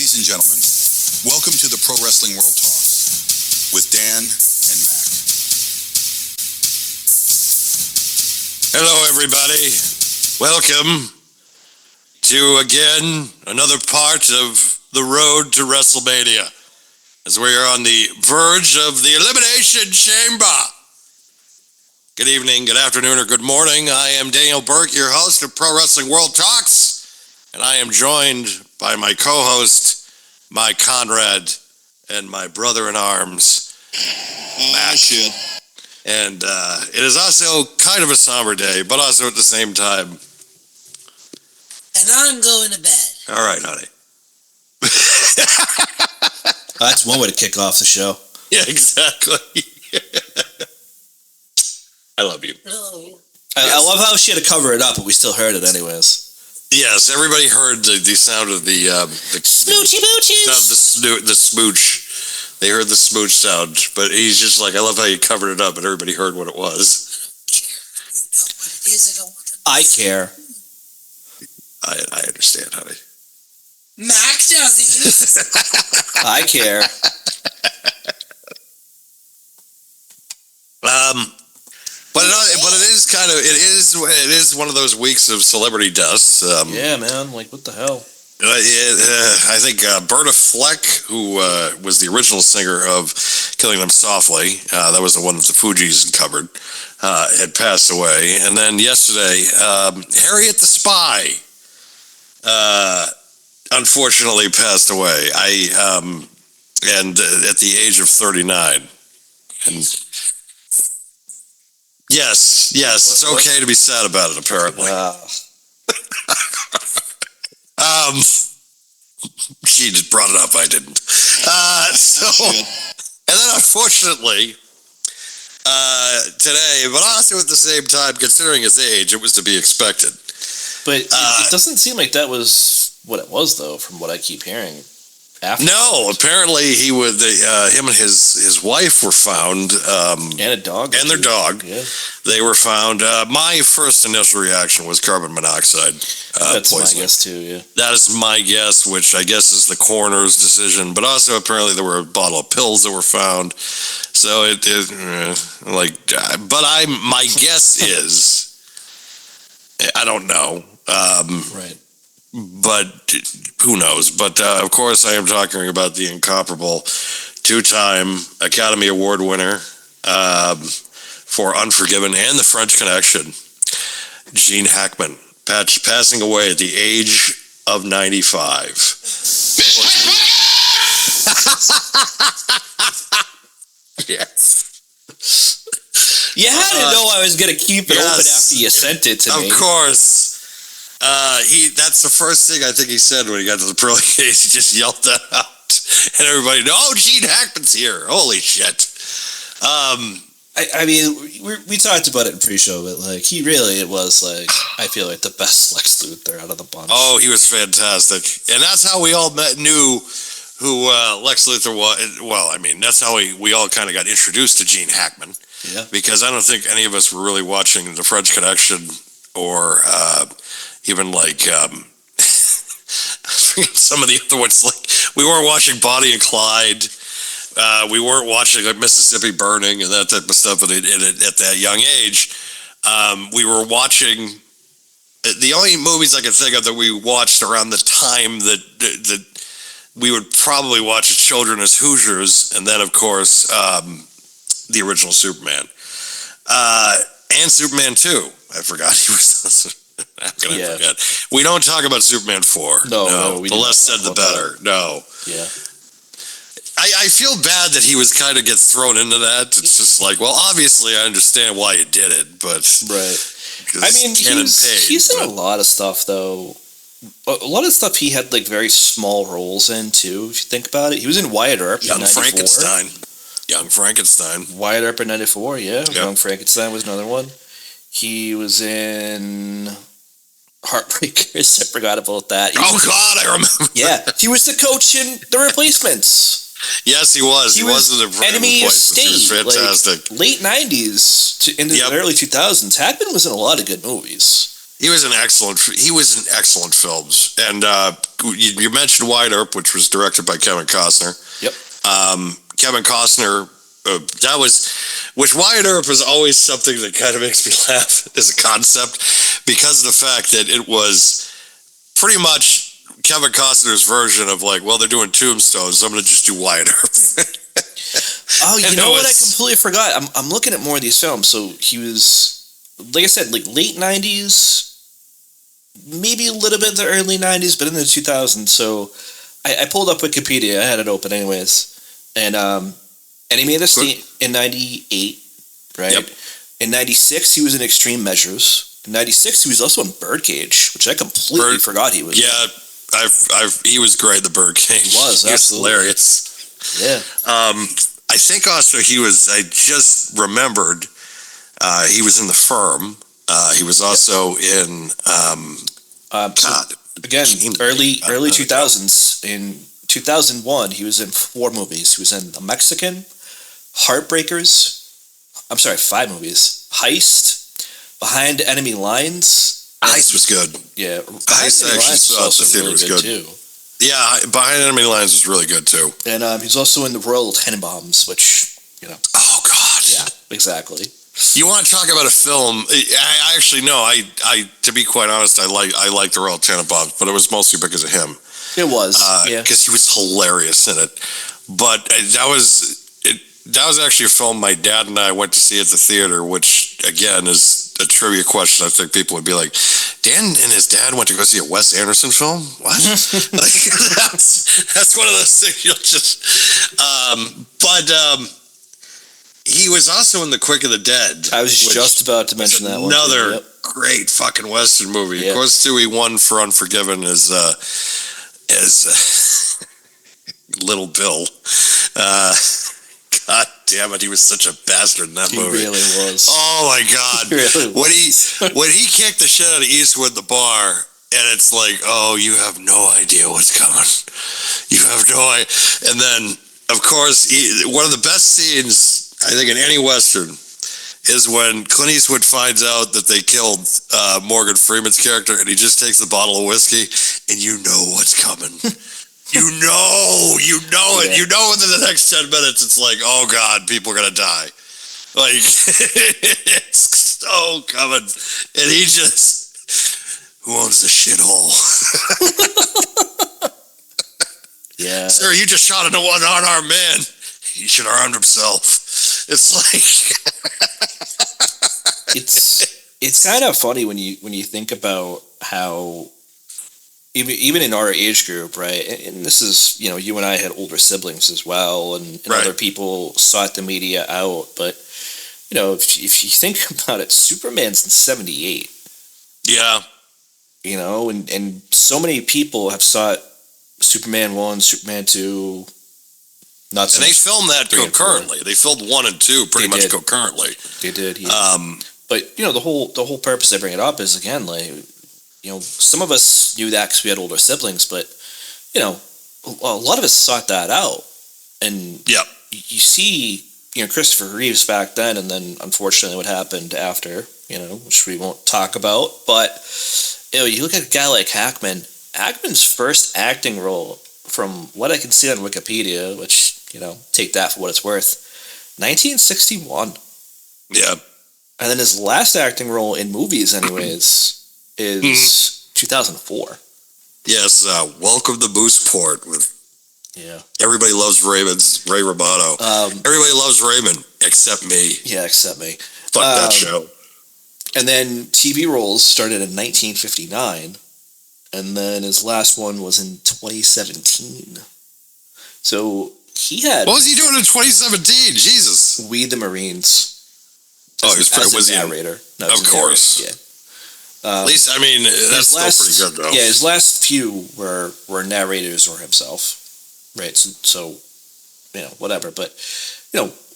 Ladies and gentlemen, welcome to the Pro Wrestling World Talks with Dan and Mac. Hello, everybody. Welcome to, again, another part of the road to WrestleMania, as we are on the verge of the Elimination Chamber. Good evening, good afternoon, or good morning. I am Daniel Burke, your host of Pro Wrestling World Talks, and I am joined by my co-host, my comrade, and my brother-in-arms, Mac. And it is also kind of a somber day, but also at the same time. And I'm going to bed. All right, honey. That's one way to kick off the show. Yeah, exactly. I love you. I love how she had to cover it up, but we still heard it anyways. Yes, everybody heard the sound of the Smoochy moochies. the smooch. They heard the smooch sound, but he's just like, I love how you covered it up, and everybody heard what it was. I care. I understand, honey. Mac doesn't. I care. But it is one of those weeks of celebrity deaths. Yeah, man. Like, what the hell? I think Berta Fleck, who was the original singer of Killing Them Softly, that was the one that the Fugees covered, had passed away. And then yesterday, Harriet the Spy, unfortunately passed away. And at the age of 39. And yes, it's okay to be sad about it, apparently. She just brought it up, I didn't. And then unfortunately, today, but also at the same time, considering his age, it was to be expected. But it doesn't seem like that was what it was, though, from what I keep hearing. No, apparently he would. Him and his wife were found, and a dog, and their dog. Yeah. They were found. My first initial reaction was carbon monoxide That's poisoning. my guess too. Yeah, that is my guess, which I guess is the coroner's decision. But also, apparently, there were a bottle of pills that were found. So my guess is, I don't know. right. But who knows? But of course, I am talking about the incomparable two-time Academy Award winner for Unforgiven and The French Connection, Gene Hackman, passing away at the age of 95. Yes. You had to know I was going to keep it open after you sent it to me. Of course. That's the first thing I think he said when he got to the pearly gates. He just yelled that out. And everybody, oh, Gene Hackman's here. Holy shit. I mean, we talked about it in pre-show, but like it was like, I feel like the best Lex Luthor out of the bunch. Oh, he was fantastic. And that's how we all knew who Lex Luthor was. Well, I mean, that's how we all kind of got introduced to Gene Hackman. Yeah. Because I don't think any of us were really watching The French Connection or even like some of the other ones. Like, we weren't watching Bonnie and Clyde. We weren't watching like Mississippi Burning and that type of stuff at that young age. We were watching the only movies I can think of that we watched around the time that we would probably watch as children as Hoosiers, and then of course the original Superman and Superman 2. I forgot he was. How can I forget? We don't talk about Superman 4. No, the less said the better. That. No. Yeah. I feel bad that he gets thrown into that. It's just like, well, obviously I understand why you did it, but right. I mean, he's in a lot of stuff though. A lot of stuff he had like very small roles in too. If you think about it, he was in Wyatt Earp. Young Frankenstein. Wyatt Earp in '94. Yeah. Yep. Young Frankenstein was another one. He was in Heartbreakers. I forgot about that. I remember. Yeah, he was the coach in The Replacements. Yes, he was. He was in The Enemy Estate. He was fantastic. Like, late '90s to into the early 2000s. Hackman was in a lot of good movies. He was in excellent films. And you mentioned Wyatt Earp, which was directed by Kevin Costner. Yep. Kevin Costner, which Wyatt Earp is always something that kind of makes me laugh as a concept, because of the fact that it was pretty much Kevin Costner's version of like, well, they're doing Tombstones, so I'm going to just do Wyatt Earp. Oh, you know what? I completely forgot. I'm looking at more of these films. So he was, like I said, like late 90s, maybe a little bit in the early 90s, but in the 2000s. So I pulled up Wikipedia. I had it open anyways. And he made this in 98, right? Yep. In 96, he was in Extreme Measures. In 96, he was also in Birdcage, which I completely forgot he was in. Yeah, he was great in the Birdcage. He was hilarious. Yeah. I think also I just remembered, he was in The Firm. He was also in, again, early 2000s. In 2001, he was in 4 movies. He was in The Mexican, Heartbreakers. I'm sorry, 5 movies. Heist, Behind Enemy Lines. Heist was good. Yeah. Heist actually saw at the theater was good too. Yeah, Behind Enemy Lines was really good too. And he's also in The Royal Tenenbaums, which, you know. Oh, God. Yeah, exactly. You want to talk about a film? I actually no. I to be quite honest, I like The Royal Tenenbaums, but it was mostly because of him. It was, because he was hilarious in it. But that was actually a film my dad and I went to see at the theater, which again is a trivia question. I think people would be like, Dan and his dad went to go see a Wes Anderson film? What? Like, that's one of those things you'll just. He was also in The Quick of the Dead. I was just about to mention that one. Another great fucking Western movie. Yep. Of course, too, he won for Unforgiven as Little Bill. God damn it, he was such a bastard in that movie. He really was. Oh my God. He really was. When he kicked the shit out of Eastwood in the bar, and it's like, oh, you have no idea what's coming. You have no idea. And then, of course, one of the best scenes, I think, in any Western is when Clint Eastwood finds out that they killed Morgan Freeman's character, and he just takes the bottle of whiskey, and you know what's coming. You know it. Yeah. You know within the next 10 minutes, it's like, oh God, people are going to die. Like, it's so coming. And he just, who owns the shithole? Yeah. Sir, you just shot into one unarmed man. He should have armed himself. It's like... It's kind of funny when you think about how even in our age group, right? And this is, you and I had older siblings as well, and right. Other people sought the media out. But if you think about it, Superman's in '78. Yeah. And so many people have sought Superman 1, Superman 2. And they filmed that concurrently. They filmed 1 and 2 pretty much concurrently. They did. Yeah. But the whole purpose I bring it up is, again, like, some of us knew that because we had older siblings, but a lot of us sought that out. And you see, Christopher Reeves back then, and then unfortunately what happened after, which we won't talk about. But you look at a guy like Hackman. Hackman's first acting role, from what I can see on Wikipedia, which take that for what it's worth, 1961. Yeah. And then his last acting role in movies, anyways, is 2004. Yes, Welcome to Mooseport with Everybody Loves Raymond's Ray Romano. Everybody loves Raymond, except me. Yeah, except me. Fuck that show. And then TV roles started in 1959, and then his last one was in 2017. So he had... What was he doing in 2017? Jesus. We the Marines. Oh, he was a narrator. No, of course. Yeah. At least, I mean, that's still pretty good, though. Yeah, his last few were narrators or himself. Right, so whatever. But,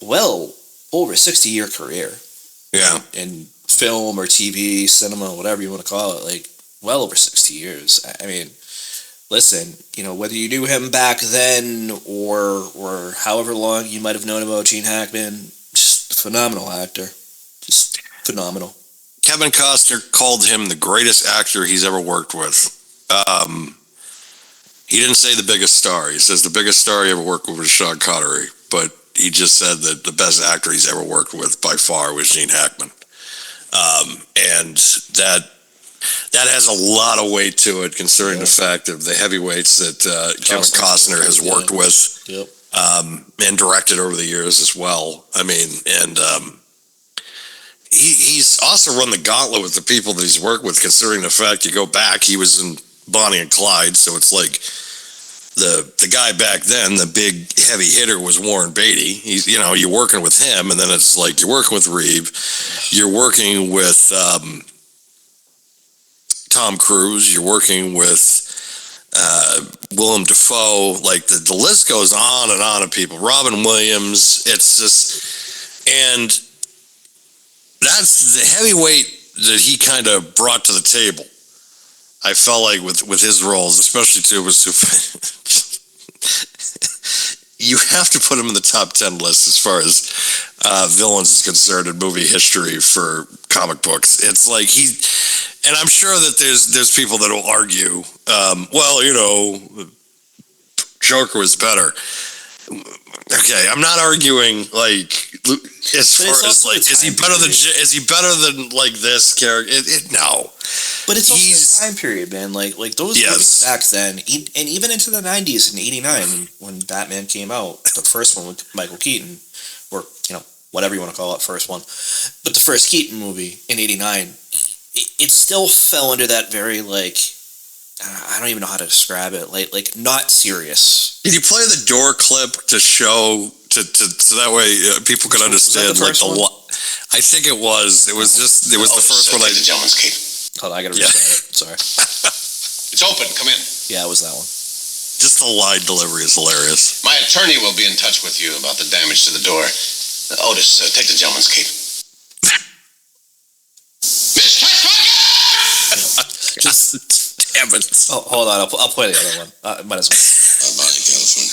well over a 60-year career. Yeah. In film or TV, cinema, whatever you want to call it, like, well over 60 years. I mean, listen, whether you knew him back then or however long you might have known about Gene Hackman, just a phenomenal actor. Just phenomenal. Kevin Costner called him the greatest actor he's ever worked with. He didn't say the biggest star. He says the biggest star he ever worked with was Sean Connery, but he just said that the best actor he's ever worked with by far was Gene Hackman. And that has a lot of weight to it, considering the fact of the heavyweights that Kevin Costner has worked with and directed over the years as well. I mean, and he's also run the gauntlet with the people that he's worked with, considering the fact you go back, he was in Bonnie and Clyde, so it's like the guy back then, the big heavy hitter, was Warren Beatty. He's, you know, you're working with him, and then it's like you're working with Reeve, you're working with Tom Cruise, you're working with Willem Dafoe. Like the list goes on and on of people. Robin Williams. It's just, and that's the heavyweight that he kind of brought to the table. I felt like with his roles, especially too with you have to put him in the top 10 list as far as villains is concerned in movie history for comic books. It's like and I'm sure that there's people that will argue, well, you know, Joker was better. Okay, I'm not arguing like as far as like is he better than like this character? No. But it's also the time period, man. Like those movies back then, and even into the 90s in '89 when Batman came out, the first one with Michael Keaton, or whatever you want to call it, first one, but the first Keaton movie in '89, it still fell under that very I don't even know how to describe it. Like not serious. Did you play the door clip to show so that way people could understand I think it was the first one. The gentleman's key. Hold on, I gotta restart it. Sorry. It's open. Come in. Yeah, it was that one. Just the line delivery is hilarious. My attorney will be in touch with you about the damage to the door. Otis, take the gentleman's key. Miss Catchbucket! Just damn it. Oh, hold on. I'll play the other one. Might as well. Bye-bye, California.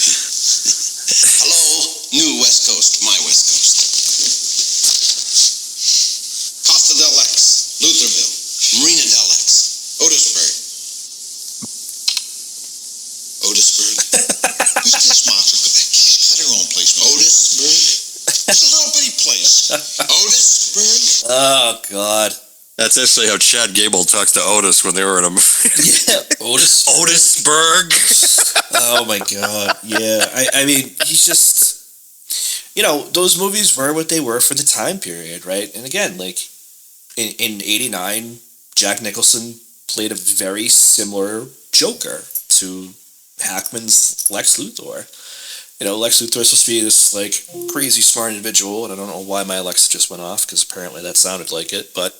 Hello, new West Coast, my West Coast. Costa del X, Lutherville, Marina del X, Otisburg. Otisburg? Who's this monster? She's got her own place. Otisburg? It's a little bitty place. Otisburg? Oh, God. That's actually how Chad Gable talks to Otis when they were in a movie. Yeah, Otisburg. Oh my God. Yeah. I mean, he's just, those movies were what they were for the time period, right? And again, like in '89, Jack Nicholson played a very similar Joker to Hackman's Lex Luthor. Lex Luthor is supposed to be this crazy smart individual, and I don't know why my Alexa just went off, because apparently that sounded like it, but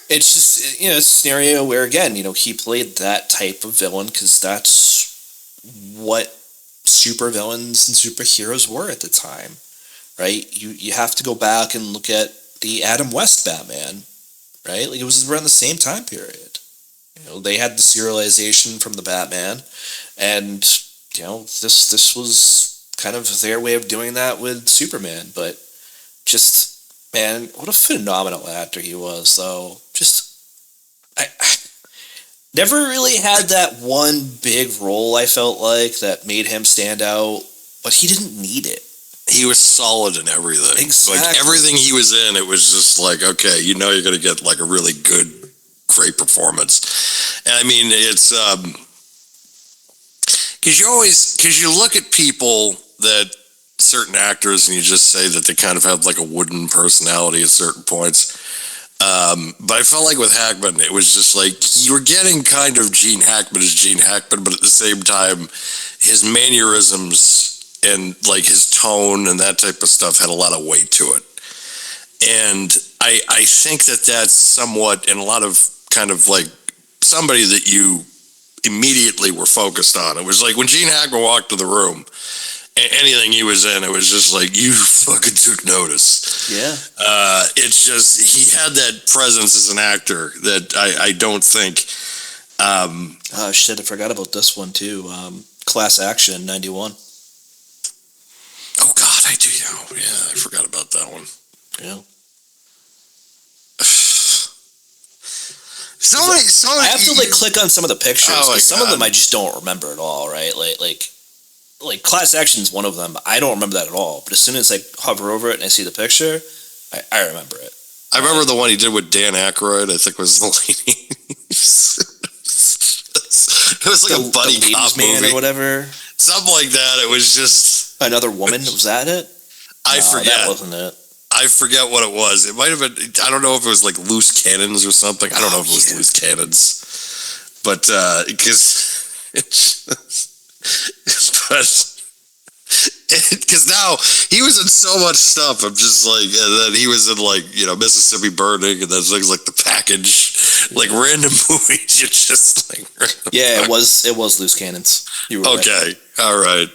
it's just it's a scenario where again he played that type of villain because that's what supervillains and superheroes were at the time, right? You have to go back and look at the Adam West Batman, right? It was around the same time period. They had the serialization from the Batman, and this was kind of their way of doing that with Superman. But just, man, what a phenomenal actor he was, though. I never really had that one big role, I felt like, that made him stand out, but he didn't need it. He was solid in everything. Exactly. Everything he was in, it was just okay, you're going to get a really good, great performance. And I mean, it's, because you look at people that certain actors and you just say that they kind of have a wooden personality at certain points. But I felt like with Hackman, it was just you were getting kind of Gene Hackman as Gene Hackman, but at the same time, his mannerisms and his tone and that type of stuff had a lot of weight to it. And I think that that's somewhat, and a lot of kind of somebody that you immediately were focused on. It was when Gene Hackman walked to the room, anything he was in, it was just you fucking took notice. Yeah. It's just, he had that presence as an actor that I don't think. Oh shit, I forgot about this one too. Class Action, 91. Oh God, I do. Yeah, I forgot about that one. Yeah. So many. I have to like click on some of the pictures. Oh, my 'cause some of God. them I just don't remember at all. Right, like Class Action's one of them. I don't remember that at all. But as soon as I hover over it and I see the picture, I remember it. I remember the one he did with Dan Aykroyd. I think was the lady. It was like a buddy the cop man movie, or whatever. something like that. It was just Another woman, was that it? I No, forget. that wasn't it. I forget what it was. It might have been. I don't know if it was like Loose Cannons or something. I don't know if it was Loose Cannons, but because now he was in so much stuff. I'm just like, and then he was in like Mississippi Burning, and then things like The Package, like random movies. You're just like, Yeah, it was Loose Cannons. You were right. okay, all right.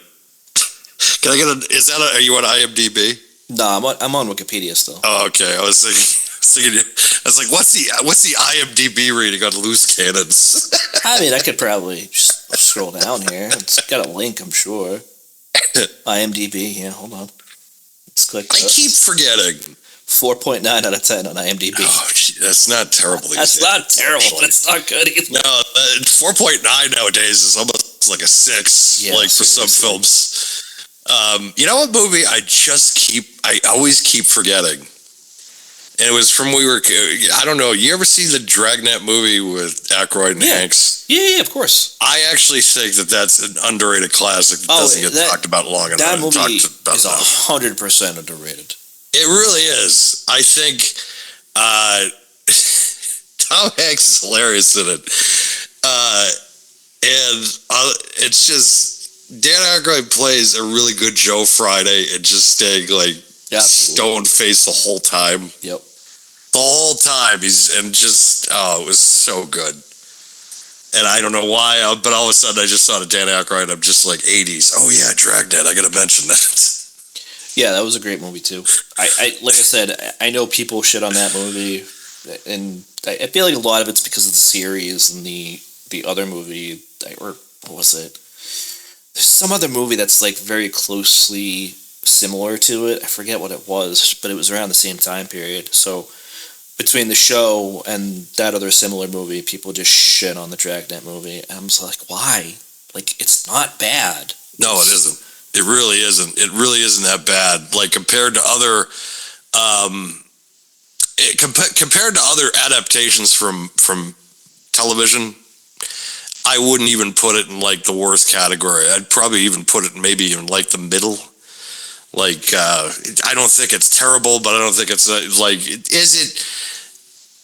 Can I get are you on IMDb? No, I'm on Wikipedia still. Oh, okay. I was thinking, I was like, what's the IMDb reading on Loose Cannons? I mean, I could probably just scroll down here. It's got a link, I'm sure. IMDb, yeah, hold on. Let's click I this. keep forgetting. 4.9 out of 10 on IMDb. Oh, gee, that's not terrible. That's not terrible, but it's not good either. No, 4.9 nowadays is almost like a 6, Yeah, like for some seriously. films. You know what movie I always keep forgetting? And it was from I don't know, you ever see the Dragnet movie with Aykroyd and Yeah. Hanks? Yeah, of course. I actually think that's an underrated classic that doesn't get talked about long enough. That movie talked about is enough. 100% underrated. It really is. I think Tom Hanks is hilarious in it. It's just Dan Aykroyd plays a really good Joe Friday and just staying like stone faced the whole time. Yep. The whole time it was so good. And I don't know why, but all of a sudden I just thought of Dan Aykroyd. I'm just like 80s. Oh yeah, Dragnet. I gotta mention that. Yeah, that was a great movie too. I like I said, I know people shit on that movie, and I feel like a lot of it's because of the series and the other movie, or what was it? There's some other movie that's like very closely similar to it. I forget what it was, but it was around the same time period. So between the show and that other similar movie, people just shit on the Dragnet movie, and I'm just like, why? Like, it's not bad. No, it isn't. It really isn't. It really isn't that bad. Like compared to other, compared to other adaptations from television, I wouldn't even put it in like the worst category. I'd probably even put it maybe even like the middle. Like I don't think it's terrible, but I don't think it's like is it?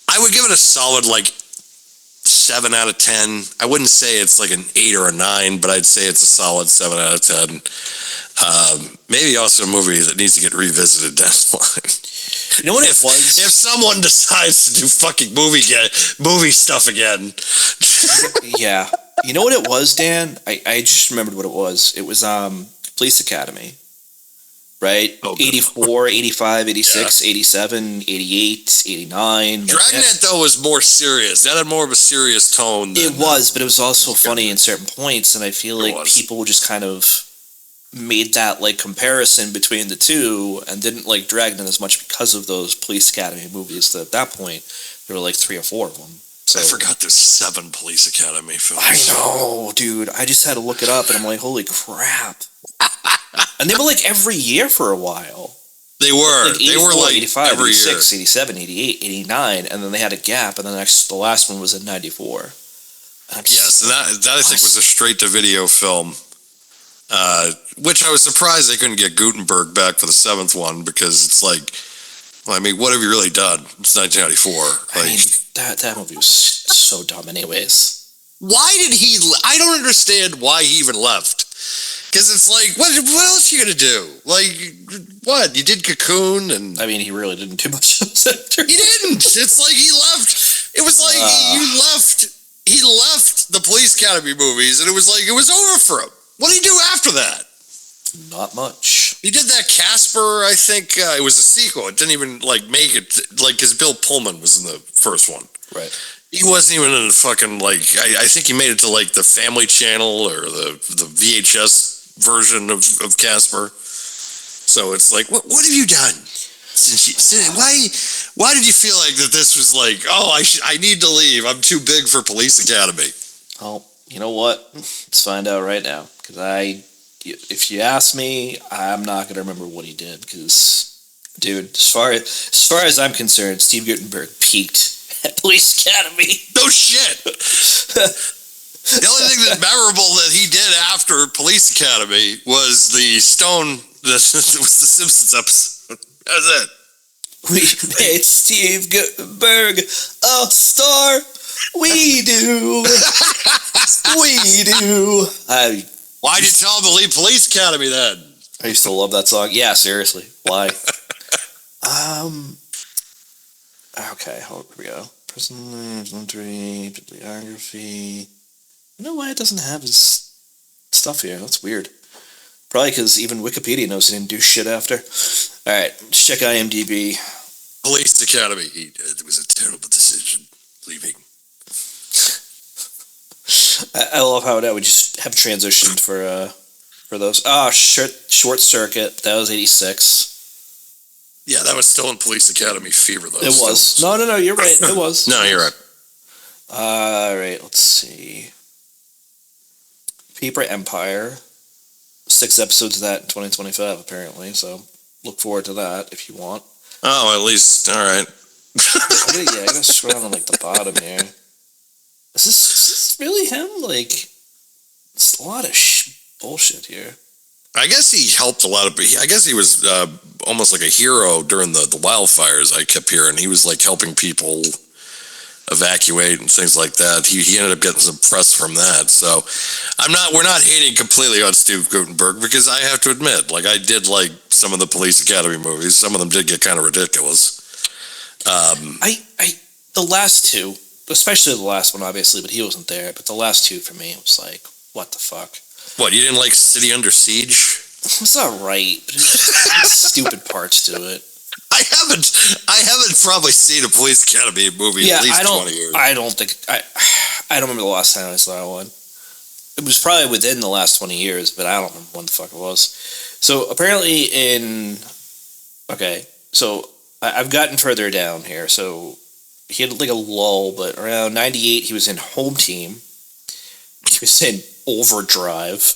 I would give it a solid like 7 out of 10. I wouldn't say it's like an 8 or a 9, but I'd say it's a solid 7 out of 10. Maybe also a movie that needs to get revisited down the line. You know what it was? If someone decides to do fucking movie stuff again. Yeah. You know what it was, Dan? I just remembered what it was. It was Police Academy. Right? Oh, 84, 85, 86, 87, 88, 89. Dragnet, though, was more serious. That had more of a serious tone. It was, but it was also funny in certain points, and I feel like people just kind of made that like comparison between the two and didn't like Dragnet as much because of those Police Academy movies. That at that point, there were like 3 or 4 of them. So, I forgot there's 7 Police Academy films. I know, dude. I just had to look it up, and I'm like, holy crap. And they were like every year for a while. They were. Like they were like 85, every 86, year. 87, 88, 89, and then they had a gap, and then the last one was in 94. Yes, and that I think was a straight-to-video film, which I was surprised they couldn't get Gutenberg back for the 7th one, because it's like, well, I mean, what have you really done? It's 1994. I mean, that movie was so dumb anyways. Why did I don't understand why he even left. Because it's like, what else are you going to do? Like, what? You did Cocoon and... I mean, he really didn't do much. He didn't. It's like he left. It was like he left the Police Academy movies, and it was like, it was over for him. What did he do after that? Not much. He did that Casper, I think. It was a sequel. It didn't even, like, make it... Like, because Bill Pullman was in the first one. Right. He wasn't even in the fucking, like... I think he made it to, like, the Family Channel or the VHS version of Casper. So it's like, what have you done? Why did you feel like that this was like, oh, I need to leave. I'm too big for Police Academy. Oh, you know what? Let's find out right now. Because if you ask me, I'm not going to remember what he did. Because, dude, as far as I'm concerned, Steve Guttenberg peaked at Police Academy. No shit. The only thing that's memorable that he did after Police Academy was the Simpsons episode. That was it. We made Steve Guttenberg a star. We do. We do. Why'd you tell him to leave Police Academy then? I used to love that song. Yeah, seriously. Why? Okay, here we go. Personal inventory, bibliography. You know why it doesn't have his stuff here? That's weird. Probably because even Wikipedia knows he didn't do shit after. Alright, let's check IMDb. Police Academy. It was a terrible decision leaving. I love how that would just have transitioned for those. Short Circuit. That was 86. Yeah, that was still in Police Academy fever, though. It was. No, you're right. It was. No, you're right. Alright, let's see. Paper Empire. 6 episodes of that in 2025, apparently. So look forward to that if you want. Oh, at least, all right. I gotta scroll down on like the bottom here. Is this really him? Like, it's a lot of bullshit here. I guess he helped a lot of. I guess he was almost like a hero during the wildfires. I kept hearing he was like helping people evacuate and things like that. He ended up getting some press from that. So we're not hating completely on Steve Guttenberg, because I have to admit, like, I did like some of the Police Academy movies. Some of them did get kind of ridiculous. The last two, especially the last one, obviously, but he wasn't there. But the last two for me, it was like, what the fuck? What, you didn't like City Under Siege? It was alright, but it had stupid parts to it. I haven't probably seen a Police Academy movie in at least 20 years. I don't remember the last time I saw one. It was probably within the last 20 years, but I don't remember when the fuck it was. So apparently I've gotten further down here. So he had like a lull, but around 98 he was in Home Team. He was in Overdrive.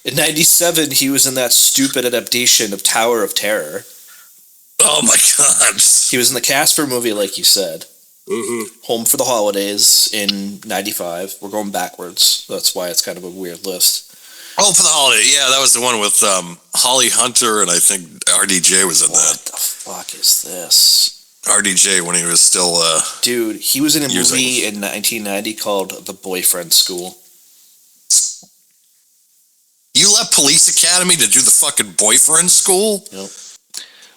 In 97 he was in that stupid adaptation of Tower of Terror. Oh my god. He was in the Casper movie, like you said. Mm-hmm. Home for the Holidays in 95. We're going backwards. That's why it's kind of a weird list. Home for the Holiday. Yeah, that was the one with Holly Hunter, and I think RDJ was in that. What the fuck is this? RDJ when he was still... Dude, he was in a movie in 1990 called The Boyfriend School. You left Police Academy to do the fucking Boyfriend School? Yep.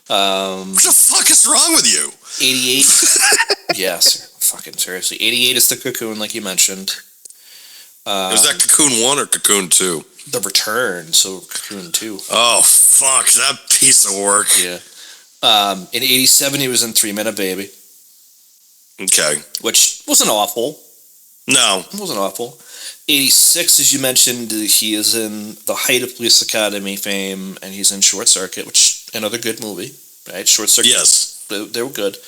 What the fuck is wrong with you? 88. Yes, fucking seriously. 88 is the Cocoon, like you mentioned. Was that Cocoon 1 or Cocoon 2? The Return, so Cocoon 2. Oh, fuck, that piece of work. Yeah. In 87, he was in 3 Minute Baby. Okay. Which wasn't awful. No. It wasn't awful. 86, as you mentioned, he is in the height of Police Academy fame, and he's in Short Circuit, which another good movie, right? Short Circuit. Yes. They were good.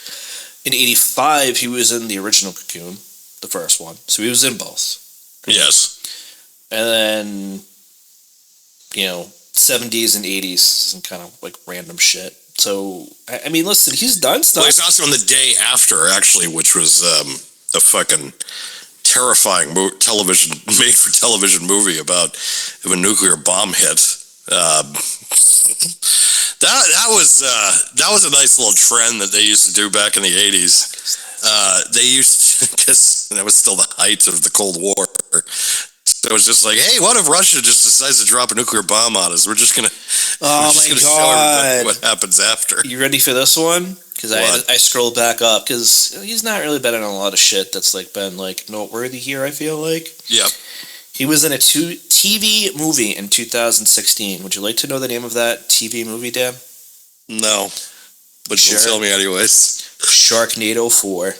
In 85, he was in the original Cocoon, the first one. So he was in both. Yes. And then, 70s and 80s, some kind of like random shit. So, I mean, listen, he's done stuff. Well, he's also on The Day After, actually, which was a fucking terrifying made-for-television movie about if a nuclear bomb hit. That was a nice little trend that they used to do back in the 80s. They used to, because that was still the height of the Cold War. So it was just like, hey, what if Russia just decides to drop a nuclear bomb on us? We're just gonna show what happens after. You ready for this one? Because I scrolled back up, because he's not really been in a lot of shit that's like been like noteworthy here, I feel like. Yep. He was in a TV movie in 2016. Would you like to know the name of that TV movie, Dan? No. But you'll tell me anyways. Sharknado 4.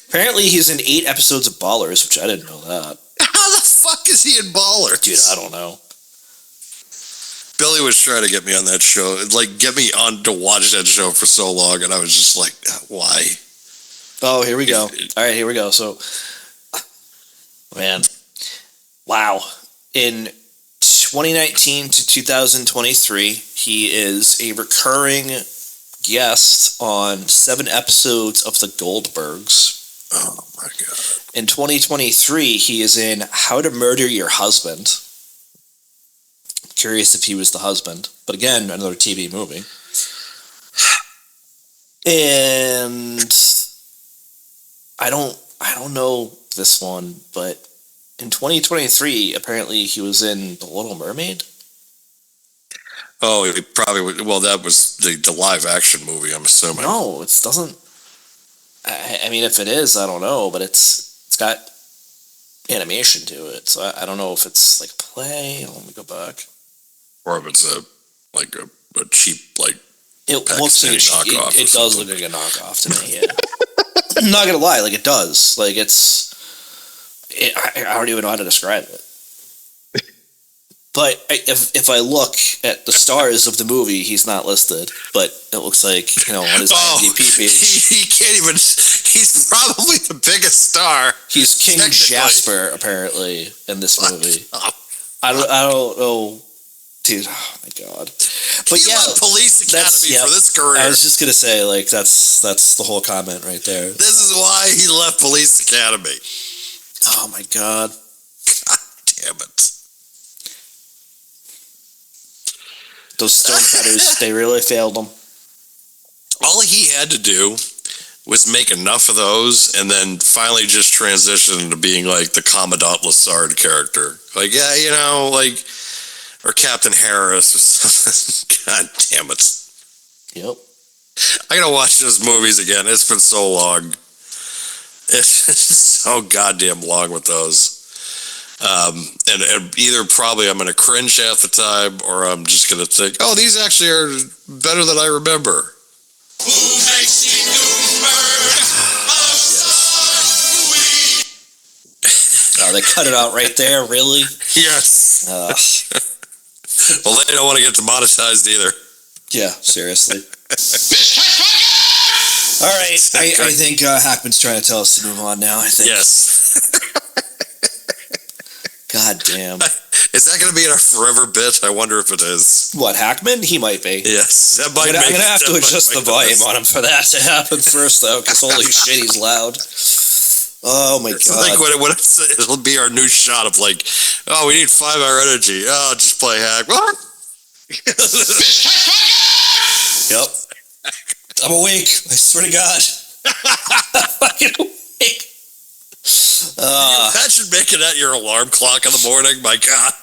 Apparently he's in 8 episodes of Ballers, which I didn't know that. How the fuck is he in Ballers? Dude, I don't know. Kelly was trying to get me on that show, like get me on to watch that show for so long, and I was just like, why? Oh, here we go. All right, here we go. So, man, wow. In 2019 to 2023, he is a recurring guest on 7 episodes of The Goldbergs. Oh my God. In 2023, he is in How to Murder Your Husband. Curious if he was the husband, but again, another TV movie. And I don't know this one, but in 2023, apparently he was in The Little Mermaid. Oh, he probably would. Well, that was the live action movie, I'm assuming. No, it doesn't. I mean, if it is, I don't know, but it's got animation to it, so I don't know if it's like a play. Let me go back. Or if it's a cheap, like, It looks like knockoff. It does look like a knockoff to me. Yeah, I'm not gonna lie, like it does. Like I don't even know how to describe it. But if I look at the stars of the movie, he's not listed. But it looks like, on his IMDb page, he can't even. He's probably the biggest star. He's King Jasper apparently in this movie. I don't know. Dude, oh my God! But he left Police Academy for this career. I was just gonna say, like, that's the whole comment right there. This is why he left Police Academy. Oh my God! God damn it! Those Stonecutters, they really failed him. All he had to do was make enough of those, and then finally just transition into being like the Commandant Lassard character. Like, yeah, like. Or Captain Harris or something. God damn it. Yep. I gotta watch those movies again. It's been so long. It's so goddamn long with those. And either probably I'm gonna cringe half the time, or I'm just gonna think, oh, these actually are better than I remember. Who makes the Oh, they cut it out right there, really? Yes. Well, they don't want to get demonetized either. Yeah, seriously. All right, I think Hackman's trying to tell us to move on now, I think. Yes. God damn. Is that going to be in our forever bit? I wonder if it is. What, Hackman? He might be. Yes. I'm going to have to adjust the volume on him for that to happen first, though, because holy shit, he's loud. Oh, my God. Like when it'll be our new shot of like, oh, we need 5-hour energy. Oh, just play Hack. Yep. I'm awake. I swear to God. I'm fucking awake. Imagine making that your alarm clock in the morning. My God.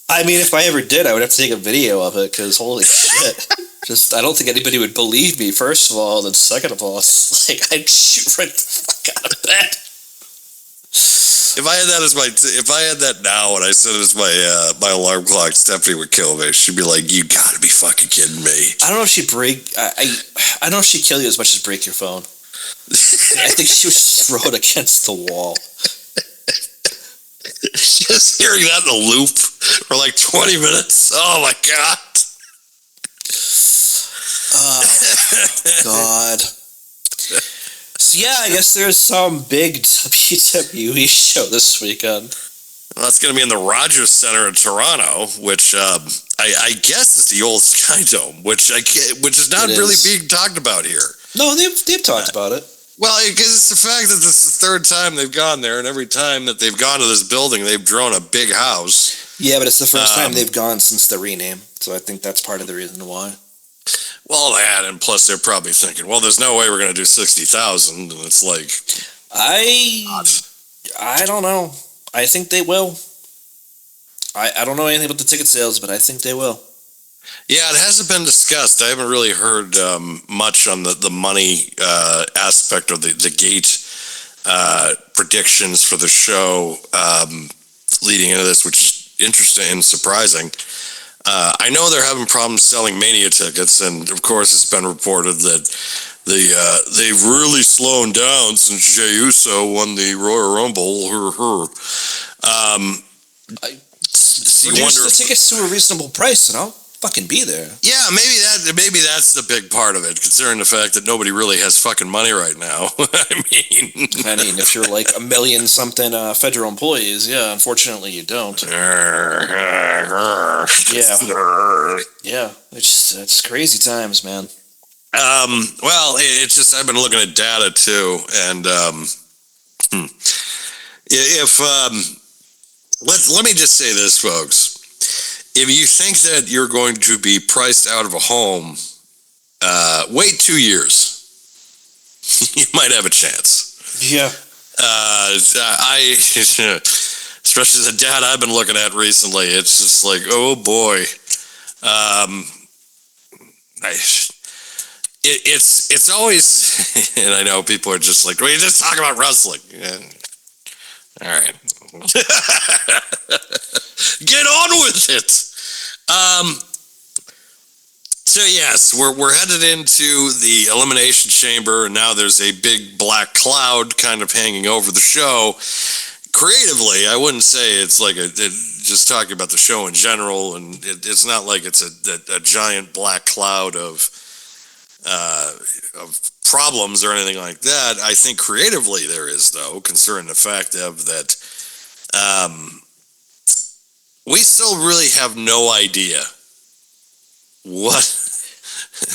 I mean, if I ever did, I would have to take a video of it, because holy shit. I don't think anybody would believe me, first of all, and then second of all, it's like, I'd shoot right the fuck out of bed. If I had that now and I set it as my alarm clock, Stephanie would kill me. She'd be like, "You gotta be fucking kidding me." I don't know if she'd I don't know if she'd kill you as much as break your phone. I think she would just throw it against the wall. Just hearing that in a loop for like 20 minutes. Oh my God. Oh God. So yeah, I guess there's some big WWE show this weekend. Well, that's going to be in the Rogers Center in Toronto, which I guess is the old Sky Dome, which is not really being talked about here. No, they've talked about it. Well, because it's the fact that this is the third time they've gone there, and every time that they've gone to this building, they've drawn a big house. Yeah, but it's the first time they've gone since the rename, so I think that's part of the reason why. Well, that, and plus they're probably thinking, well, there's no way we're going to do 60,000, and it's like... I don't know. I think they will. I don't know anything about the ticket sales, but I think they will. Yeah, it hasn't been discussed. I haven't really heard much on the money aspect of the gate predictions for the show leading into this, which is interesting and surprising. I know they're having problems selling Mania tickets, and of course it's been reported that they've really slowed down since Jey Uso won the Royal Rumble. So you Reduce wonder the tickets to a reasonable price, and I'll fucking be there. Yeah, maybe that's the big part of it, considering the fact that nobody really has fucking money right now. I mean, if you're like a million something federal employees, yeah, unfortunately you don't. Yeah, it's crazy times, man. Well, it's just I've been looking at data too, and if let me just say this, folks. If you think that you're going to be priced out of a home, wait 2 years. You might have a chance. Yeah. Especially the data I've been looking at recently, it's just like, oh boy. It's always, and I know people are just like, well, you just talk about wrestling. Yeah. All right. Get on with it. So yes, we're headed into the Elimination Chamber, and now there's a big black cloud kind of hanging over the show. Creatively, I wouldn't say it's like just talking about the show in general, and it's not like it's a giant black cloud of problems or anything like that. I think creatively there is, though, considering the fact of that we still really have no idea what.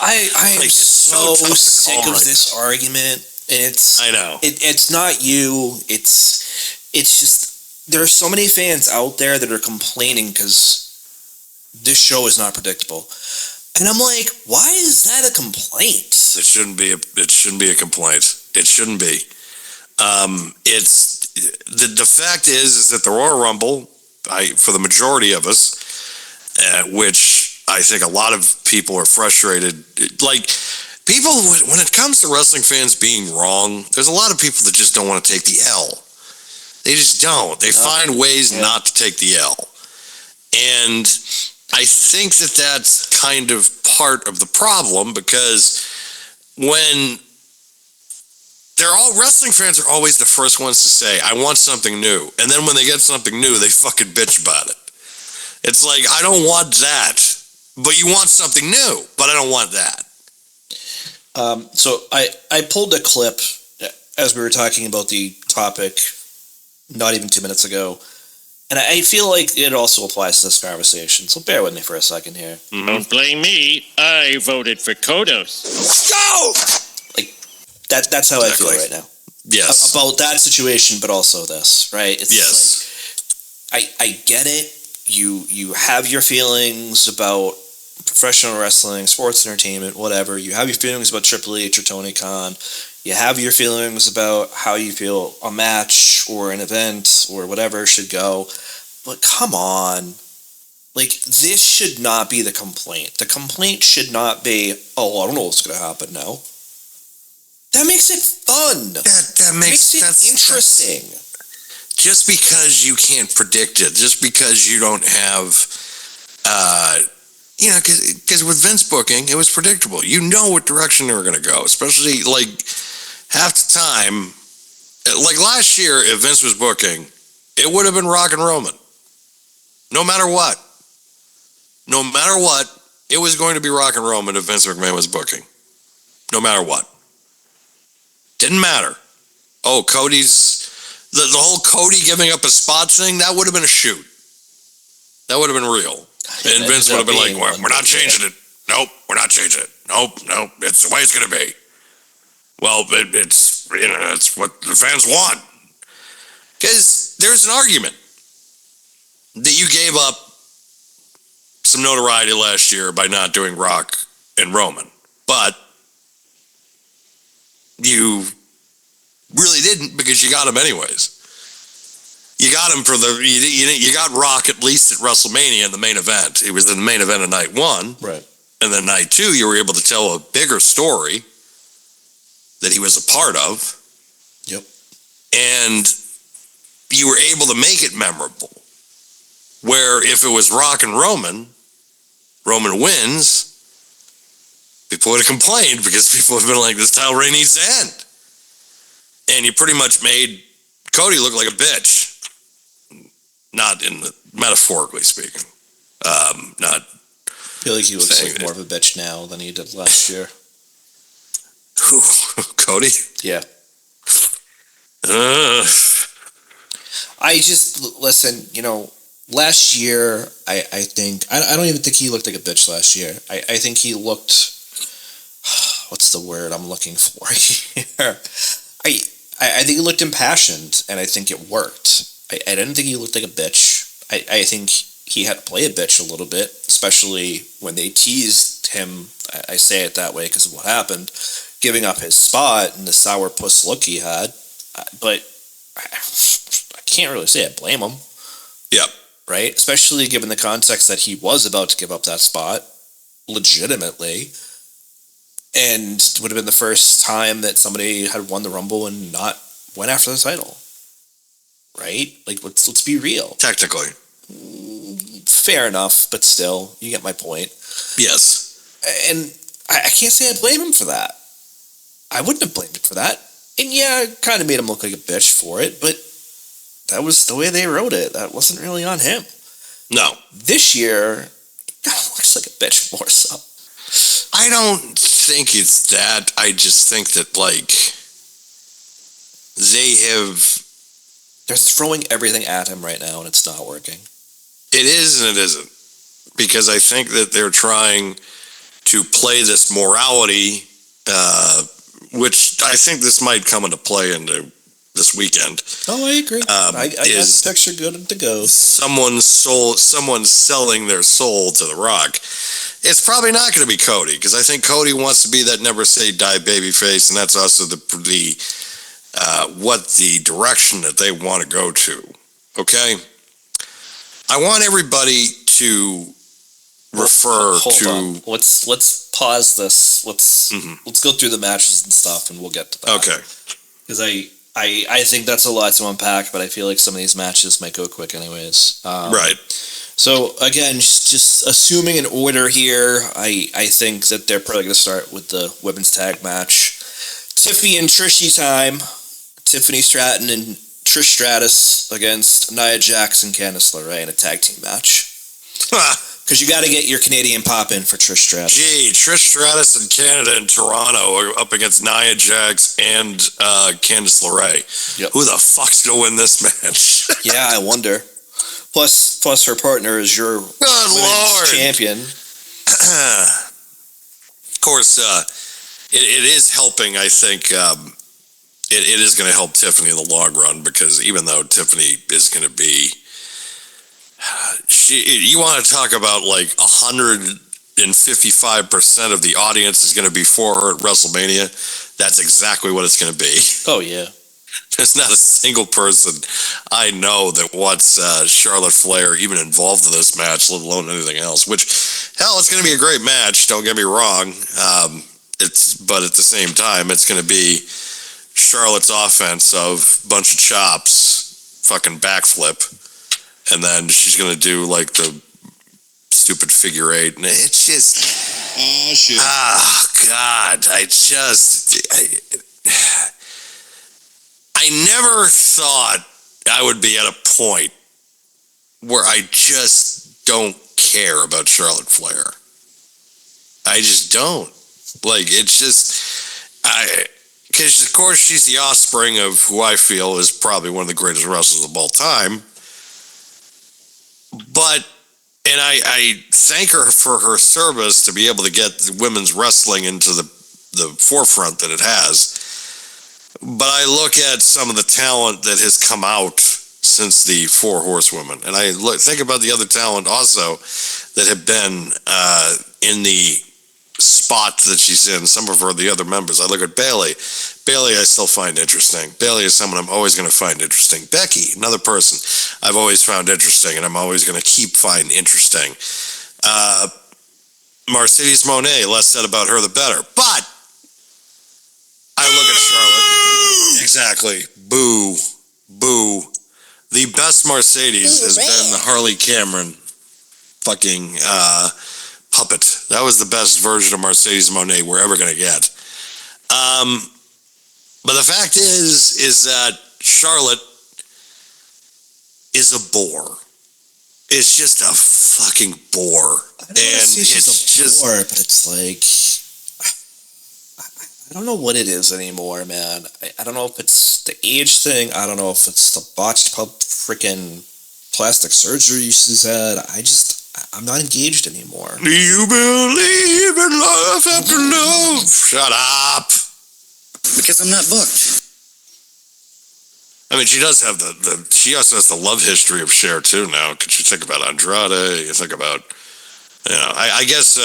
I am like, so tough to sick call of right this argument. I know. It's not you. It's just there are so many fans out there that are complaining because this show is not predictable, and I'm like, why is that a complaint? It shouldn't be a complaint. It shouldn't be. It's the fact is that the Royal Rumble, for the majority of us, which I think a lot of people are frustrated. Like, people, when it comes to wrestling fans being wrong, there's a lot of people that just don't want to take the L. They just don't. They find ways not to take the L. And I think that that's kind of part of the problem, because when wrestling fans are always the first ones to say, I want something new. And then when they get something new, they fucking bitch about it. It's like, I don't want that. But you want something new, but I don't want that. So I pulled a clip as we were talking about the topic not even 2 minutes ago. And I feel like it also applies to this conversation. So bear with me for a second here. Mm-hmm. Don't blame me. I voted for Kodos. Go! Like that's how Exactly. I feel right now. Yes. About that situation, but also this, right? It's Yes. like I get it. You have your feelings about professional wrestling, sports entertainment, whatever. You have your feelings about Triple H or Tony Khan. You have your feelings about how you feel a match or an event or whatever should go. But come on. Like, this should not be the complaint. The complaint should not be, oh, I don't know what's going to happen now. That makes it fun. That makes it interesting. Just because you can't predict it, just because you don't have, because with Vince booking, it was predictable. You know what direction they were going to go, especially like half the time. Like last year, if Vince was booking, it would have been Rock and Roman. No matter what. No matter what, it was going to be Rock and Roman if Vince McMahon was booking. No matter what. Didn't matter. Oh, the whole Cody giving up a spot thing, that would have been a shoot. That would have been real. And Vince would have been like, we're not changing it. Nope, we're not changing it. Nope, it's the way it's going to be. Well, it's what the fans want. Because there's an argument that you gave up some notoriety last year by not doing Rock and Roman. But you really didn't, because you got him anyways. You got him you got Rock at least at WrestleMania in the main event. He was in the main event of night one. Right. And then night two, you were able to tell a bigger story that he was a part of. Yep. And you were able to make it memorable. Where if it was Rock and Roman wins, people would have complained, because people would have been like, this title reign needs to end. And you pretty much made Cody look like a bitch. Not in the metaphorically speaking. Not I feel like he looks saying like more of a bitch now than he did last year. who, Cody. Yeah. Uh, I just, listen, last year, I think, I don't even think he looked like a bitch last year. I think he looked, what's the word I'm looking for here? I think he looked impassioned, and I think it worked. I didn't think he looked like a bitch. I think he had to play a bitch a little bit, especially when they teased him, I say it that way because of what happened, giving up his spot and the sourpuss look he had. But I can't really say I blame him. Yep. Right? Especially given the context that he was about to give up that spot, legitimately. And it would have been the first time that somebody had won the Rumble and not went after the title. Right? Like, let's be real. Technically. Fair enough, but still, you get my point. Yes. And I can't say I blame him for that. I wouldn't have blamed him for that. And yeah, it kind of made him look like a bitch for it, but that was the way they wrote it. That wasn't really on him. No. This year, he kind of looks like a bitch more so. I don't think it's that. I just think that, like, they're throwing everything at him right now, and it's not working. It is and it isn't. Because I think that they're trying to play this morality, which I think this might come into play into this weekend. Oh, I agree. I got the picture good to go. Someone's selling their soul to The Rock. It's probably not going to be Cody, because I think Cody wants to be that never say die babyface, and that's also the direction that they want to go to. Okay? I want everybody to refer Hold to. on. Let's pause this. Let's go through the matches and stuff, and we'll get to that. Okay. Because I think that's a lot to unpack, but I feel like some of these matches might go quick anyways. Right. So again, just assuming an order here, I think that they're probably going to start with the women's tag match. Tiffany and Trishy time. Tiffany Stratton and Trish Stratus against Nia Jax and Candice LeRae in a tag team match. Because you got to get your Canadian pop in for Trish Stratus. Gee, Trish Stratus in Canada and Toronto are up against Nia Jax and Candice LeRae. Yep. Who the fuck's going to win this match? Yeah, I wonder. Plus her partner is your Lord champion. Of course, it is helping, I think. It is going to help Tiffany in the long run, because even though Tiffany is going to be... you want to talk about like 155% of the audience is going to be for her at WrestleMania? That's exactly what it's going to be. Oh, yeah. There's not a single person I know that wants Charlotte Flair even involved in this match, let alone anything else. Which, hell, it's going to be a great match. Don't get me wrong. But at the same time, it's going to be Charlotte's offense of bunch of chops, fucking backflip, and then she's going to do like the stupid figure eight, and it's just... Oh, shit. Oh, God. I never thought I would be at a point where I just don't care about Charlotte Flair. I just don't. Like, it's just... Because, of course, she's the offspring of who I feel is probably one of the greatest wrestlers of all time. But... And I thank her for her service to be able to get women's wrestling into the forefront that it has. But I look at some of the talent that has come out since the Four Horsewomen. And I think about the other talent also that have been in the spot that she's in. Some of the other members. I look at Bayley. Bayley I still find interesting. Bayley is someone I'm always going to find interesting. Becky, another person I've always found interesting, and I'm always going to keep find interesting. Mercedes Moné, less said about her the better. But I look at Charlotte. Exactly. Boo. Boo. The best Mercedes has been the Harley Cameron fucking puppet. That was the best version of Mercedes Moné we're ever going to get. But the fact is that Charlotte is a bore. is just a fucking bore. I don't want to say she's it's a just bore, but it's like I don't know what it is anymore, man. I don't know if it's the age thing. I don't know if it's the botched freaking plastic surgery she's had. I'm not engaged anymore. Do you believe in love after love? Shut up. Because I'm not booked. I mean, she does have she also has the love history of Cher too now. Could you think about Andrade? You think about, I guess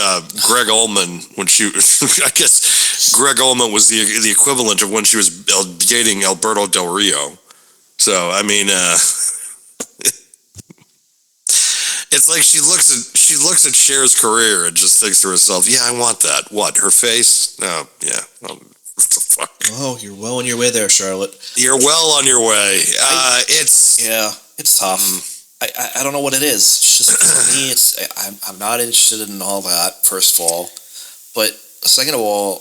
Greg Ullman, when I guess Greg Ullman was the equivalent of when she was dating Alberto Del Rio. So, I mean, it's like she looks at Cher's career and just thinks to herself, yeah, I want that. What, her face? No, yeah. What the fuck? Oh, you're well on your way there, Charlotte. You're well on your way. It's tough. I don't know what it is. It's just for me, I'm not interested in all that. First of all, but second of all,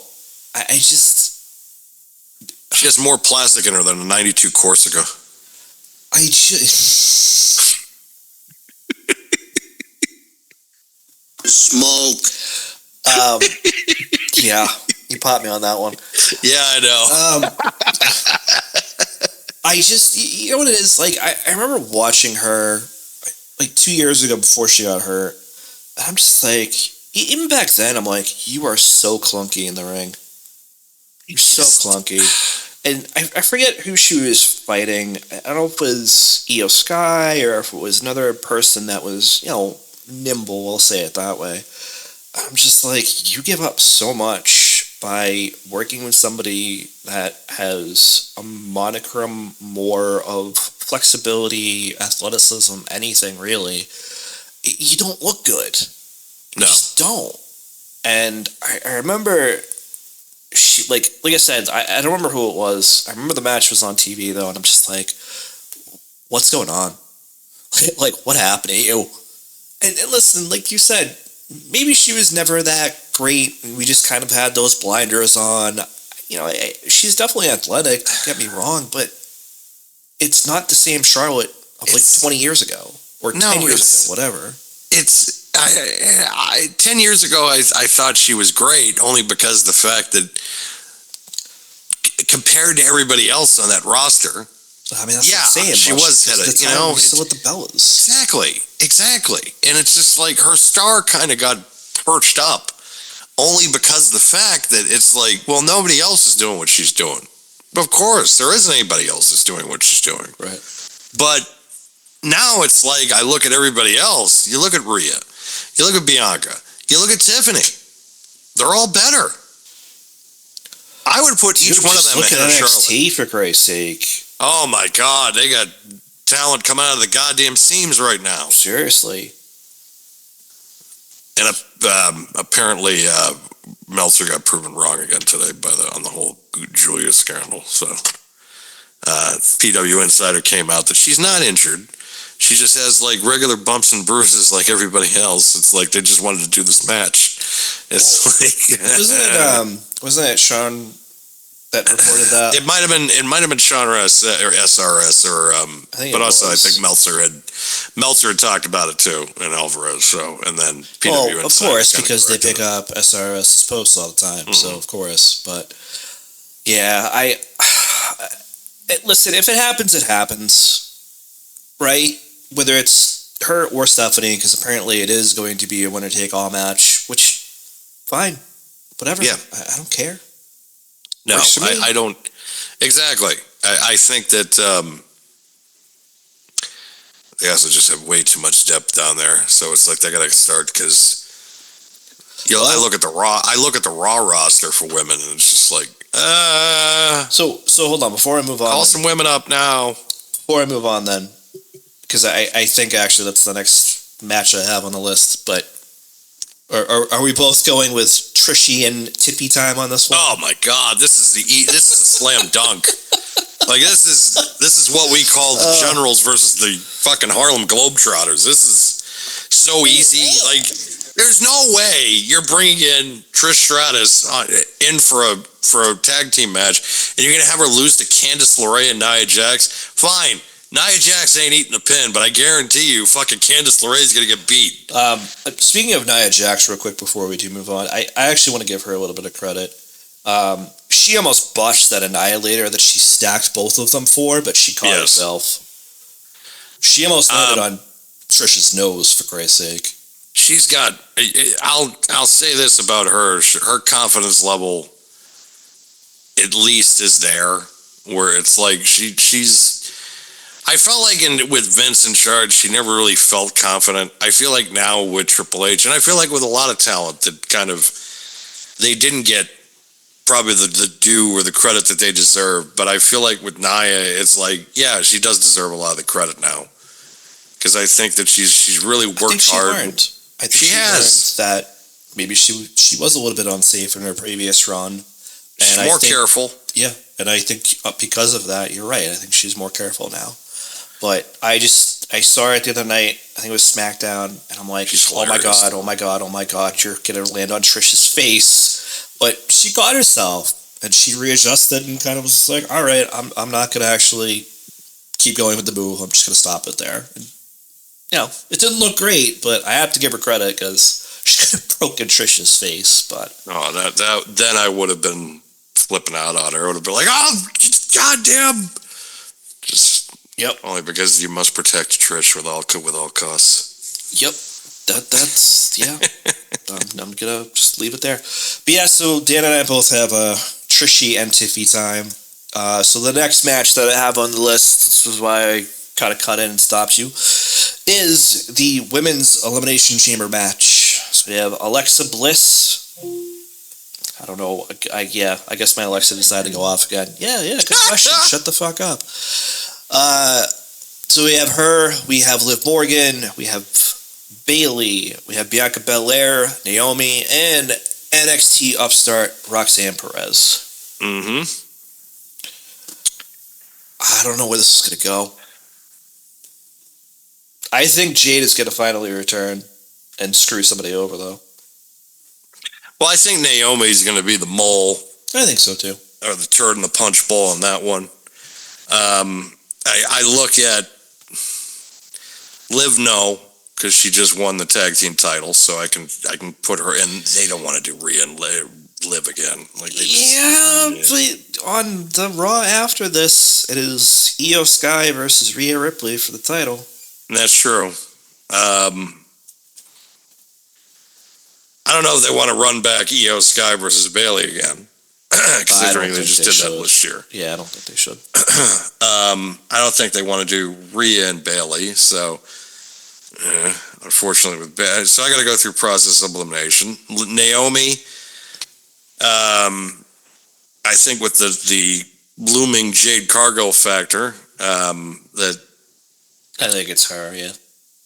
I just she has more plastic in her than a '92 Corsica. I just Smoke. Yeah, you popped me on that one. Yeah, I know. I just, you know what it is? Like, I remember watching her, like, 2 years ago before she got hurt. And I'm just like, even back then, I'm like, you are so clunky in the ring. You're so clunky. And I forget who she was fighting. I don't know if it was Io Sky or if it was another person that was, nimble, we'll say it that way. I'm just like, you give up so much by working with somebody that has a monicum more of flexibility, athleticism, anything really. You don't look good. You just don't. And I remember she, like I said, I don't remember who it was. I remember the match was on TV though, and I'm just like, what's going on? Like, what happened to you? And listen, like you said, maybe she was never that great, and we just kind of had those blinders on. She's definitely athletic, don't get me wrong, but it's not the same Charlotte of like 20 years ago or 10 years ago, whatever. It's 10 years ago, I thought she was great, only because the fact that compared to everybody else on that roster, I mean, that's what I'm saying. She was at it, still at the Bellas. Exactly. And it's just like her star kind of got perched up only because of the fact that it's like, well, nobody else is doing what she's doing. Of course, there isn't anybody else that's doing what she's doing. Right. But now it's like, I look at everybody else. You look at Rhea. You look at Bianca. You look at Tiffany. They're all better. I would put each one of them ahead of Charlotte. NXT, for Christ's sake. Oh my God, they got talent coming out of the goddamn seams right now. Seriously. And apparently, Meltzer got proven wrong again today on the whole Julia scandal. So, PW Insider came out that she's not injured. She just has like regular bumps and bruises like everybody else. It's like they just wanted to do this match. It's wasn't it Sean that reported that? It might have been Sean or SRS but also I think Meltzer had talked about it too, and Alvarez. So, and then PW of course, because they pick up SRS's posts all the time. Mm-hmm. So of course, but yeah, listen. If it happens, it happens, right? Whether it's her or Stephanie, because apparently it is going to be a winner-take-all match, which fine, whatever. Yeah, I don't care. No, I don't. Exactly. I think that they also just have way too much depth down there. So it's like they got to start because I look at the Raw roster for women, and it's just like So hold on before I move on. Call some women up now. Before I move on, then, because I think actually that's the next match I have on the list, but. Are we both going with Trishy and Tippy time on this one? Oh my God, this is a slam dunk. Like this is what we call the Generals versus the fucking Harlem Globetrotters. This is so easy. Like there's no way you're bringing in Trish Stratus in for a tag team match and you're gonna have her lose to Candice LeRae and Nia Jax. Fine, Nia Jax ain't eating a pin, but I guarantee you, fucking Candice LeRae's gonna get beat. Speaking of Nia Jax, real quick before we do move on, I actually want to give her a little bit of credit. She almost botched that Annihilator that she stacked both of them for, but she caught herself. She almost landed on Trish's nose, for Christ's sake. She's got. I'll say this about her. Her confidence level, at least, is there. Where it's like she's. I felt like with Vince in charge, she never really felt confident. I feel like now with Triple H, and I feel like with a lot of talent that kind of they didn't get probably the due or the credit that they deserve. But I feel like with Nia, it's like, yeah, she does deserve a lot of the credit now. Because I think that she's really worked hard. I think she has learned that maybe she was a little bit unsafe in her previous run. She's more careful. Yeah, and I think because of that, you're right. I think she's more careful now. But I saw her the other night. I think it was SmackDown, and I'm like, oh my god, you're gonna land on Trish's face. But she got herself, and she readjusted and kind of was like, all right, I'm not gonna actually keep going with the move. I'm just gonna stop it there. And, it didn't look great, but I have to give her credit because she could have broken Trish's face. But then I would have been flipping out on her. I would have been like, oh, goddamn. Just only because you must protect Trish with all costs. Yep, that's I'm gonna just leave it there. But yeah, so Dan and I both have Trishy and Tiffy time. So the next match that I have on the list, this is why I kind of cut in and stopped you, is the Women's Elimination Chamber match. So we have Alexa Bliss. I don't know. I guess my Alexa decided to go off again. Yeah, good question. Shut the fuck up. So we have her, we have Liv Morgan, we have Bayley, we have Bianca Belair, Naomi, and NXT upstart Roxanne Perez. Mm-hmm. I don't know where this is going to go. I think Jade is going to finally return and screw somebody over, though. Well, I think Naomi's going to be the mole. I think so, too. Or the turd in the punch bowl on that one. I look at Liv, no, because she just won the tag team title, so I can put her in. They don't want to do Rhea and Liv again. Like they but on the Raw after this, it is Io Sky versus Rhea Ripley for the title. That's true. I don't know if they want to run back Io Sky versus Bayley again. Considering they just did that last year. Yeah, I don't think they should. I don't think they want to do Rhea and Bayley, so unfortunately with Bayley. So I got to go through process of elimination. Naomi, I think with the looming Jade Cargill factor, that I think it's her, yeah.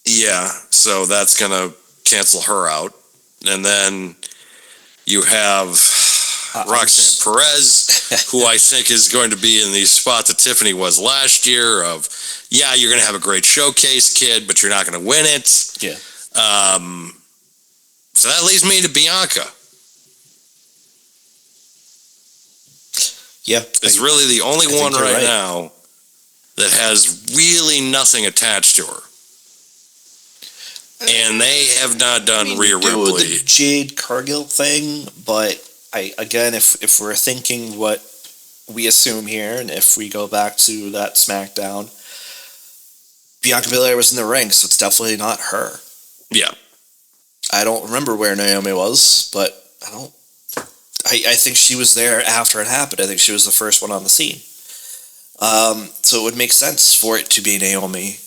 Yeah, so that's going to cancel her out. And then you have Roxanne Perez, who I think is going to be in the spot that Tiffany was last year of, yeah, you're going to have a great showcase, kid, but you're not going to win it. Yeah. So that leads me to Bianca. Yeah. It's really the only one right now that has really nothing attached to her. And they have not done Rhea Ripley. The Jade Cargill thing, but if we're thinking what we assume here, and if we go back to that SmackDown, Bianca Belair was in the ring, so it's definitely not her. Yeah. I don't remember where Naomi was, but I think she was there after it happened. I think she was the first one on the scene. So it would make sense for it to be Naomi.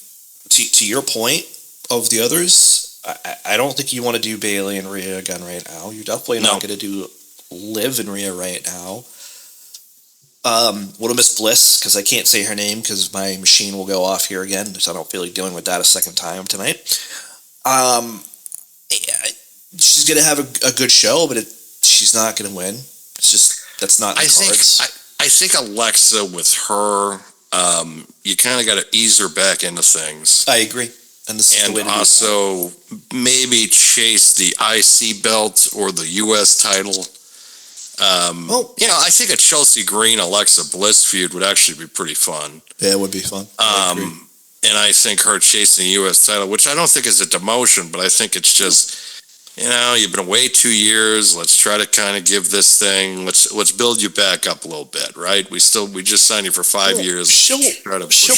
To your point of the others, I don't think you want to do Bayley and Rhea again right now. You're definitely not going to do Liv and Rhea right now. Would have missed Bliss because I can't say her name because my machine will go off here again, so I don't feel like dealing with that a second time tonight. She's going to have a good show, but she's not going to win. It's just, that's not in the cards. I think Alexa with her, you kind of got to ease her back into things. I agree. And also maybe chase the IC belt or the US title. I think a Chelsea Green Alexa Bliss feud would actually be pretty fun. Yeah, it would be fun. And I think her chasing the U.S. title, which I don't think is a demotion, but I think it's just, you've been away 2 years. Let's try to kind of give this thing. Let's build you back up a little bit, right? We just signed you for 5 years. She'll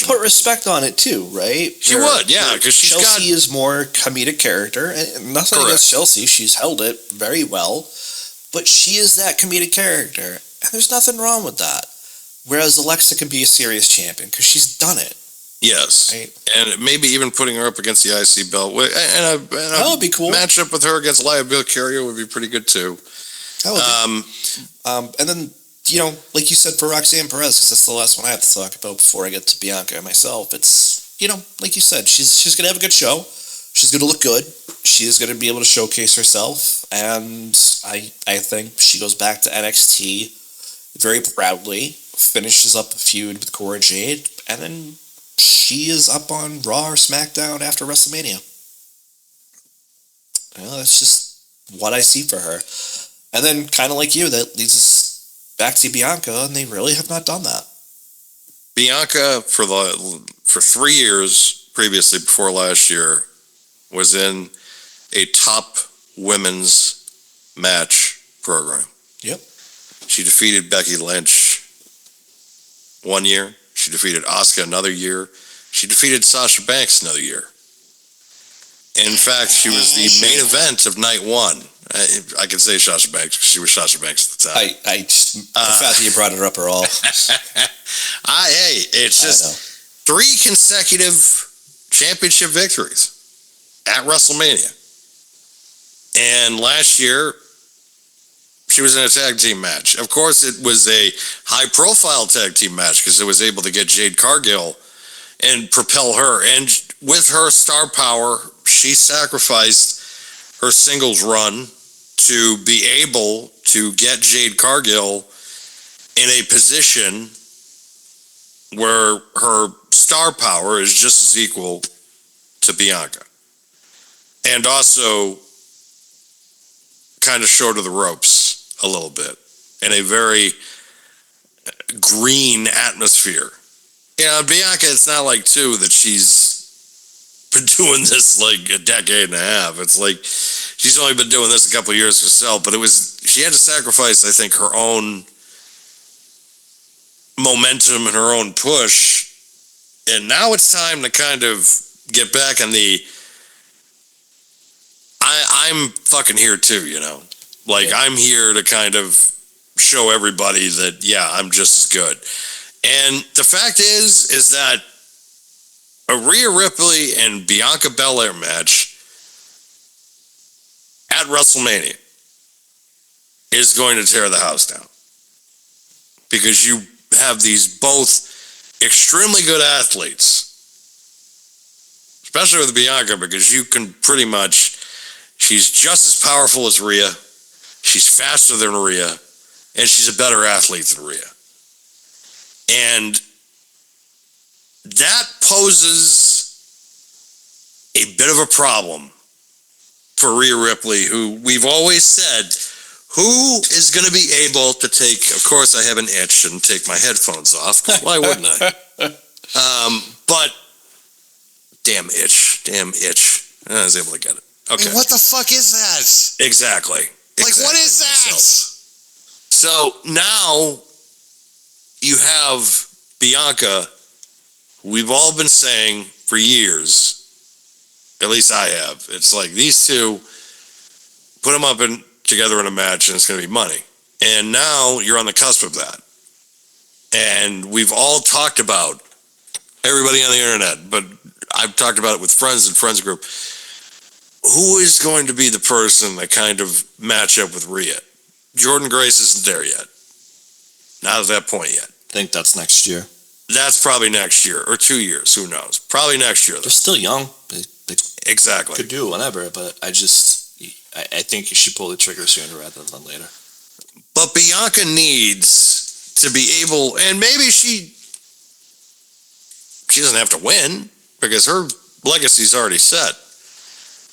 put respect on it too, right? She would, yeah, because Chelsea is more comedic character, and nothing against Chelsea. She's held it very well, but she is that comedic character, and there's nothing wrong with that. Whereas Alexa can be a serious champion because she's done it. Yes, right? And maybe even putting her up against the IC belt, and that would be cool. Matchup with her against Liability Carrier would be pretty good too. That would be. And then like you said for Roxanne Perez, because that's the last one I have to talk about before I get to Bianca and myself. It's like you said, she's gonna have a good show. She's gonna look good. She is gonna be able to showcase herself, and I think she goes back to NXT very proudly, finishes up a feud with Cora Jade, and then she is up on Raw or SmackDown after WrestleMania. That's just what I see for her. And then, kind of like you, that leads us back to Bianca, and they really have not done that. Bianca, for 3 years previously, before last year, was in a top women's match program. Yep. She defeated Becky Lynch 1 year. She defeated Asuka another year. She defeated Sasha Banks another year. In fact, she was the main event of night one. I can say Sasha Banks because she was Sasha Banks at the time. The fact that you brought her up are all. It's just 3 consecutive championship victories at WrestleMania. And last year, she was in a tag team match. Of course, it was a high-profile tag team match because it was able to get Jade Cargill and propel her. And with her star power, she sacrificed her singles run to be able to get Jade Cargill in a position where her star power is just as equal to Bianca. And also kind of short of the ropes a little bit in a very green atmosphere. Bianca, it's not like too that she's been doing this like a decade and a half. It's like she's only been doing this a couple of years herself, but she had to sacrifice, I think, her own momentum and her own push. And now it's time to kind of get back in the I'm fucking here too, I'm here to kind of show everybody that, I'm just as good. And the fact is that a Rhea Ripley and Bianca Belair match at WrestleMania is going to tear the house down. Because you have these both extremely good athletes, especially with Bianca, because you can pretty much, she's just as powerful as Rhea, she's faster than Rhea, and she's a better athlete than Rhea. And that poses a bit of a problem for Rhea Ripley, who we've always said, who is going to be able to take, of course I have an itch and take my headphones off, because why wouldn't I? But, damn itch. I was able to get it. Okay. Hey, what the fuck is that? Exactly. What is that? So now you have Bianca, who we've all been saying for years, at least I have. It's like these two, put them up together in a match and it's going to be money. And now you're on the cusp of that. And we've all talked about, everybody on the internet, but I've talked about it with friends and friends group, who is going to be the person that kind of match up with Rhea? Jordan Grace isn't there yet. Not at that point yet. I think that's next year. That's probably next year or 2 years. Who knows? Probably next year. They're still young. They exactly could do it whenever, but I think you should pull the trigger sooner rather than later. But Bianca needs to be able, and maybe she doesn't have to win because her legacy's already set.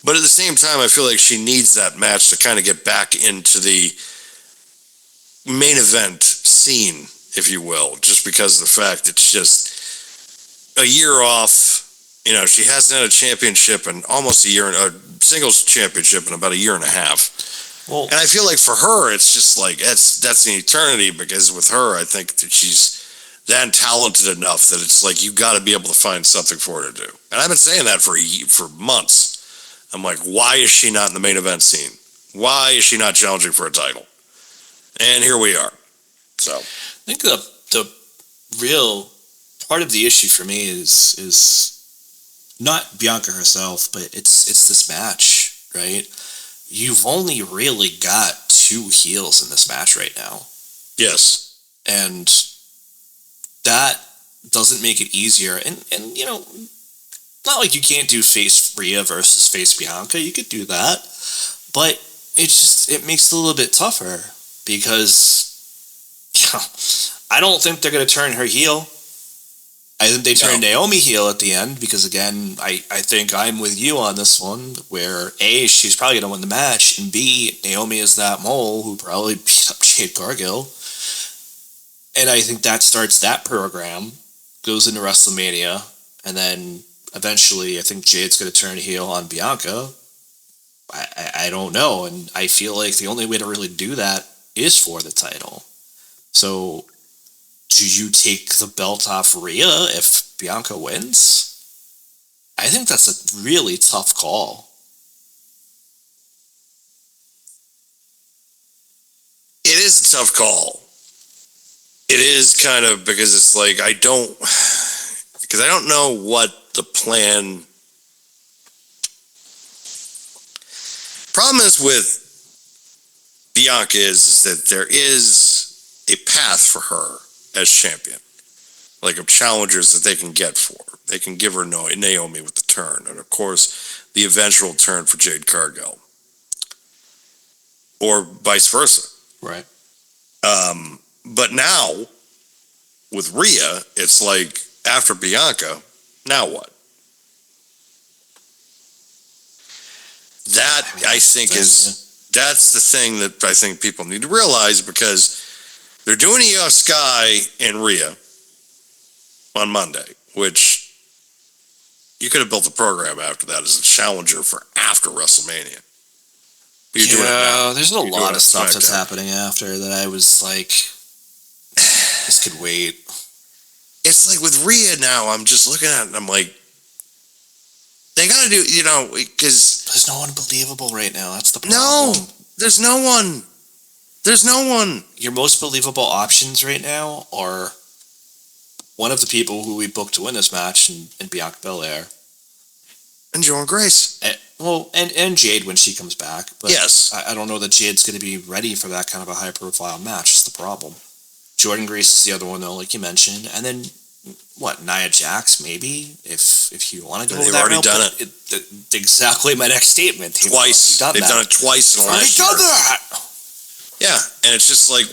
But at the same time, I feel like she needs that match to kind of get back into the main event scene, if you will, just because of the fact it's just a year off. she hasn't had a championship in almost a singles championship in about a year and a half. Well, And I feel like for her, it's just like that's an eternity, because with her, I think that she's that talented enough that it's like you got to be able to find something for her to do. And I've been saying that for months. I'm like, why is she not in the main event scene? Why is she not challenging for a title? And here we are. So I think the real part of the issue for me is not Bianca herself, but it's this match, right? You've only really got 2 heels in this match right now. yes, And that doesn't make it easier. And not like you can't do face Rhea versus face Bianca. You could do that. But it makes it a little bit tougher because I don't think they're going to turn her heel. I think they turn Naomi heel at the end because, again, I think I'm with you on this one, where A, she's probably going to win the match, and B, Naomi is that mole who probably beat up Jade Cargill. And I think that starts that program, goes into WrestleMania, and then eventually I think Jade's going to turn heel on Bianca. I don't know, and I feel like the only way to really do that is for the title. So do you take the belt off Rhea if Bianca wins? I think that's a really tough call. it is a tough call. It is kind of, because it's like I don't know what the plan. Problem is with Bianca is that there is a path for her as champion, like of challengers that they can get for. They can give her Naomi with the turn, and of course the eventual turn for Jade Cargill, or vice versa. Right. But now with Rhea, it's like after Bianca, now what? That I think that's the thing that I think people need to realize, because they're doing Io Sky and Rhea on Monday, which you could have built a program after that as a challenger for after WrestleMania. But you're doing it now. There's a lot of stuff that's happening after that I was like, this could wait. It's like with Rhea now, I'm just looking at it and I'm like, they gotta do, because There's no one believable right now. That's the problem. no, there's no one. There's no one. Your most believable options right now are one of the people who we booked to win this match and Bianca Belair. And Jordynne Grace. And Jade when she comes back. But Yes. I don't know that Jade's going to be ready for that kind of a high-profile match. That's the problem. Jordynne Grace is the other one, though, like you mentioned. And then, Nia Jax, maybe, if you want to go They've that already route, done it. Exactly my next statement. Twice. They've done it twice in the last year. Already done that! Yeah, and it's just like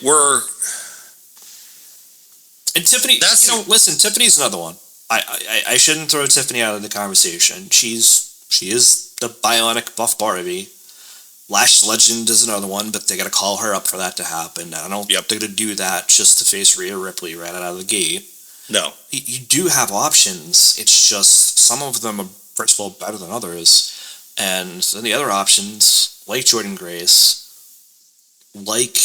And Tiffany, listen, Tiffany's another one. I shouldn't throw Tiffany out of the conversation. She is the bionic buff Barbie. Lash Legend is another one, but they got to call her up for that to happen. I don't think they're going to do that just to face Rhea Ripley right out of the gate. No. You do have options. It's just some of them are, first of all, better than others. And then the other options, like Jordynne Grace, like,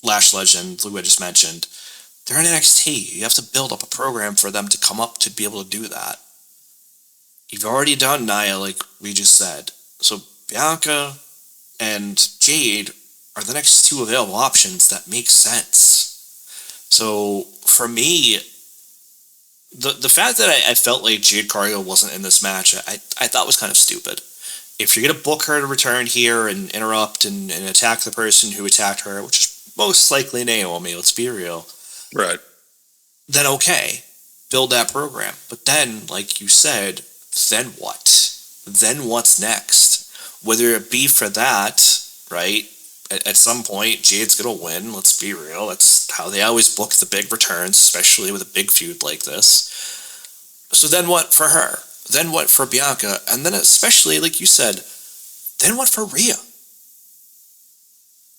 Lash Legend, who I just mentioned, they're in NXT. You have to build up a program for them to come up to be able to do that. You've already done Nia, like we just said. So Bianca and Jade are the next 2 available options that make sense. So for me, the fact that I felt like Jade Cargill wasn't in this match, I thought was kind of stupid. If you're going to book her to return here and interrupt and attack the person who attacked her, which is most likely Naomi, let's be real. Right. Then okay, build that program. But then, like you said, then what? Then what's next? Whether it be for that, right? At some point, Jade's going to win. Let's be real. That's how they always book the big returns, especially with a big feud like this. So then what for her? Then what for Bianca? And then especially, like you said, then what for Rhea?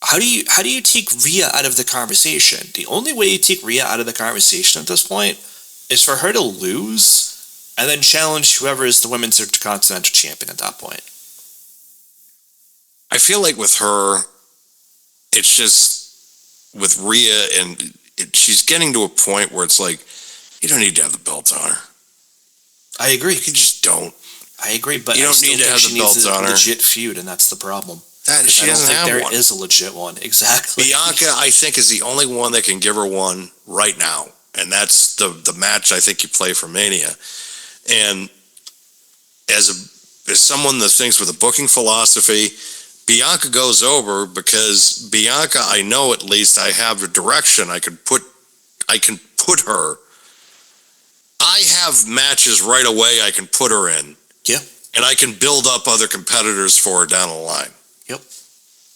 How do you take Rhea out of the conversation? The only way you take Rhea out of the conversation at this point is for her to lose and then challenge whoever is the women's intercontinental champion at that point. I feel like with her, it's just with Rhea, and she's getting to a point where it's like, you don't need to have the belt on her. I agree. You just don't. I agree, but You don't I still need to think have she the belts needs a on her. legit feud, and that's the problem. She doesn't have there one. is a legit one. Exactly. Bianca, I think, is the only one that can give her one right now, and that's the match I think you play for Mania. And as someone that thinks with a booking philosophy, Bianca goes over because Bianca, I know at least I have a direction I can put her. I have matches right away I can put her in. Yeah. And I can build up other competitors for her down the line. Yep.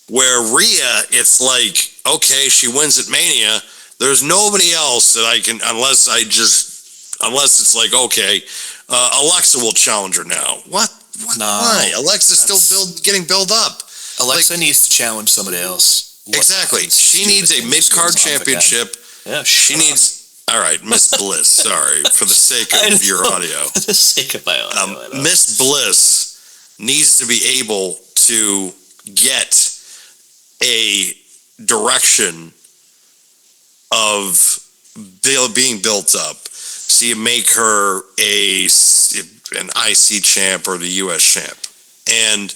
Where Rhea, it's like, okay, she wins at Mania. There's nobody else that I can, unless it's like, okay, Alexa will challenge her now. What? No, why? Alexa's still getting built up. Alexa needs to challenge somebody else. Exactly. She needs a mid-card championship. Yeah, she needs... All right, Miss Bliss, sorry, for the sake of your audio. For the sake of my audio. Miss Bliss needs to be able to get a direction of being built up. So you make her an IC champ or the US champ. And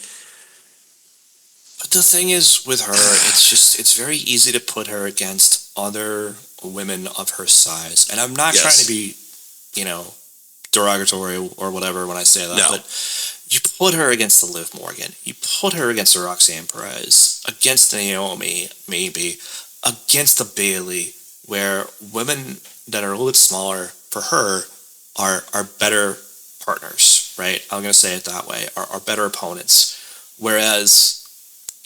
but the thing is with her, it's very easy to put her against other women of her size. And I'm not trying to be, derogatory or whatever when I say that, but you put her against the Liv Morgan, you put her against the Roxanne Perez, against the Naomi, maybe, against the Bayley, where women that are a little bit smaller for her are better partners, right? I'm going to say it that way, are better opponents. Whereas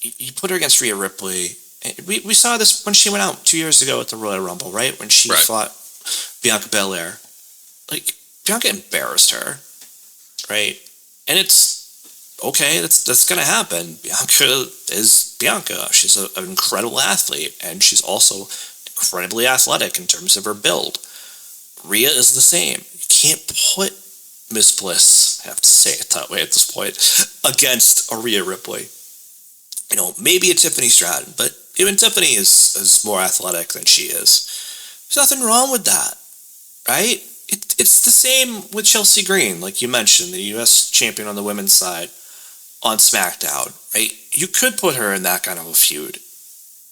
you put her against Rhea Ripley. We saw this when she went out 2 years ago at the Royal Rumble, right? When she fought Bianca Belair. Like, Bianca embarrassed her, right? And it's okay, that's going to happen. Bianca is Bianca. She's an incredible athlete, and she's also incredibly athletic in terms of her build. Rhea is the same. You can't put Miss Bliss, I have to say it that way at this point, against a Rhea Ripley. Maybe a Tiffany Stratton, but even Tiffany is more athletic than she is. There's nothing wrong with that, right? It's the same with Chelsea Green, like you mentioned, the U.S. champion on the women's side on SmackDown, right? You could put her in that kind of a feud,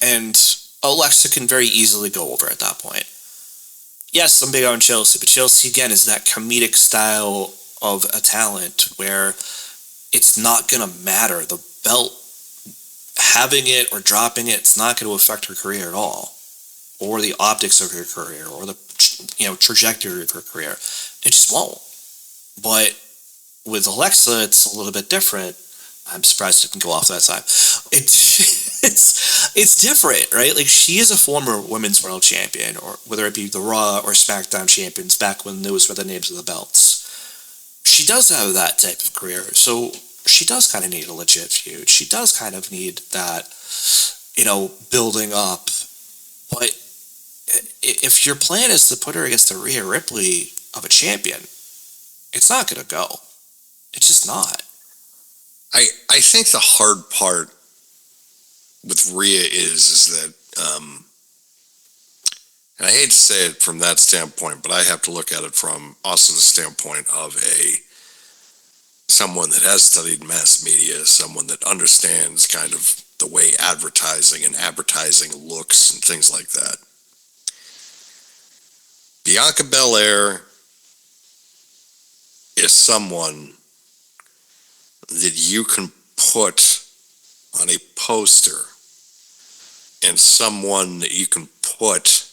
and Alexa can very easily go over at that point. Yes, I'm big on Chelsea, but Chelsea, again, is that comedic style of a talent where it's not going to matter. The belt, having it or dropping it, it's not going to affect her career at all, or the optics of her career, or the trajectory of her career. It just won't. But with Alexa, it's a little bit different. I'm surprised it can go off that time. It's different, right? Like, she is a former women's world champion, or whether it be the Raw or SmackDown champions back when those were the names of the belts. She does have that type of career, so she does kind of need a legit feud. She does kind of need that, building up. But if your plan is to put her against the Rhea Ripley of a champion, it's not going to go. It's just not. I think the hard part with Rhea is that, and I hate to say it from that standpoint, but I have to look at it from also the standpoint of someone that has studied mass media, someone that understands kind of the way advertising looks and things like that. Bianca Belair is someone that you can put on a poster, and someone that you can put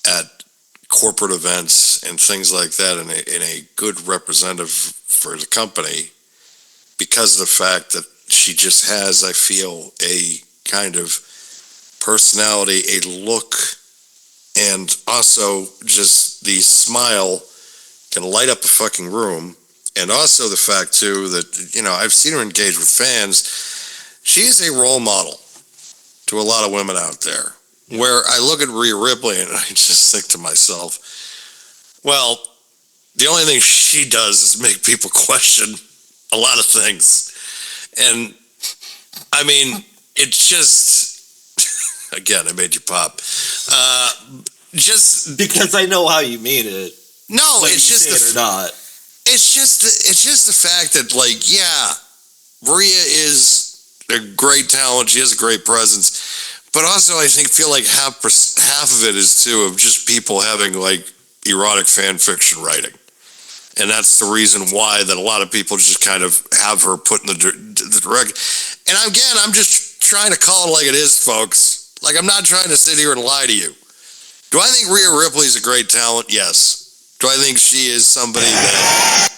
at corporate events and things like that in a good representative for the company, because of the fact that she just has, I feel, a kind of personality, a look, and also just the smile can light up a fucking room. And also the fact, too, that, I've seen her engage with fans. She's a role model to a lot of women out there. Where I look at Rhea Ripley and I just think to myself, well, the only thing she does is make people question a lot of things. And, I mean, it's just, again, I made you pop. Just because I know how you mean it. No, it's just it or not. It's just the fact that, like, yeah, Rhea is a great talent. She has a great presence, but also I feel like half of it is too of just people having like erotic fan fiction writing, and that's the reason why that a lot of people just kind of have her put in the direct. And again, I'm just trying to call it like it is, folks. Like, I'm not trying to sit here and lie to you. Do I think Rhea Ripley is a great talent? Yes. Do I think she is somebody that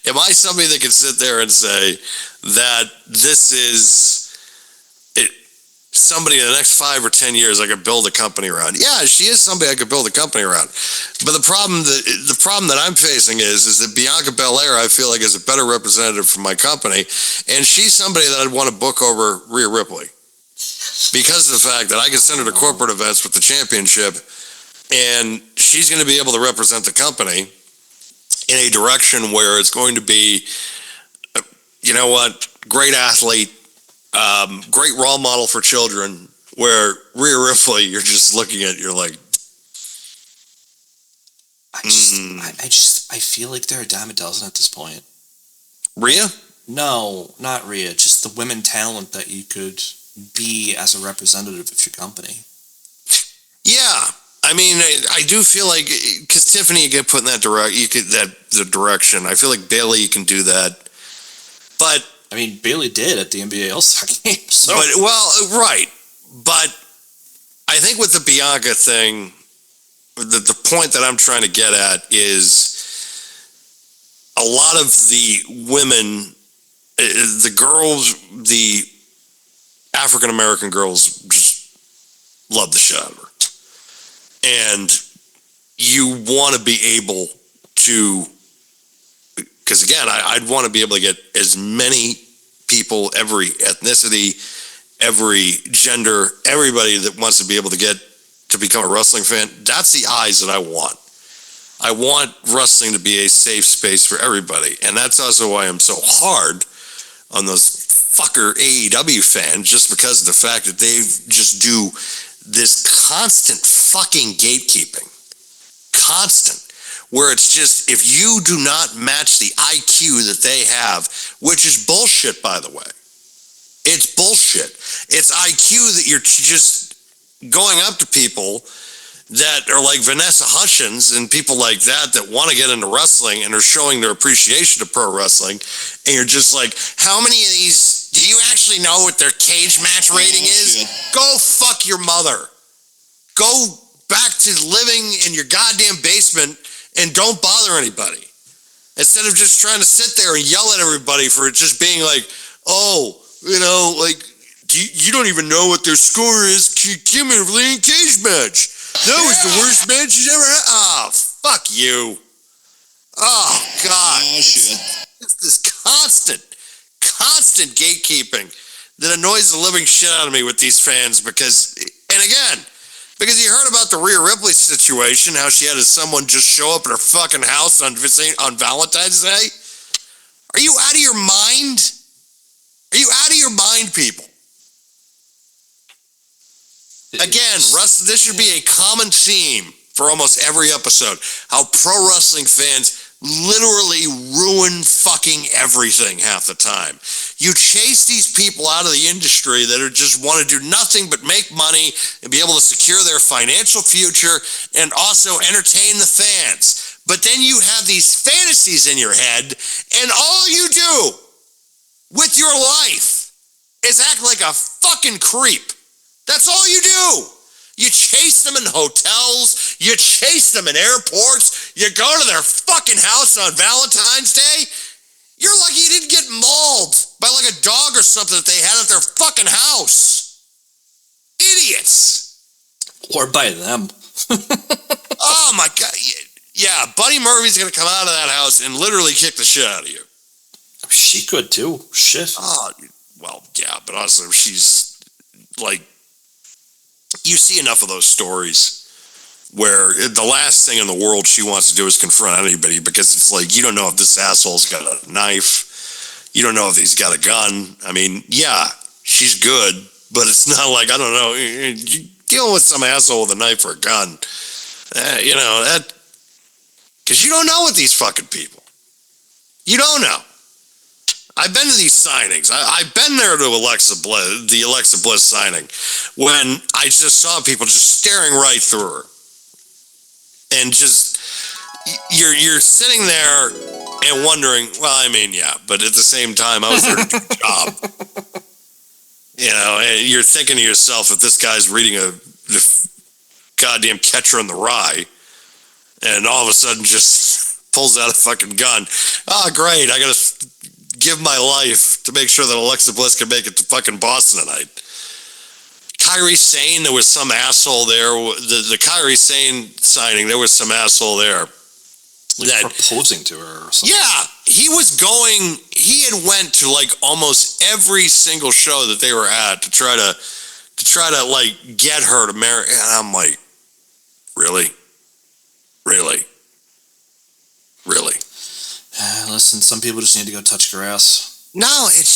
am I somebody that can sit there and say that this is somebody in the next 5 or 10 years I could build a company around? Yeah, she is somebody I could build a company around. But the problem that I'm facing is that Bianca Belair, I feel like, is a better representative for my company, and she's somebody that I'd want to book over Rhea Ripley because of the fact that I can send her to corporate events with the championship, and she's going to be able to represent the company in a direction where it's going to be, you know what, great athlete, great role model for children, where Rhea Ripley, you're just looking at, you're like, I feel like they're a dime a dozen at this point. Rhea? No, not Rhea. Just the women talent that you could be as a representative of your company. Yeah. I mean, I do feel like, because Tiffany, you get put in that the direction. I feel like Bayley, you can do that. But I mean, Bayley did at the NBA All-Star game. So. But, well, right. But I think with the Bianca thing, the point that I'm trying to get at is a lot of the women, the girls, the African-American girls just love the shit out of her. And you want to be able to, because again, I'd want to be able to get as many people, every ethnicity, every gender, everybody that wants to be able to get to become a wrestling fan. That's the eyes that I want. I want wrestling to be a safe space for everybody. And that's also why I'm so hard on those fucker AEW fans, just because of the fact that they just do this constant fucking gatekeeping. Constant. Where it's just, if you do not match the IQ that they have, which is bullshit, by the way. It's bullshit. It's IQ that you're just going up to people that are like Vanessa Hutchins and people like that want to get into wrestling and are showing their appreciation of pro wrestling. And you're just like, how many of these, do you actually know what their cage match rating is? Shit. Go fuck your mother. Go back to living in your goddamn basement and don't bother anybody. Instead of just trying to sit there and yell at everybody for it just being like, oh, you know, like, you don't even know what their score is. Cumulatively in cage match. That was the worst match he's ever had. Oh, fuck you. Oh, God. Oh, shit. It's this constant gatekeeping that annoys the living shit out of me with these fans because, and again, because you heard about the Rhea Ripley situation, how she had someone just show up at her fucking house on Valentine's Day. Are you out of your mind? Are you out of your mind, people? Again, Russ, this should be a common theme for almost every episode. How pro wrestling fans literally ruin fucking everything half the time. You chase these people out of the industry that are just want to do nothing but make money and be able to secure their financial future and also entertain the fans. But then you have these fantasies in your head, and all you do with your life is act like a fucking creep. That's all you do. You chase them in hotels. You chase them in airports. You go to their fucking house on Valentine's Day. You're lucky you didn't get mauled by like a dog or something that they had at their fucking house. Idiots. Or by them. Oh my God. Yeah, Buddy Murphy's going to come out of that house and literally kick the shit out of you. She could too. Shit. Oh, well, yeah, but also she's like, you see enough of those stories where the last thing in the world she wants to do is confront anybody, because it's like, you don't know if this asshole's got a knife. You don't know if he's got a gun. I mean, yeah, she's good, but it's not like, I don't know, you dealing with some asshole with a knife or a gun. You know, that, because you don't know with these fucking people. You don't know. I've been to these signings. I've been there to the Alexa Bliss signing, when I just saw people just staring right through her. And just, you're sitting there and wondering, well, I mean, yeah, but at the same time, I was there to do a job. You know, and you're thinking to yourself, if this guy's reading the goddamn Catcher in the Rye, and all of a sudden just pulls out a fucking gun. Oh, great, I gotta give my life to make sure that Alexa Bliss can make it to fucking Boston tonight. Kairi Sane, there was some asshole there. The Kairi Sane signing, there was some asshole there. Like proposing to her or something. Yeah, he had went to like almost every single show that they were at to try to like get her to marry. And I'm like, really? Listen, some people just need to go touch grass. No, it's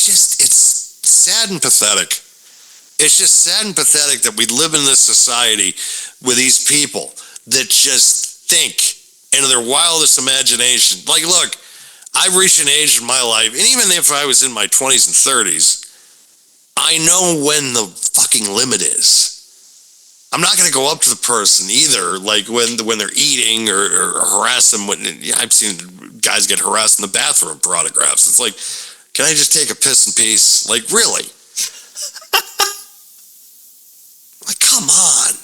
sad and pathetic. It's just sad and pathetic that we live in this society with these people that just think into their wildest imagination. Like, look, I've reached an age in my life, and even if I was in my 20s and 30s, I know when the fucking limit is. I'm not going to go up to the person either, like when they're eating or harass them. I've seen guys get harassed in the bathroom for autographs. It's like, can I just take a piss in peace? Like, really? Like, come on.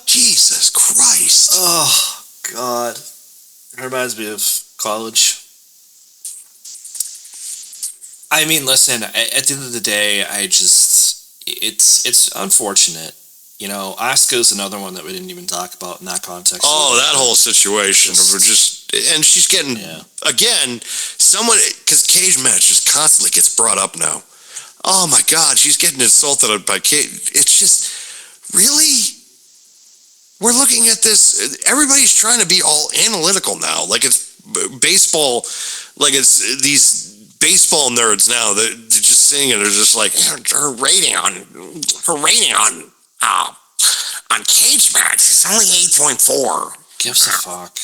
Jesus Christ. Oh, God. It reminds me of college. I mean, listen, at the end of the day, it's unfortunate. You know, Asuka's another one that we didn't even talk about in that context. Oh, that whole situation. And she's getting, again, because cage match just constantly gets brought up now. Oh my God, she's getting insulted by cage. It's just, really? We're looking at this, everybody's trying to be all analytical now. Like it's baseball, like it's these baseball nerds now that they're just seeing it. They're just like, her rating on cage match is only 8.4. Gives a fuck.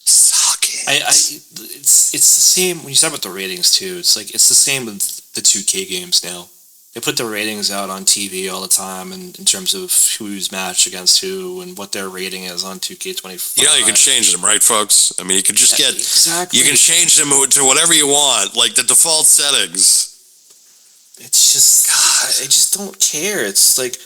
Suck it. It's the same when you talk about the ratings too. It's like it's the same with the 2K games now. They put the ratings out on TV all the time, and in terms of who's matched against who and what their rating is on 2K25. You know, you can change them, right, folks? I mean, you can just exactly. You can change them to whatever you want, like the default settings. It's just, God, I just don't care. It's like,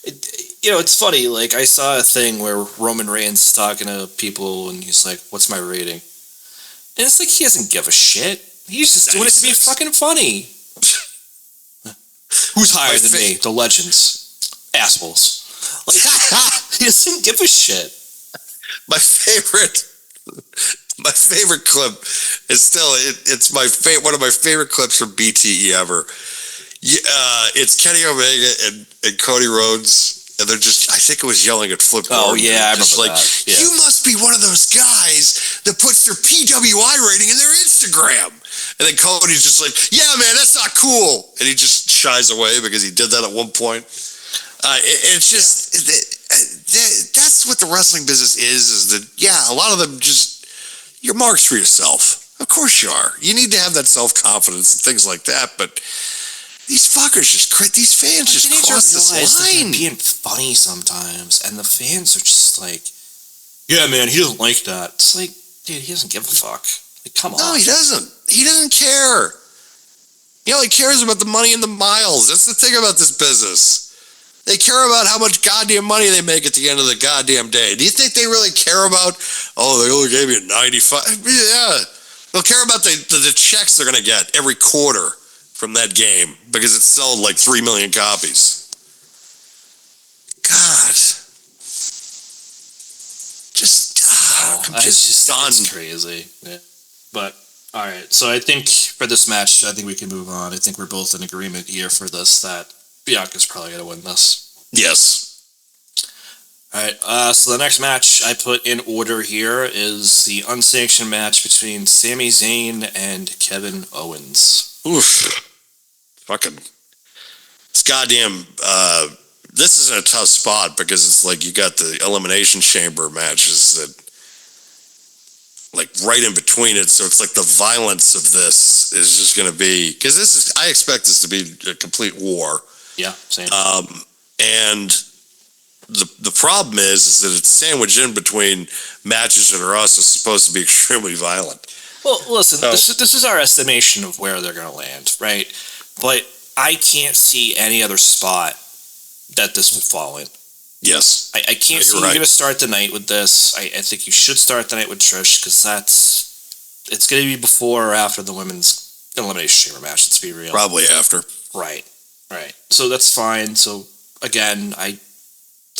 it's funny. Like, I saw a thing where Roman Reigns is talking to people, and he's like, "What's my rating?" And it's like, he doesn't give a shit. He's just doing it to be fucking funny. Who's higher than me? The legends. Assholes. Like, he doesn't give a shit. My favorite clip is still, it's one of my favorite clips from BTE ever. It's Kenny Omega and Cody Rhodes, and they're just, I think it was yelling at Flip Gordon. Oh, yeah, I remember like, that. Yeah. You must be one of those guys that puts their PWI rating in their Instagram. And then Cody's just like, yeah, man, that's not cool. And he just shies away because he did that at one point. It's just, that's what the wrestling business is that, yeah, a lot of them just, you're marks for yourself. Of course you are. You need to have that self-confidence and things like that, but these fuckers these fans just cross this line. They're being funny sometimes, and the fans are just like, yeah, man, he doesn't like that. It's like, dude, he doesn't give a fuck. Like, come on. No, he doesn't. He doesn't care. He only cares about the money and the miles. That's the thing about this business. They care about how much goddamn money they make at the end of the goddamn day. Do you think they really care about, they only gave you 95? Yeah. They'll care about the checks they're going to get every quarter from that game because it's sold like 3 million copies. God. I'm just done. It's crazy. Yeah. But, all right. So I think for this match, I think we can move on. I think we're both in agreement here for this, that Bianca's probably going to win this. Yes. All right, so the next match I put in order here is the unsanctioned match between Sami Zayn and Kevin Owens. Oof. Fucking. It's goddamn. This is in a tough spot because it's like you got the Elimination Chamber matches that, like, right in between it. So it's like the violence of this is just going to be, because this is, I expect this to be a complete war. Yeah, same. And the problem is that it's sandwiched in between matches that are also supposed to be extremely violent. Well, listen, this is our estimation of where they're going to land, right? But I can't see any other spot that this would fall in. Yes. I can't see you're going to start the night with this. I think you should start the night with Trish, because it's going to be before or after the women's Elimination Chamber match, let's be real. Probably after. Right. So that's fine. So, again, I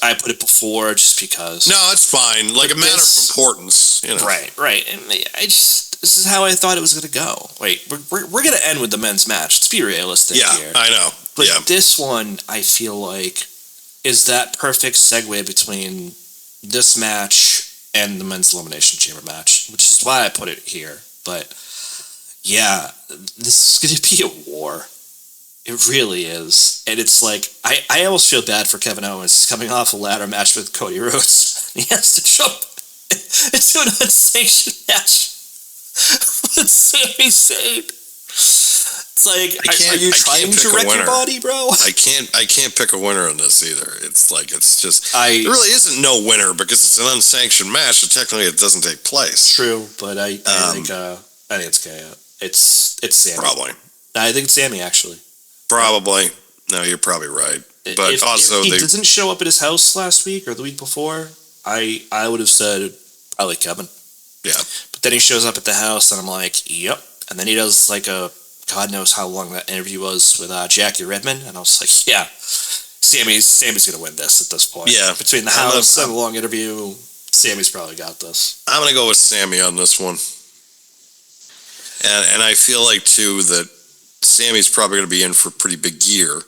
put it before just because. No, it's fine. Like a matter of importance, you know. Right. And this is how I thought it was going to go. Wait, we're going to end with the men's match. Let's be realistic here. I know. But this one, I feel like, is that perfect segue between this match and the men's Elimination Chamber match, which is why I put it here. But, yeah, this is going to be a war. It really is. And it's like, I almost feel bad for Kevin Owens. He's coming off a ladder match with Cody Rhodes. He has to jump into an unsanctioned match with Sami Zayn. It's like, are you trying to wreck your body, bro? I can't pick a winner on this either. It's like, it's just, there really isn't no winner because it's an unsanctioned match, so technically it doesn't take place. True, but I think it's KO. It's Sami. Probably. I think it's Sami, actually. Probably. No, you're probably right. But if he doesn't show up at his house last week or the week before, I would have said probably Kevin. Yeah. But then he shows up at the house, and I'm like, yep. And then he does like a, God knows how long that interview was with Jackie Redmond, and I was like, yeah, Sami's gonna win this at this point. Yeah. Between the house and the long interview, Sami's probably got this. I'm gonna go with Sami on this one. And I feel like too that Sami's probably going to be in for a pretty big year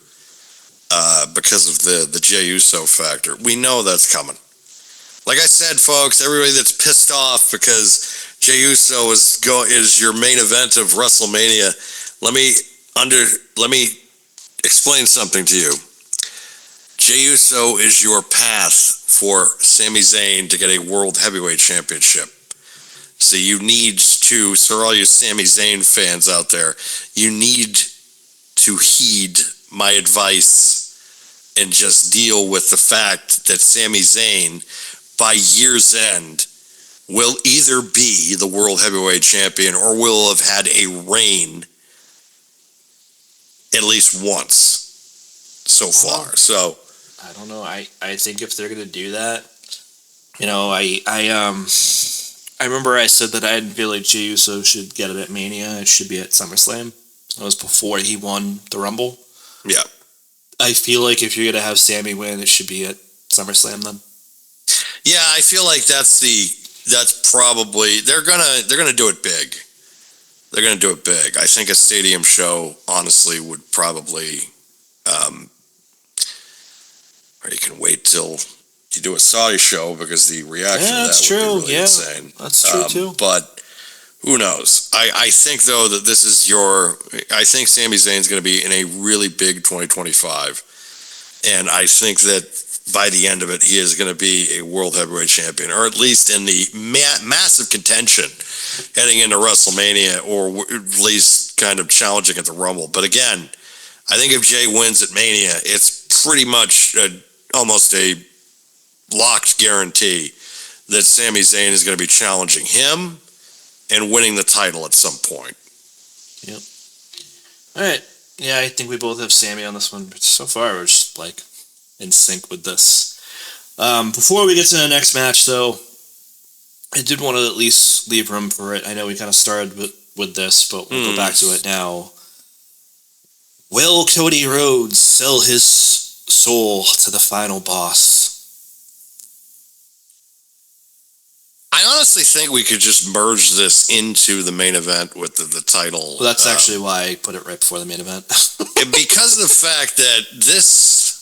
because of the Jey Uso factor. We know that's coming. Like I said, folks, everybody that's pissed off because Jey Uso is your main event of WrestleMania, let me explain something to you. Jey Uso is your path for Sami Zayn to get a World Heavyweight Championship. So you need to, so all you Sami Zayn fans out there, you need to heed my advice and just deal with the fact that Sami Zayn, by year's end, will either be the World Heavyweight Champion or will have had a reign at least once so far. So I don't know. I think if they're going to do that, you know, I remember I said that I didn't feel like Jey Uso should get it at Mania. It should be at SummerSlam. That was before he won the Rumble. Yeah. I feel like if you're going to have Sami win, it should be at SummerSlam then. Yeah, I feel like that's probably, they're gonna do it big. They're gonna do it big. I think a stadium show, honestly, would probably, or you can wait till you do a Saudi show because the reaction to that would be really insane. That's true too. But who knows? I think though that this is I think Sami Zayn's going to be in a really big 2025, and I think that by the end of it, he is going to be a World Heavyweight Champion, or at least in the massive contention heading into WrestleMania, or at least kind of challenging at the Rumble. But again, I think if Jey wins at Mania, it's pretty much almost a locked guarantee that Sami Zayn is going to be challenging him and winning the title at some point. Yep. All right. Yeah, I think we both have Sami on this one. But so far, we're just like in sync with this. Before we get to the next match, though, I did want to at least leave room for it. I know we kind of started with this, but we'll go back to it now. Will Cody Rhodes sell his soul to the final boss? I honestly think we could just merge this into the main event with the title. Well, that's actually why I put it right before the main event. Because of the fact that this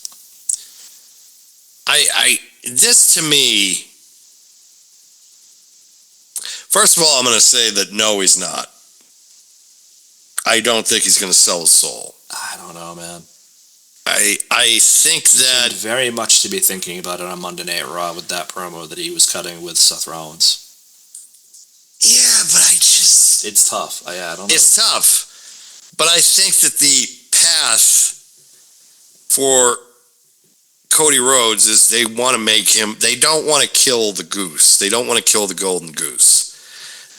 to me, first of all, I'm going to say that no, he's not. I don't think he's going to sell his soul. I don't know, man. I think that Very much to be thinking about it on Monday Night Raw with that promo that he was cutting with Seth Rollins. yeah, but It's tough. I don't know. it's tough. But I think that the path for Cody Rhodes is they want to make him, they don't want to kill the goose. They don't want to kill the golden goose.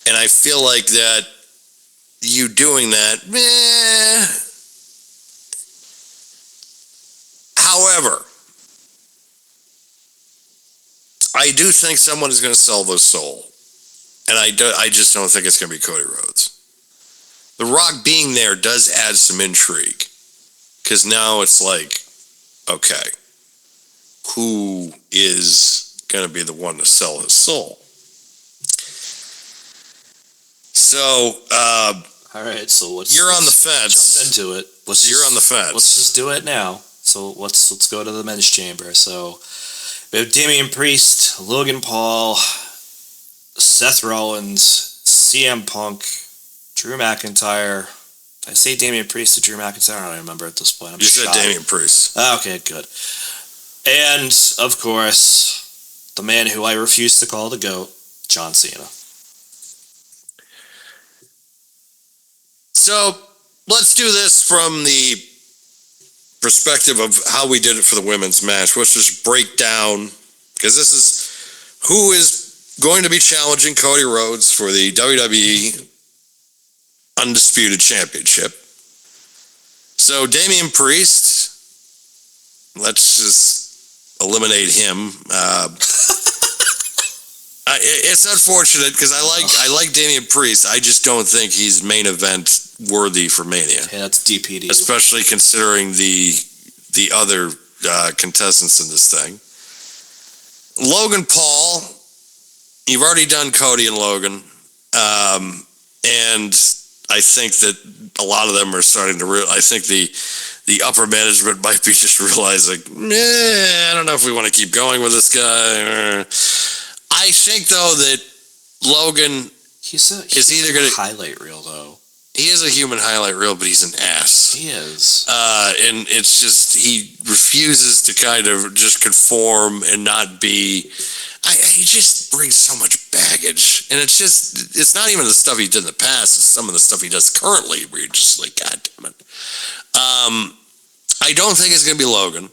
And I feel like that you doing that, However, I do think someone is going to sell their soul. And I just don't think it's going to be Cody Rhodes. The Rock being there does add some intrigue. Because now it's like, okay, who is going to be the one to sell his soul? So, All right, so you're on the fence. Jump into it. You're on the fence. Let's just do it now. So let's go to the men's chamber. So we have Damian Priest, Logan Paul, Seth Rollins, CM Punk, Drew McIntyre. Did I say Damian Priest to Drew McIntyre? I don't remember at this point. I'm You said shy. Damian Priest. Okay, good. And of course, the man who I refuse to call the GOAT, John Cena. So let's do this from the perspective of how we did it for the women's match. Let's just break down, because this is who is going to be challenging Cody Rhodes for the WWE Undisputed Championship. So Damian Priest, let's just eliminate him. It's unfortunate because I like Damian Priest. I just don't think he's main event worthy for Mania. Hey, that's DPD. Especially considering the other contestants in this thing. Logan Paul, you've already done Cody and Logan, and I think that a lot of them are starting to I think the upper management might be just realizing, I don't know if we want to keep going with this guy. I think though that Logan He's either going to highlight reel though. He is a human highlight reel, but he's an ass. He is. And it's just, he refuses to kind of just conform and not be, he just brings so much baggage. And it's not even the stuff he did in the past, it's some of the stuff he does currently where you're just like, God damn it. I don't think it's going to be Logan.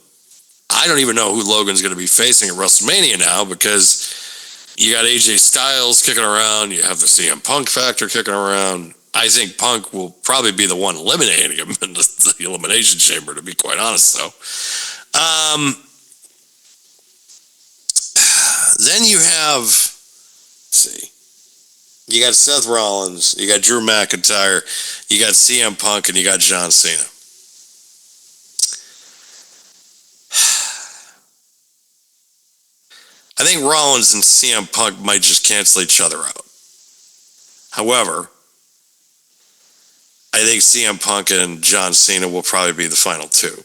I don't even know who Logan's going to be facing at WrestleMania now, because you got AJ Styles kicking around, you have the CM Punk factor kicking around. I think Punk will probably be the one eliminating him in the Elimination Chamber, to be quite honest, though. Then you have, let's see, you got Seth Rollins, you got Drew McIntyre, you got CM Punk, and you got John Cena. I think Rollins and CM Punk might just cancel each other out. However, I think CM Punk and John Cena will probably be the final two.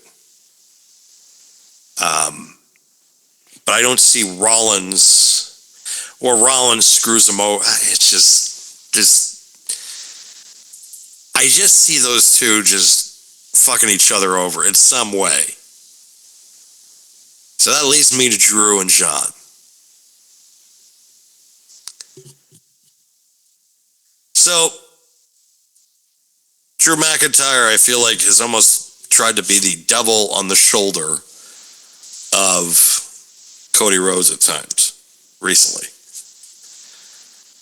But I don't see Rollins, or Rollins screws him over. It's just, I just see those two just fucking each other over in some way. So that leads me to Drew and John. So, Drew McIntyre, I feel like, has almost tried to be the devil on the shoulder of Cody Rhodes at times recently.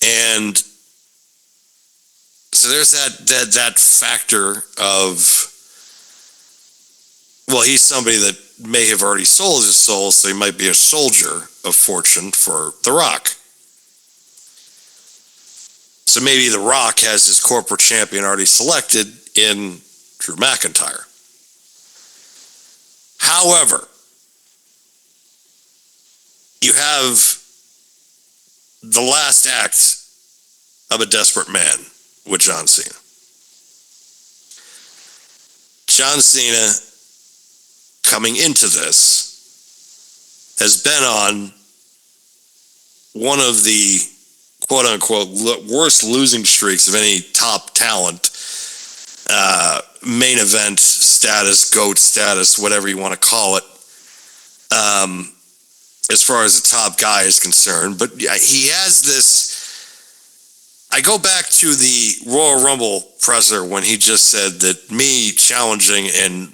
And so there's that factor of, well, he's somebody that may have already sold his soul, so he might be a soldier of fortune for The Rock. So maybe The Rock has his corporate champion already selected in Drew McIntyre. However, you have the last act of a desperate man with John Cena. John Cena, coming into this, has been on one of the quote-unquote worst losing streaks of any top talent, main event status, GOAT status, whatever you want to call it, as far as the top guy is concerned. But he has this... I go back to the Royal Rumble presser when he just said that me challenging and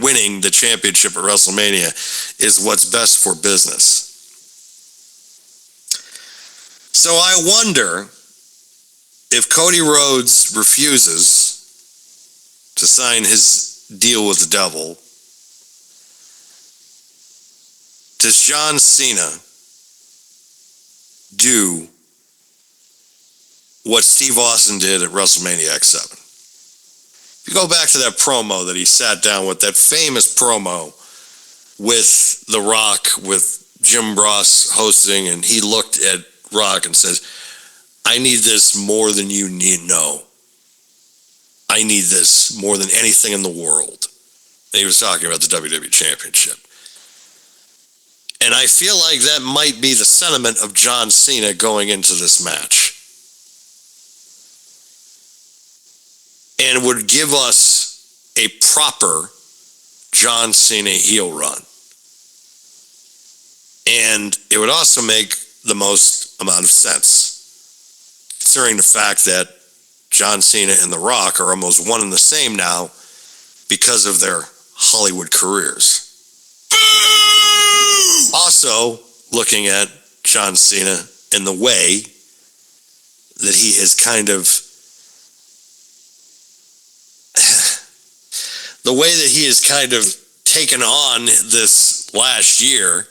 winning the championship at WrestleMania is what's best for business. So I wonder if Cody Rhodes refuses to sign his deal with the devil, does John Cena do what Steve Austin did at WrestleMania X7? If you go back to that promo that he sat down with, that famous promo with The Rock, with Jim Ross hosting, and he looked at Rock and says, I need this more than you need know. I need this more than anything in the world. And he was talking about the WWE Championship. And I feel like that might be the sentiment of John Cena going into this match. And would give us a proper John Cena heel run. And it would also make the most amount of sense, considering the fact that John Cena and The Rock are almost one and the same now because of their Hollywood careers. Also, looking at John Cena and the way that he has kind of taken on this last year,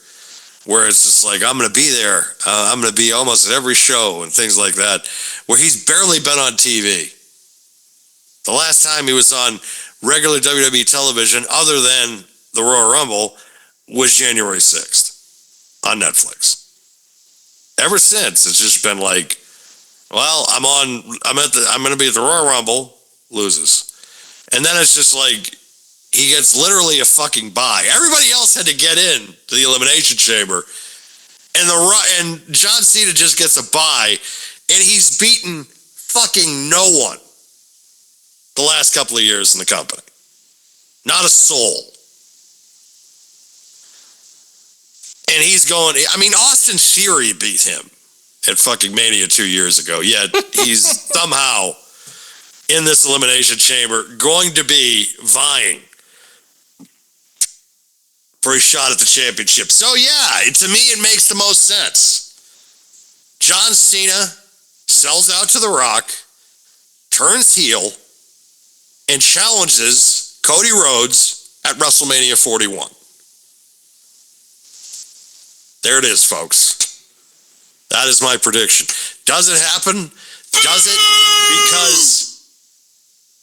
where it's just like, I'm going to be there. I'm going to be almost at every show and things like that, where he's barely been on TV. The last time he was on regular WWE television, other than the Royal Rumble, was January 6th on Netflix. Ever since, it's just been like, well, I'm going to be at the Royal Rumble, loses. And then it's just like, he gets literally a fucking bye. Everybody else had to get in to the Elimination Chamber. And John Cena just gets a bye. And he's beaten fucking no one the last couple of years in the company. Not a soul. And he's going... I mean, Austin Theory beat him at fucking Mania 2 years ago. Yet he's somehow in this Elimination Chamber going to be vying for a shot at the championship. So yeah, to me it makes the most sense. John Cena sells out to The Rock, turns heel, and challenges Cody Rhodes at WrestleMania 41. There it is, folks. That is my prediction. Does it happen? Does it? Because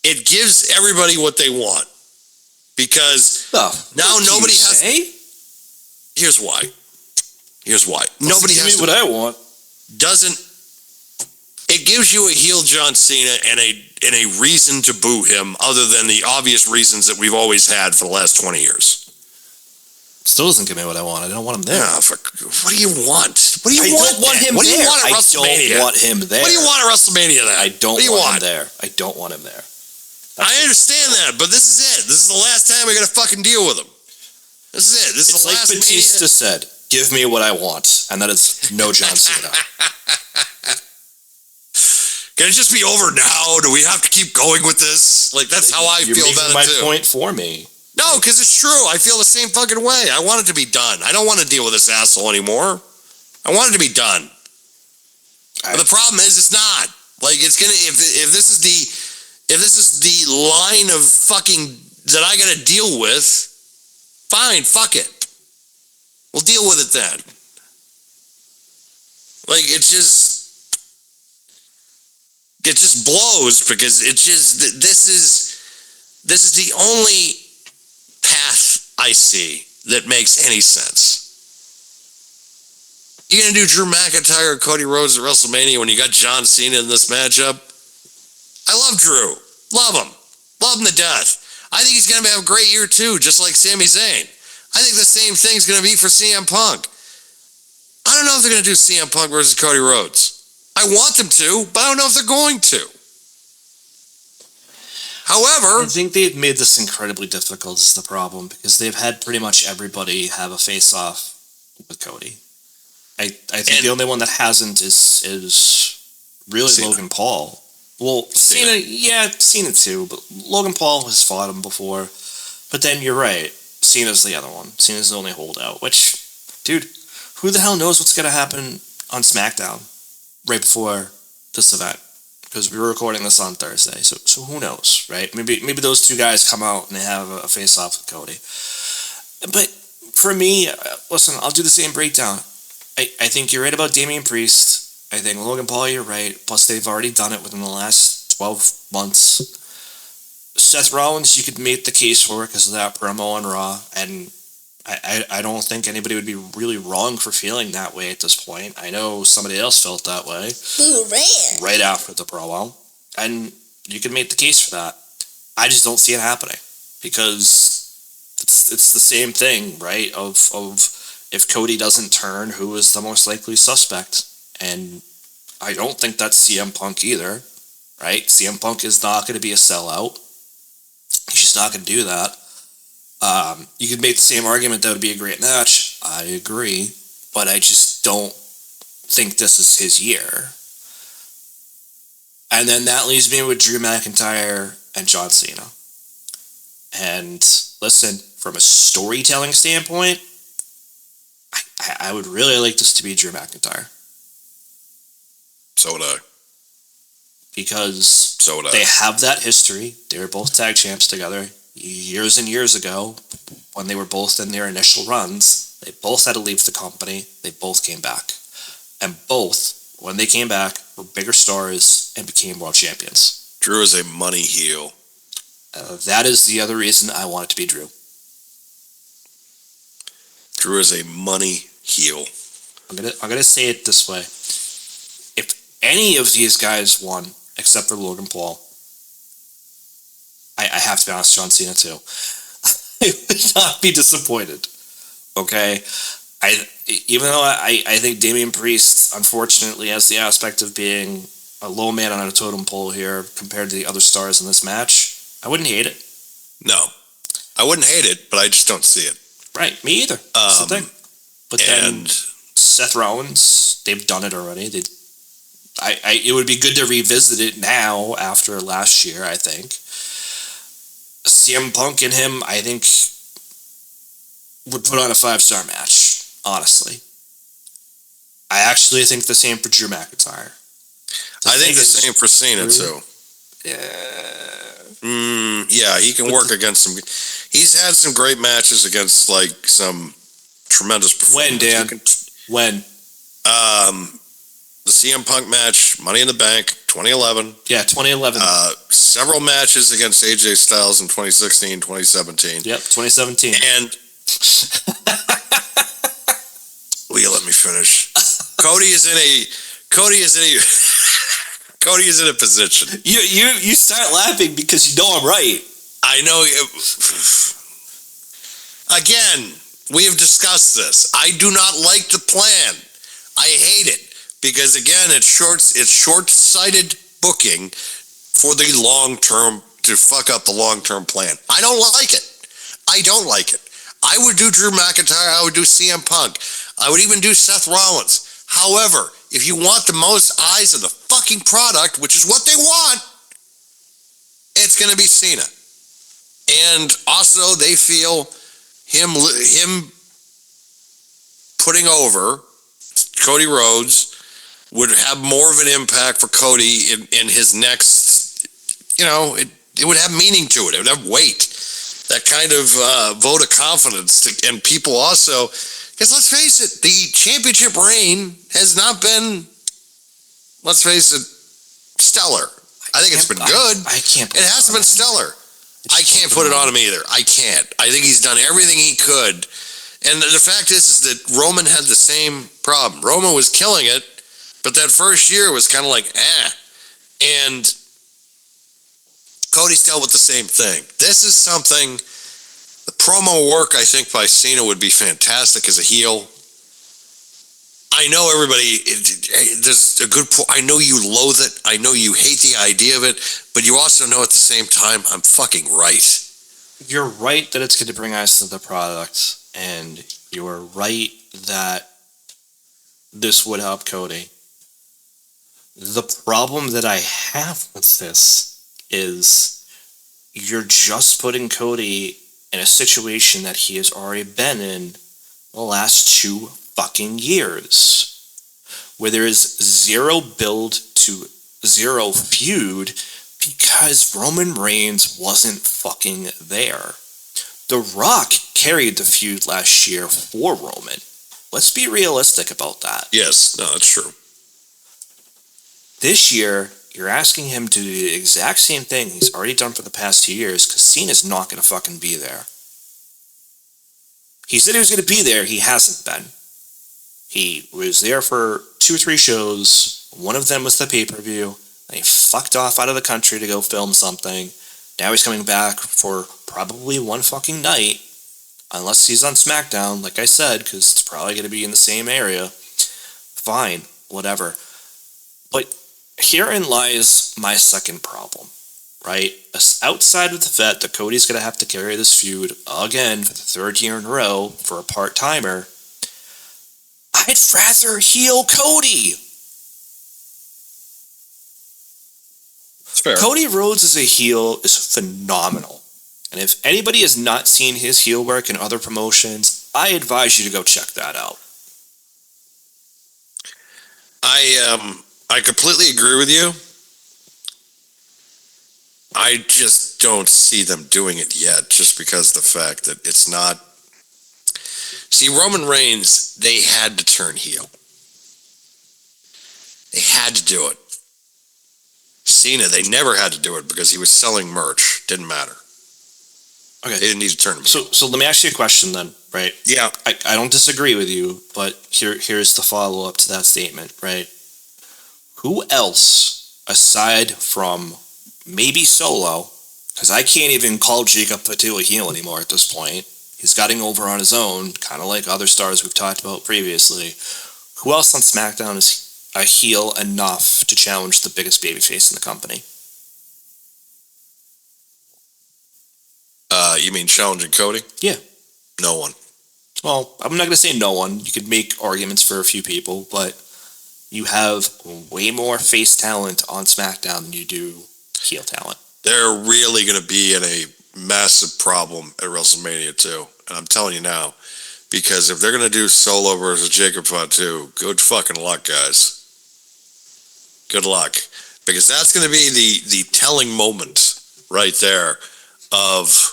it gives everybody what they want. Because now nobody has... Here's why. Nobody has to... Give me what I want. Doesn't... It gives you a heel John Cena and a reason to boo him, other than the obvious reasons that we've always had for the last 20 years. Still doesn't give me what I want. I don't want him there. What do you want? What do you I want? don't want him what there. Do you want at I WrestleMania? don't want him there. What do you want at WrestleMania then? I don't want him there. I don't want him there. I understand that, but this is it. This is the last time we're going to fucking deal with him. This is it. This is the last like Batista said, give me what I want. And that is no John Cena. Can it just be over now? Do we have to keep going with this? Like, that's how I feel about it, too. You're making my point for me. No, because it's true. I feel the same fucking way. I want it to be done. I don't want to deal with this asshole anymore. I want it to be done. But the problem is, it's not. Like, it's gonna... If this is the line of fucking that I got to deal with, fine, fuck it. We'll deal with it then. Like, it just blows, because this is the only path I see that makes any sense. You gonna do Drew McIntyre and Cody Rhodes at WrestleMania when you got John Cena in this matchup? I love Drew. Love him. Love him to death. I think he's gonna have a great year too, just like Sami Zayn. I think the same thing's gonna be for CM Punk. I don't know if they're gonna do CM Punk versus Cody Rhodes. I want them to, but I don't know if they're going to. However, I think they've made this incredibly difficult is the problem, because they've had pretty much everybody have a face-off with Cody. I think the only one that hasn't is really Cena. Logan Paul. Well, Cena too, but Logan Paul has fought him before. But then you're right, Cena's the other one. Cena's the only holdout, which, dude, who the hell knows what's going to happen on SmackDown right before this event? Because we were recording this on Thursday, so who knows, right? Maybe those two guys come out and they have a face-off with Cody. But for me, listen, I'll do the same breakdown. I think you're right about Damian Priest. I think Logan Paul, you're right. Plus, they've already done it within the last 12 months. Seth Rollins, you could make the case for because of that promo on Raw, and I don't think anybody would be really wrong for feeling that way at this point. I know somebody else felt that way. Who ran? Right after the promo, and you can make the case for that. I just don't see it happening because it's the same thing, right? Of if Cody doesn't turn, who is the most likely suspect? And I don't think that's CM Punk either, right? CM Punk is not going to be a sellout. He's just not going to do that. You could make the same argument that would be a great match. I agree, but I just don't think this is his year. And then that leaves me with Drew McIntyre and John Cena. And listen, from a storytelling standpoint, I would really like this to be Drew McIntyre. so would I. Because So would I. they have that history. They were both tag champs together years and years ago when they were both in their initial runs. They both had to leave the company. They both came back. And both, when they came back, were bigger stars and became world champions. Drew is a money heel. That is the other reason I want it to be Drew. Drew is a money heel. I'm gonna say it this way. If any of these guys won, except for Logan Paul, I have to be honest, John Cena too. I would not be disappointed. Okay? Even though I think Damian Priest, unfortunately, has the aspect of being a low man on a totem pole here compared to the other stars in this match, I wouldn't hate it. No, I wouldn't hate it, but I just don't see it. Right, me either. That's the thing. But then Seth Rollins, they've done it already. It would be good to revisit it now after last year, I think. CM Punk and him, I think, would put on a 5-star match, honestly. I actually think the same for Drew McIntyre. I think the same for Cena, too. Yeah, he can work against some... He's had some great matches against, like, some tremendous performers. When, Dan? When? The CM Punk match, Money in the Bank, 2011. Yeah, 2011. Several matches against AJ Styles in 2016, 2017. Yep, 2017. And... Will you let me finish? Cody is in a position. You start laughing because you know I'm right. I know. Again, we have discussed this. I do not like the plan. I hate it because again, it's short-sighted booking for the long term to fuck up the long-term plan. I don't like it. I would do Drew McIntyre. I would do CM Punk. I would even do Seth Rollins. However, if you want the most eyes of the fucking product, which is what they want, it's going to be Cena. And also, they feel him putting over Cody Rhodes would have more of an impact for Cody in his next, it would have meaning to it. It would have weight. That kind of vote of confidence. And people also, because let's face it, the championship reign has not been, let's face it, stellar. I think it's been good. I can't. It hasn't been stellar. I can't put it on him either. I can't. I think he's done everything he could. And the fact is that Roman had the same problem. Roman was killing it, but that first year was kind of like, And Cody's dealt with the same thing. This is something, the promo work, I think, by Cena would be fantastic as a heel. I know everybody, there's a good point. I know you loathe it. I know you hate the idea of it, but you also know at the same time, I'm fucking right. You're right that it's going to bring eyes to the product, and you're right that this would help Cody. The problem that I have with this is you're just putting Cody in a situation that he has already been in the last 2 fucking years, where there is zero build to zero feud because Roman Reigns wasn't fucking there. The Rock carried the feud last year for Roman. Let's be realistic about that. Yes, no, that's true. This year, you're asking him to do the exact same thing he's already done for the past 2 years because Cena's not going to fucking be there. He said he was going to be there. He hasn't been. He was there for 2 or 3 shows. One of them was the pay-per-view. And he fucked off out of the country to go film something. Now he's coming back for probably 1 fucking night. Unless he's on SmackDown, like I said, because it's probably going to be in the same area. Fine, whatever. But herein lies my second problem, right? Outside of the fact that Cody's going to have to carry this feud again for the 3rd year in a row for a part-timer, I'd rather heel Cody. It's fair. Cody Rhodes as a heel is phenomenal. And if anybody has not seen his heel work in other promotions, I advise you to go check that out. I completely agree with you. I just don't see them doing it yet, just because of the fact that it's not. See, Roman Reigns, they had to turn heel. They had to do it. Cena, they never had to do it because he was selling merch. Didn't matter. Okay. They didn't need to turn him. So let me ask you a question then, right? Yeah. I don't disagree with you, but here's the follow-up to that statement, right? Who else, aside from maybe Solo, because I can't even call Jacob Fatu a heel anymore at this point. He's getting over on his own, kind of like other stars we've talked about previously. Who else on SmackDown is a heel enough to challenge the biggest babyface in the company? You mean challenging Cody? Yeah. No one. Well, I'm not going to say no one. You could make arguments for a few people, but you have way more face talent on SmackDown than you do heel talent. They're really going to be in a massive problem at WrestleMania too. And I'm telling you now, because if they're going to do Solo versus Jacob Fatu, good fucking luck, guys. Good luck. Because that's going to be the telling moment right there of,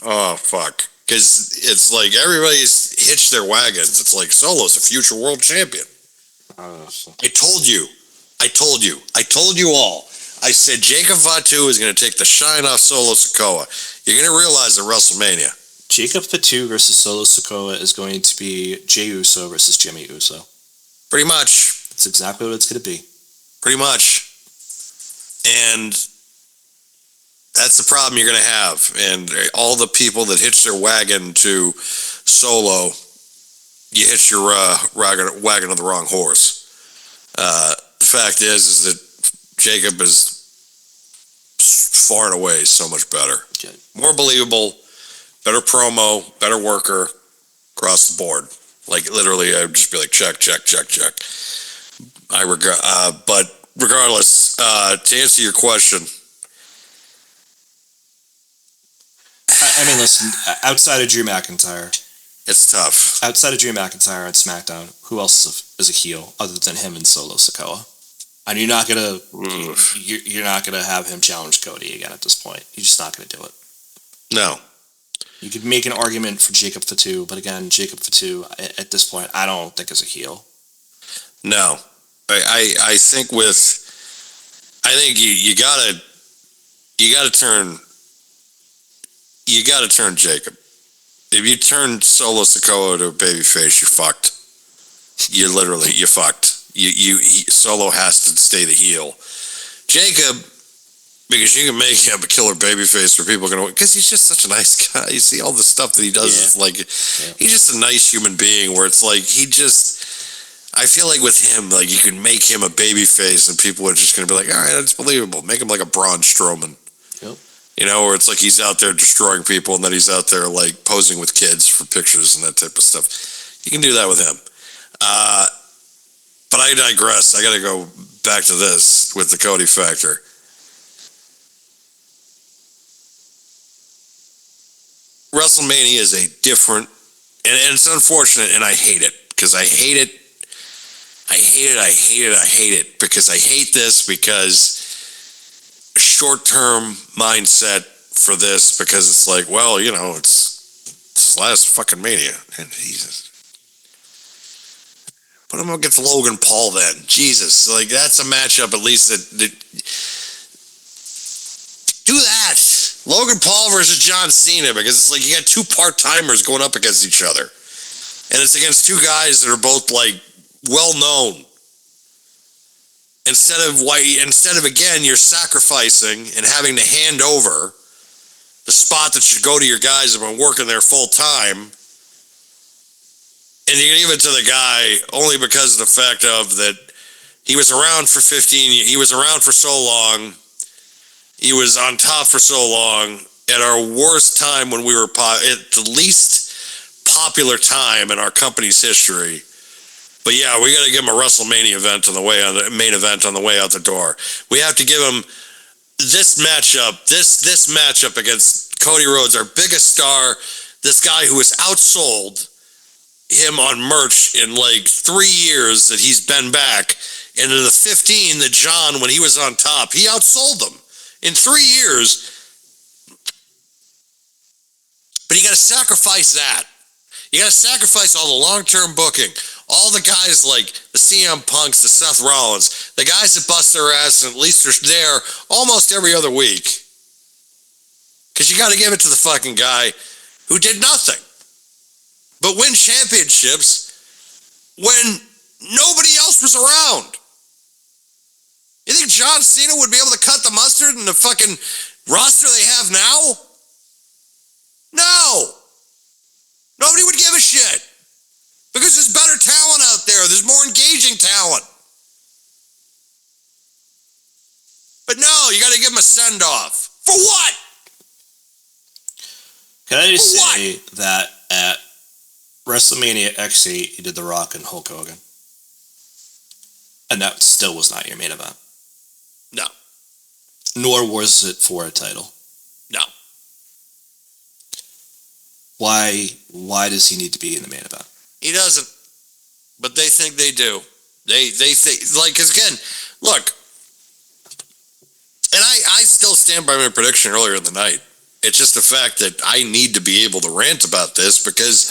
oh, fuck. Because it's like everybody's hitched their wagons. It's like Solo's a future world champion. I told you. I told you all. I said Jacob Fatu is going to take the shine off Solo Sikoa. You're going to realize at WrestleMania. Jacob Fatu versus Solo Sikoa is going to be Jey Uso versus Jimmy Uso. Pretty much. That's exactly what it's going to be. Pretty much. And that's the problem you're going to have. And all the people that hitch their wagon to Solo, you hitch your wagon on the wrong horse. The fact is that Jacob is far and away so much better. Okay. More believable, better promo, better worker across the board. Like literally, I'd just be like, check. But regardless, to answer your question, I mean, listen, outside of Drew McIntyre, it's tough. Outside of Drew McIntyre on SmackDown, who else is a heel other than him and Solo Sikoa? And you're not gonna have him challenge Cody again at this point. You're just not gonna do it. No. You could make an argument for Jacob Fatu, but again, Jacob Fatu at this point, I don't think is a heel. No. I think you gotta turn Jacob. If you turn Solo Sikoa to a babyface, you're fucked. You're fucked. Solo has to stay the heel. Jacob, because you can make him a killer babyface for people going to, because he's just such a nice guy. You see all the stuff that he does is like, he's just a nice human being where it's like, I feel like with him, like you can make him a babyface and people are just going to be like, all right, that's believable. Make him like a Braun Strowman. Yep. You know, where it's like he's out there destroying people and then he's out there like posing with kids for pictures and that type of stuff. You can do that with him. But I digress. I got to go back to this with the Cody factor. WrestleMania is a different, and it's unfortunate, and I hate it because I hate it. I hate it because I hate this because short-term mindset for this because it's like, well, you know, it's last fucking Mania, and Jesus. Put him against Logan Paul then. Jesus. Like, that's a matchup at least that do that. Logan Paul versus John Cena, because it's like you got two part-timers going up against each other. And it's against two guys that are both like well-known. Instead of again, you're sacrificing and having to hand over the spot that should go to your guys that have been working there full-time. And you give it to the guy only because of the fact of that he was around for 15 years. He was around for so long. He was on top for so long. At our worst time when we were at the least popular time in our company's history. But yeah, we got to give him a WrestleMania event on the way on the main event on the way out the door. We have to give him this matchup, this matchup against Cody Rhodes, our biggest star, this guy who has outsold him on merch in like 3 years that he's been back, and in the 15 that John, when he was on top, he outsold them in 3 years. But you got to sacrifice that. You got to sacrifice all the long-term booking, all the guys like the CM Punks, the Seth Rollins, the guys that bust their ass and at least they're there almost every other week. Because you got to give it to the fucking guy who did nothing but win championships when nobody else was around. You think John Cena would be able to cut the mustard in the fucking roster they have now? No. Nobody would give a shit. Because there's better talent out there. There's more engaging talent. But no, you got to give him a send-off. For what? Can I just say that at WrestleMania X8, he did The Rock and Hulk Hogan. And that still was not your main event. No. Nor was it for a title. No. Why does he need to be in the main event? He doesn't. But they think they do. They think, like, because again, look, and I still stand by my prediction earlier in the night. It's just the fact that I need to be able to rant about this because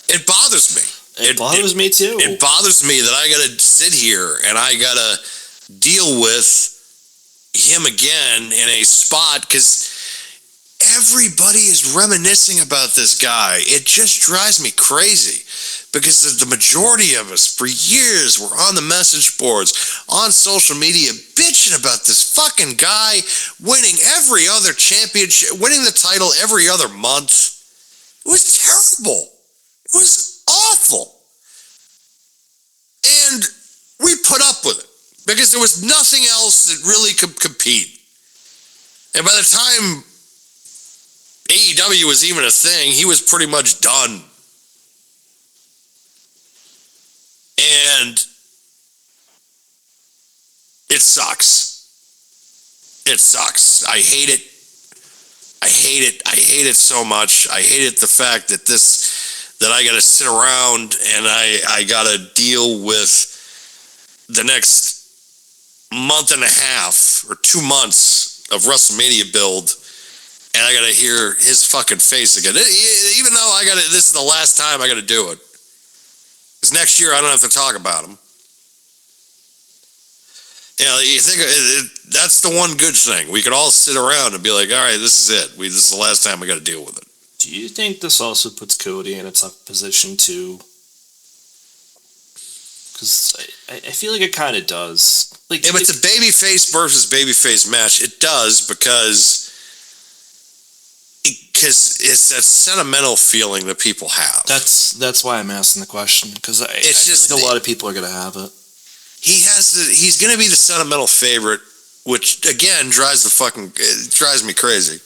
it bothers me. It bothers me too. It bothers me that I got to sit here and I got to deal with him again in a spot because everybody is reminiscing about this guy. It just drives me crazy because the majority of us for years were on the message boards, on social media, bitching about this fucking guy winning every other championship, winning the title every other month. It was terrible. It was awful. And we put up with it because there was nothing else that really could compete. And by the time AEW was even a thing, he was pretty much done. And it sucks. It sucks. I hate it. I hate it. I hate it so much. I hate it the fact that that I gotta sit around and I gotta deal with the next month and a half or 2 months of WrestleMania build. And I gotta hear his fucking face again. Even though this is the last time I gotta do it. Because next year I don't have to talk about him. You know, you think that's the one good thing. We could all sit around and be like, all right, this is it. This is the last time we gotta deal with it. Do you think this also puts Cody in a tough position too? Because I feel like it kind of does. Like, If it's a babyface versus babyface match, it does because it's that sentimental feeling that people have. That's why I'm asking the question, because I just think a lot of people are gonna have it. He's gonna be the sentimental favorite, which again drives me crazy.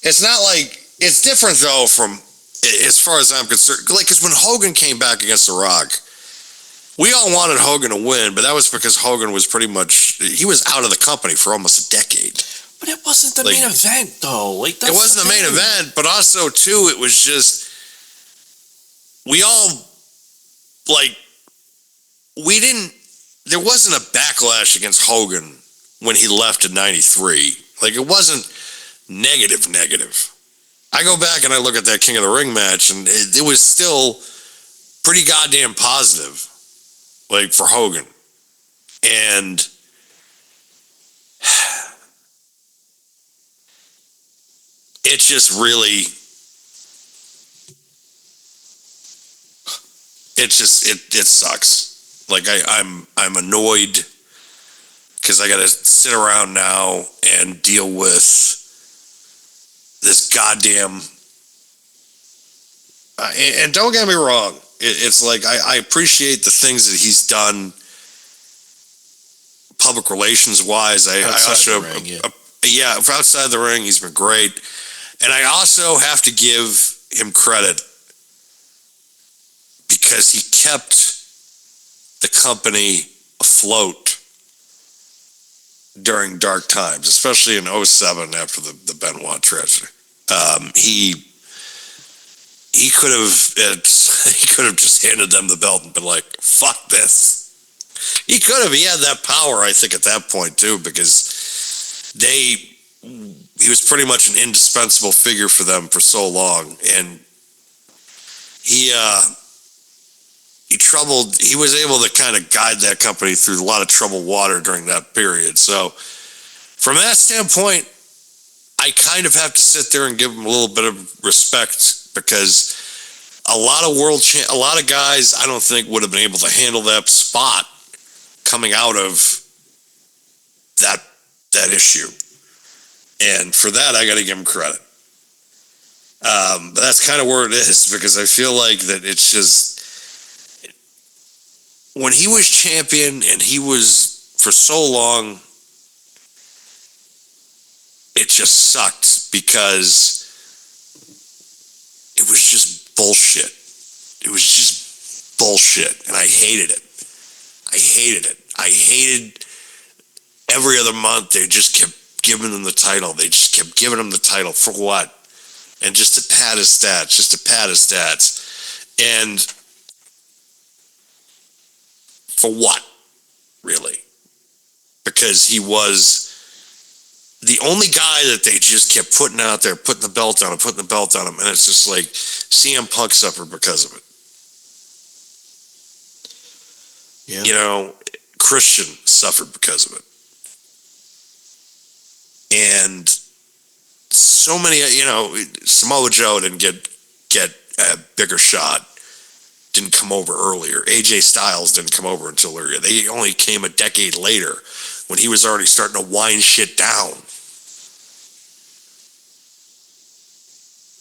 It's not like it's different though from as far as I'm concerned. Like, because when Hogan came back against The Rock, we all wanted Hogan to win, but that was because Hogan was he was out of the company for almost a decade. But it wasn't the main event, though. Like, it wasn't the main event, but also too, it was just we all there wasn't a backlash against Hogan when he left in '93. Like, it wasn't negative. I go back and I look at that King of the Ring match, and it was still pretty goddamn positive, like, for Hogan. And it's just really, it sucks. Like, I'm annoyed because I got to sit around now and deal with this goddamn. And don't get me wrong, it's like I appreciate the things that he's done, public relations wise. Outside the ring, outside the ring, he's been great. And I also have to give him credit because he kept the company afloat during dark times, especially in '07 after the Benoit tragedy. He could have just handed them the belt and been like, "Fuck this." He could have. He had that power, I think, at that point too, because he was pretty much an indispensable figure for them for so long, and he was able to kind of guide that company through a lot of troubled water during that period. So from that standpoint, I kind of have to sit there and give him a little bit of respect, because a lot of guys I don't think would have been able to handle that spot coming out of that issue. And for that, I got to give him credit. But that's kind of where it is, because I feel like that it's just, when he was champion and he was for so long, it just sucked because it was just bullshit. It was just bullshit, and I hated it. I hated every other month they just kept giving him the title. They just kept giving him the title for what? And just to pad his stats. And for what, really? Because he was the only guy that they just kept putting out there, putting the belt on him, and it's just like CM Punk suffered because of it. Yeah. You know, Christian suffered because of it. And so many, Samoa Joe didn't get a bigger shot, didn't come over earlier. AJ Styles didn't come over until earlier. They only came a decade later when he was already starting to wind shit down.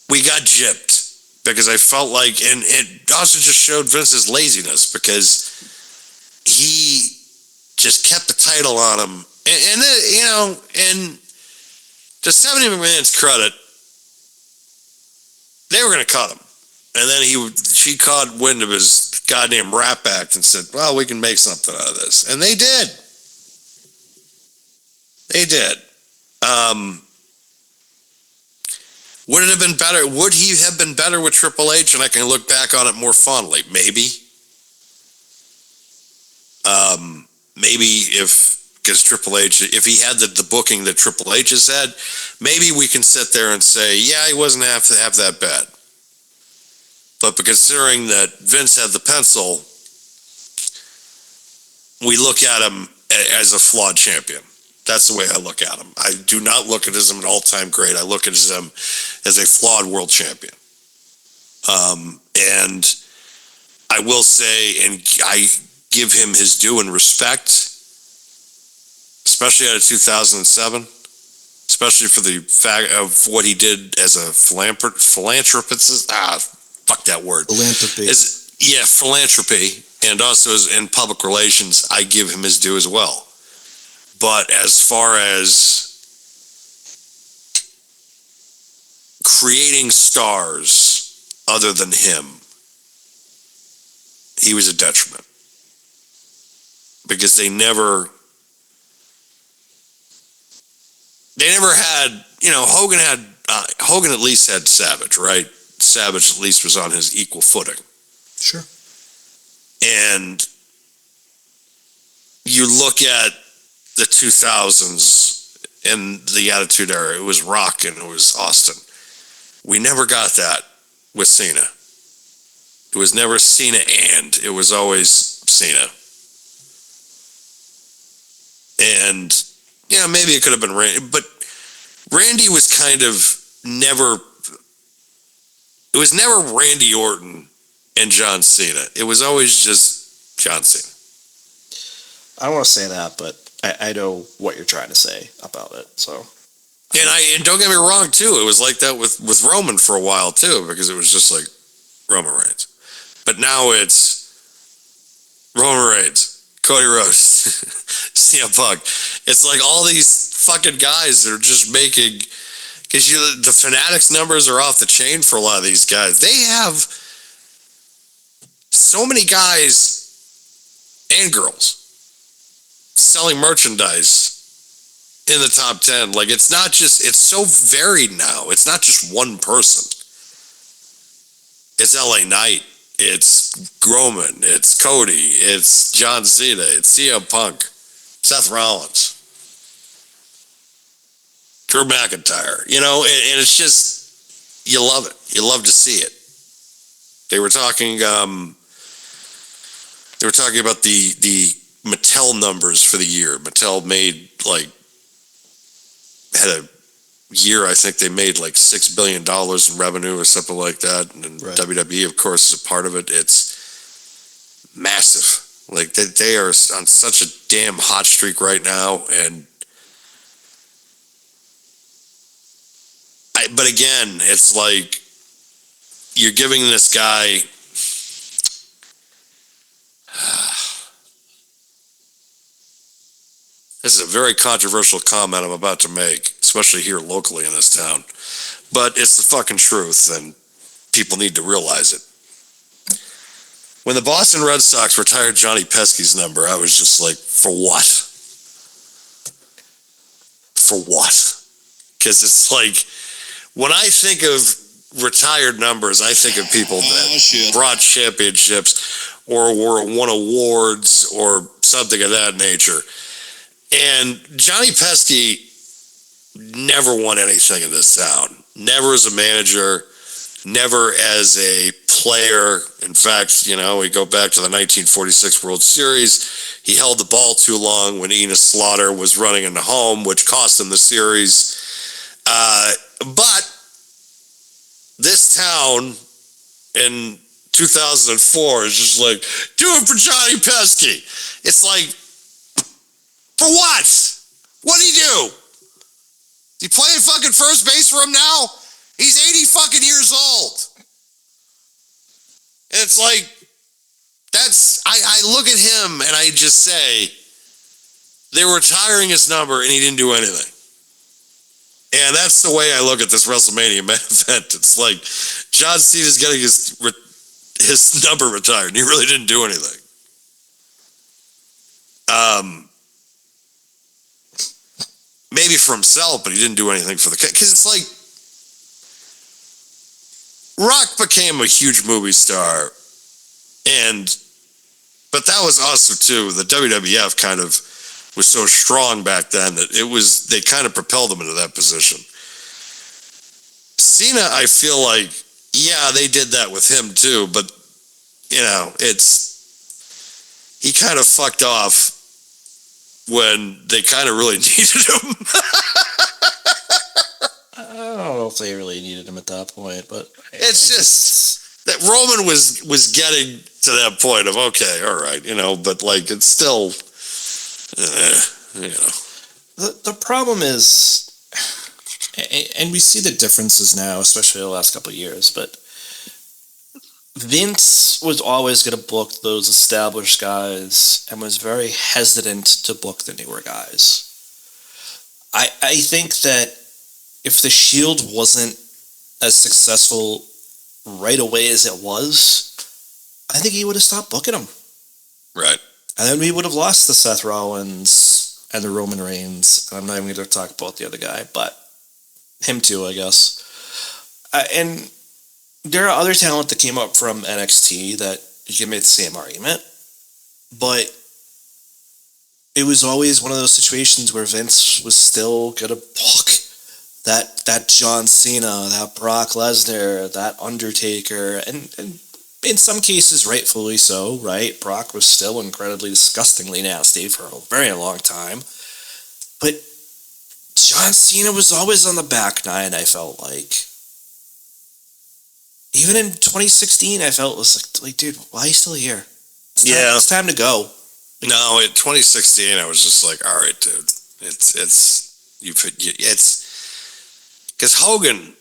We got gypped because I felt like, and it also just showed Vince's laziness, because he just kept the title on him. And to Stephanie McMahon's credit, they were going to cut him. And then she caught wind of his goddamn rap act and said, well, we can make something out of this. And they did. They did. Would it have been better? Would he have been better with Triple H? And I can look back on it more fondly. Maybe. Maybe because Triple H, if he had the booking that Triple H has had, maybe we can sit there and say, yeah, he wasn't half that bad. But considering that Vince had the pencil, we look at him as a flawed champion. That's the way I look at him. I do not look at him as an all-time great. I look at him as a flawed world champion. And I will say, and I give him his due and respect, especially out of 2007, especially for the fact of what he did as a philanthropist. Fuck that word. Philanthropy. Philanthropy, and also as in public relations, I give him his due as well. But as far as creating stars other than him, he was a detriment. Because they never had, Hogan at least had Savage, right? Savage at least was on his equal footing. Sure. And you look at the 2000s and the Attitude Era, it was Rock and it was Austin. We never got that with Cena. It was never Cena and, it was always Cena. And, maybe it could have been Randy, but Randy was kind of never, it was never Randy Orton and John Cena. It was always just John Cena. I don't want to say that, but I know what you're trying to say about it. So, and don't get me wrong too. It was like that with Roman for a while too, because it was just like Roman Reigns. But now it's Roman Reigns, Cody Rhodes, CM Punk. It's like all these fucking guys that are just making, because the Fanatics numbers are off the chain for a lot of these guys. They have so many guys and girls selling merchandise in the top 10. Like, it's so varied now. It's not just one person. It's LA Knight. It's Roman. It's Cody. It's John Cena. It's CM Punk. Seth Rollins. Drew McIntyre. And it's just, you love it. You love to see it. They were talking about the Mattel numbers for the year. Mattel made had a year, I think they made like $6 billion in revenue or something like that. And right. WWE, of course, is a part of it. It's massive. Like they are on such a damn hot streak right now. And but again, it's like you're giving this guy this is a very controversial comment I'm about to make, especially here locally in this town. But it's the fucking truth, and people need to realize it. When the Boston Red Sox retired Johnny Pesky's number, I was just like, for what? For what? Because it's like, when I think of retired numbers, I think of people that brought championships or won awards or something of that nature. And Johnny Pesky never won anything in this town. Never as a manager, never as a player. In fact, we go back to the 1946 World Series. He held the ball too long when Enos Slaughter was running into home, which cost him the series. But this town in 2004 is just like, do it for Johnny Pesky. It's like, for what? What did he do? Is he playing fucking first base for him now? He's 80 fucking years old. And it's like, I look at him and I just say, they're retiring his number and he didn't do anything. And that's the way I look at this WrestleMania main event. It's like, John Cena's getting his number retired and he really didn't do anything. Maybe for himself, but he didn't do anything for the... Because it's like... Rock became a huge movie star. But that was also, too, the WWF kind of was so strong back then that they kind of propelled him into that position. Cena, I feel like, yeah, they did that with him, too, but, he kind of fucked off when they kind of really needed him. I don't know if they really needed him at that point, but It's just that Roman was getting to that point of, okay, all right, but like it's still, the problem is, and we see the differences now, especially the last couple of years, but Vince was always going to book those established guys and was very hesitant to book the newer guys. I think that if the Shield wasn't as successful right away as it was, I think he would have stopped booking them. right. And then we would have lost the Seth Rollins and the Roman Reigns. And I'm not even going to talk about the other guy, but him too, I guess. And there are other talent that came up from NXT that you can make the same argument, but it was always one of those situations where Vince was still gonna book that John Cena, that Brock Lesnar, that Undertaker, and in some cases rightfully so, right? Brock was still incredibly disgustingly nasty for a very long time, but John Cena was always on the back nine, I felt like. Even in 2016, I felt it was like, dude, why are you still here? It's time to go. No, in 2016, I was just like, all right, dude, it's because Hogan,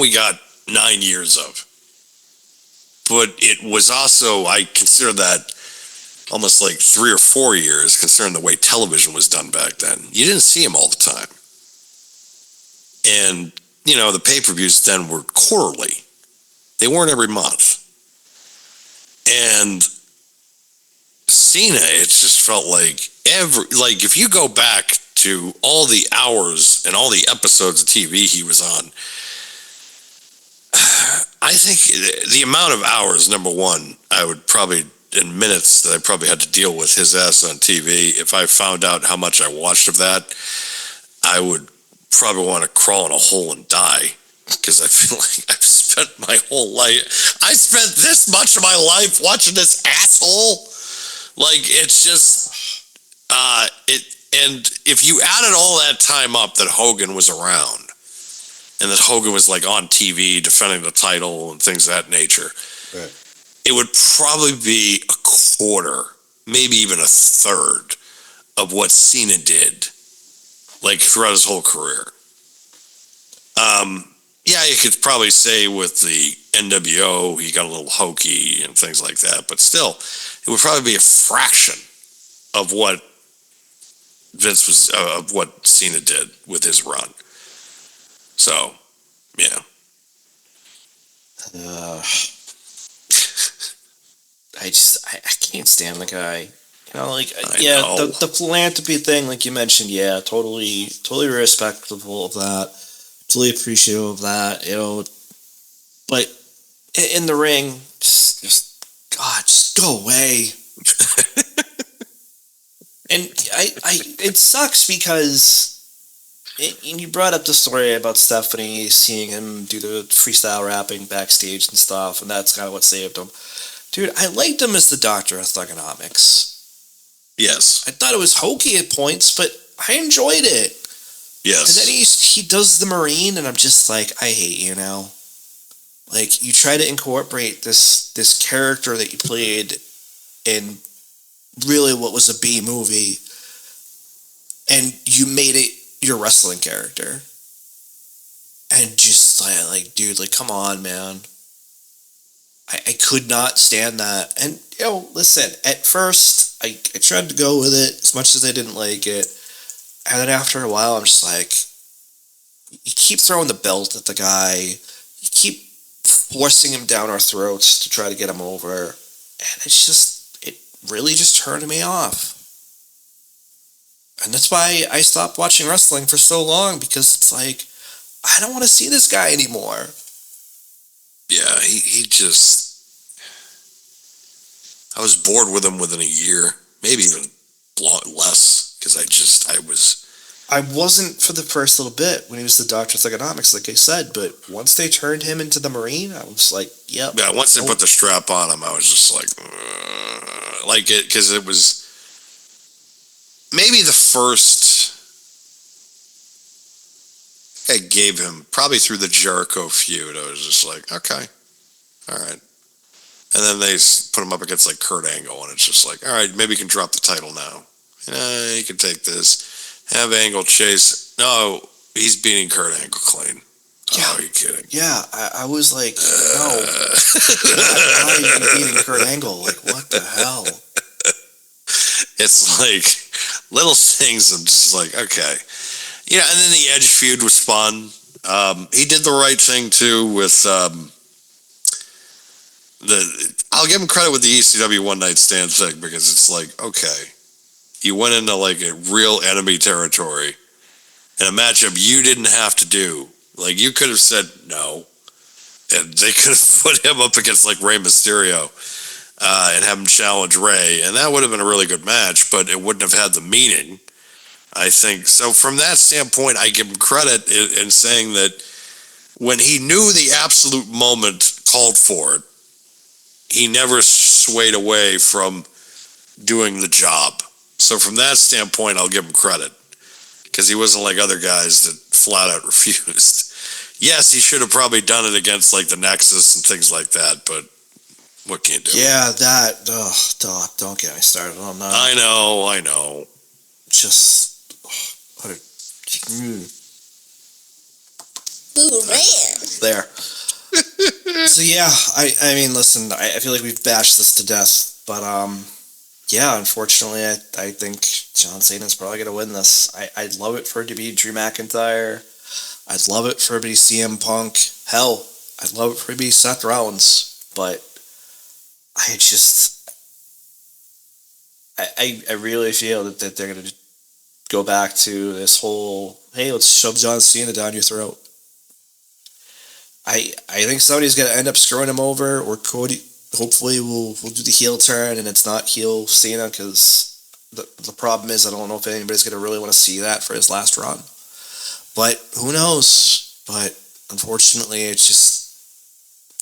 we got 9 years of, but it was also, I consider that almost like 3 or 4 years, considering the way television was done back then. You didn't see him all the time, and the pay-per-views then were quarterly. They weren't every month. And Cena, it just felt like if you go back to all the hours and all the episodes of TV he was on, I think the amount of hours, number one, I would probably, in minutes that I probably had to deal with his ass on TV, if I found out how much I watched of that, I would probably want to crawl in a hole and die, because I feel like I've spent my whole life. I spent this much of my life watching this asshole. Like, it's just and if you added all that time up that Hogan was around, and that Hogan was like on TV defending the title and things of that nature, right, it would probably be a quarter, maybe even a third of what Cena did, like throughout his whole career. Yeah, you could probably say with the NWO, he got a little hokey and things like that, but still, it would probably be a fraction of what of what Cena did with his run. So, yeah. I can't stand the guy. I know. The philanthropy thing, like you mentioned, totally respectable of that. Totally appreciative of that, but in the ring, just go away. And it sucks because you brought up the story about Stephanie seeing him do the freestyle rapping backstage and stuff, and that's kind of what saved him. Dude, I liked him as the Doctor of Thugonomics. Yes. I thought it was hokey at points, but I enjoyed it. Yes. And then he does the Marine, and I'm just like, I hate you now. Like, you try to incorporate this character that you played in really what was a B movie, and you made it your wrestling character. And just like, dude, like, come on, man. I could not stand that. And, listen, at first, I tried to go with it as much as I didn't like it. And then after a while, I'm just like, you keep throwing the belt at the guy. You keep forcing him down our throats to try to get him over. And it really just turned me off. And that's why I stopped watching wrestling for so long, because it's like, I don't want to see this guy anymore. Yeah, he just... I was bored with him within a year, maybe even less, because I wasn't for the first little bit when he was the Doctor of Thugonomics, like I said, but once they turned him into the Marine, I was like, yep. Yeah, once they put the strap on him, I was just like, it, because it was... maybe the first I gave him, probably through the Jericho feud, I was just like, okay, all right. And then they put him up against like Kurt Angle, and it's just like, all right, maybe you can drop the title now. You can take this. Have Angle chase. No, he's beating Kurt Angle clean. Yeah. Oh, are you kidding? Yeah, I was like, no. Why are you beating Kurt Angle? Like, what the hell? It's like little things. I'm just like, okay. And then the Edge feud was fun. He did the right thing too with I'll give him credit with the ECW one night stand thing, because it's like, okay, you went into like a real enemy territory in a matchup you didn't have to do. Like, you could have said no, and they could have put him up against like Rey Mysterio and have him challenge Rey, and that would have been a really good match, but it wouldn't have had the meaning, I think. So from that standpoint, I give him credit in saying that when he knew the absolute moment called for it, he never swayed away from doing the job. So from that standpoint, I'll give him credit, because he wasn't like other guys that flat out refused. Yes, he should have probably done it against like the Nexus and things like that, but what can you do? Yeah, that. Don't get me started on that. I know. Just. What a. Ooh, rare. There. So yeah, I mean, listen, I feel like we've bashed this to death, but yeah, unfortunately, I think John Cena's probably gonna win this. I'd love it for it to be Drew McIntyre. I'd love it for it to be CM Punk. Hell, I'd love it for it to be Seth Rollins. But I just, I really feel that they're gonna go back to this whole, hey, let's shove John Cena down your throat. I think somebody's gonna end up screwing him over, or Cody. Hopefully, we'll do the heel turn, and it's not heel Cena, because the problem is I don't know if anybody's gonna really want to see that for his last run. But who knows? But unfortunately, it's just,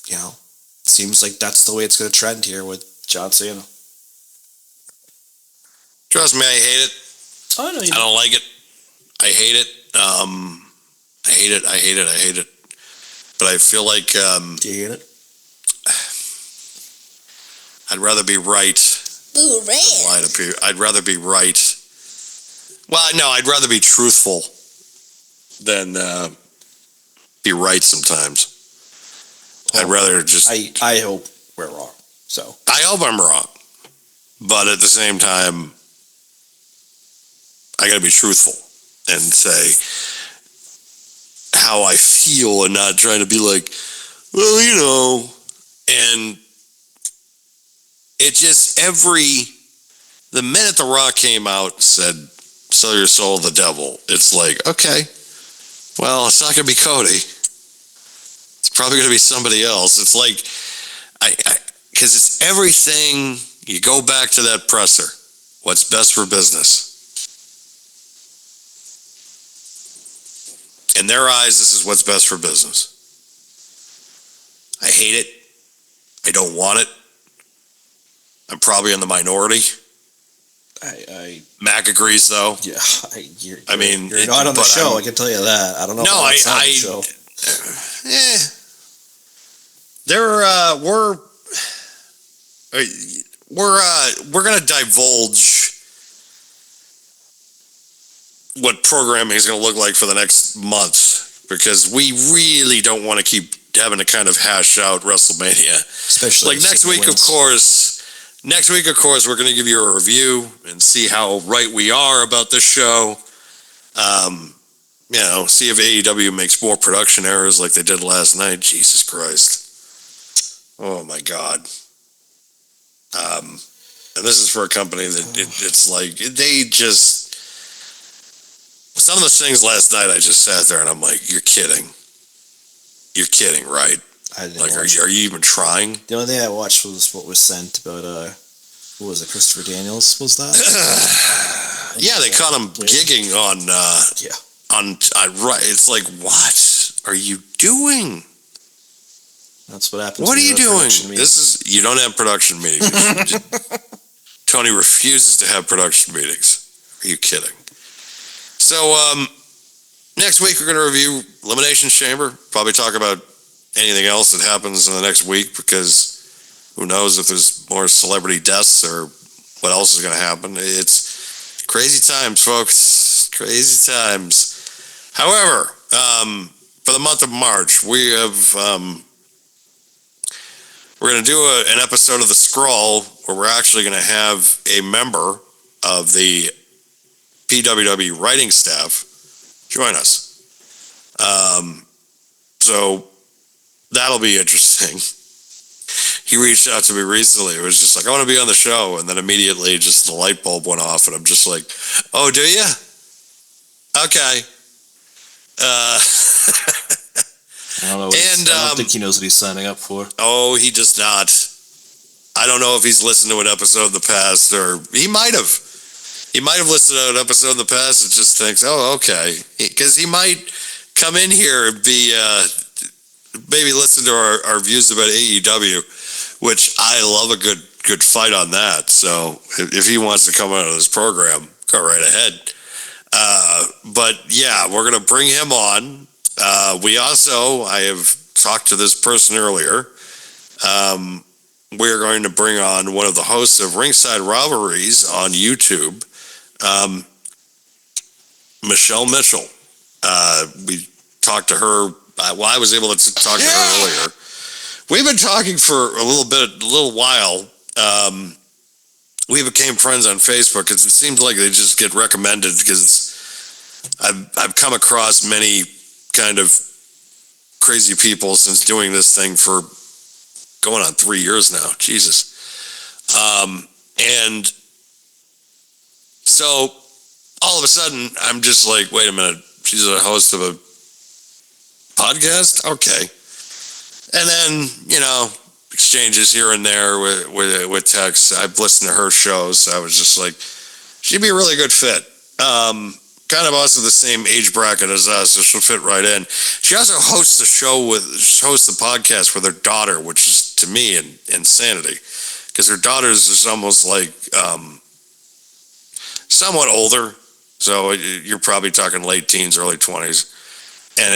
it seems like that's the way it's gonna trend here with John Cena. Trust me, I hate it. Oh, no, I don't like it. I hate it. I hate it. But I feel like Do you hate it? I'd rather be right Ooh, than rare. lie to people. I'd rather be right. Well, no, I'd rather be truthful than be right sometimes. I'd rather just... I hope we're wrong. So I hope I'm wrong. But at the same time, I got to be truthful and say how I feel, and not trying to be like, well, and it just the minute The Rock came out and said, sell your soul to the devil, it's like, okay, well, it's not going to be Cody. It's probably going to be somebody else. It's like, because it's everything, you go back to that presser, what's best for business. In their eyes, this is what's best for business. I hate it. I don't want it. I'm probably in the minority. Mac agrees, though. yeah, you're You're not on the show. I can tell you that. I don't know. No, if I'm on the show. We're gonna divulge what programming is going to look like for the next month, because we really don't want to keep having to kind of hash out WrestleMania. Especially like next week, of course. Next week, of course, we're going to give you a review and see how right we are about this show. See if AEW makes more production errors like they did last night. Jesus Christ. Oh my God. And this is for a company that it's like, they just, some of the things last night, I just sat there and I'm like, you're kidding. You're kidding, right? I didn't Like, are watch it. you even trying? The only thing I watched was what was sent about who was it? Christopher Daniels was that? Yeah, they caught him gigging on right. It's like, what are you doing? That's what happens. What are when you have doing? production meetings. You don't have production meetings. Tony refuses to have production meetings. Are you kidding? So, next week we're going to review Elimination Chamber. Probably talk about anything else that happens in the next week, because who knows if there's more celebrity deaths or what else is going to happen. It's crazy times, folks. Crazy times. However, for the month of March, we have we're going to do an episode of The Scroll where we're actually going to have a member of the PWW writing staff join us. So that'll be interesting. He reached out to me recently. It was just like, I want to be on the show. And then immediately just the light bulb went off and I'm just like, oh, do you? Okay. I don't know. I don't think he knows what he's signing up for. Oh, he does not. I don't know if he's listened to an episode in the past, or he might have. He might have listened to an episode in the past and just thinks, oh, okay. Because he might come in here and be, maybe listen to our views about AEW, which I love a good fight on that. So if he wants to come out of this program, go right ahead. But yeah, we're going to bring him on. I have talked to this person earlier. We're going to bring on one of the hosts of Ringside Rivalries on YouTube, Michelle Mitchell. We talked to her. I was able to talk to her earlier. We've been talking for a little while. We became friends on Facebook because it seems like they just get recommended, because I've come across many kind of crazy people since doing this thing for going on 3 years now. Jesus. And so all of a sudden I'm just like, wait a minute, she's a host of a podcast? Okay. And then, exchanges here and there with texts. I've listened to her shows, so I was just like, she'd be a really good fit. Kind of also the same age bracket as us, so she'll fit right in. She also hosts the podcast with her daughter, which is, to me, insanity, because her daughter's just almost like somewhat older, so you're probably talking late teens, early 20s, and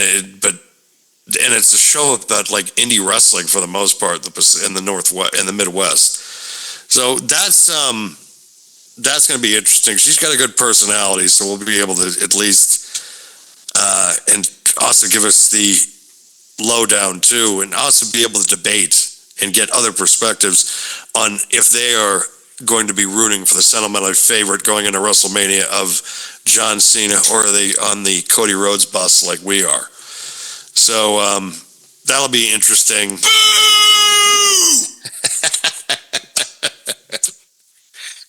it's a show about like indie wrestling for the most part in the Northwest, in the Midwest. So that's going to be interesting. She's got a good personality, so we'll be able to at least and also give us the lowdown too, and also be able to debate and get other perspectives on if they are going to be rooting for the sentimental favorite going into WrestleMania of John Cena, or are they on the Cody Rhodes bus like we are? So that'll be interesting.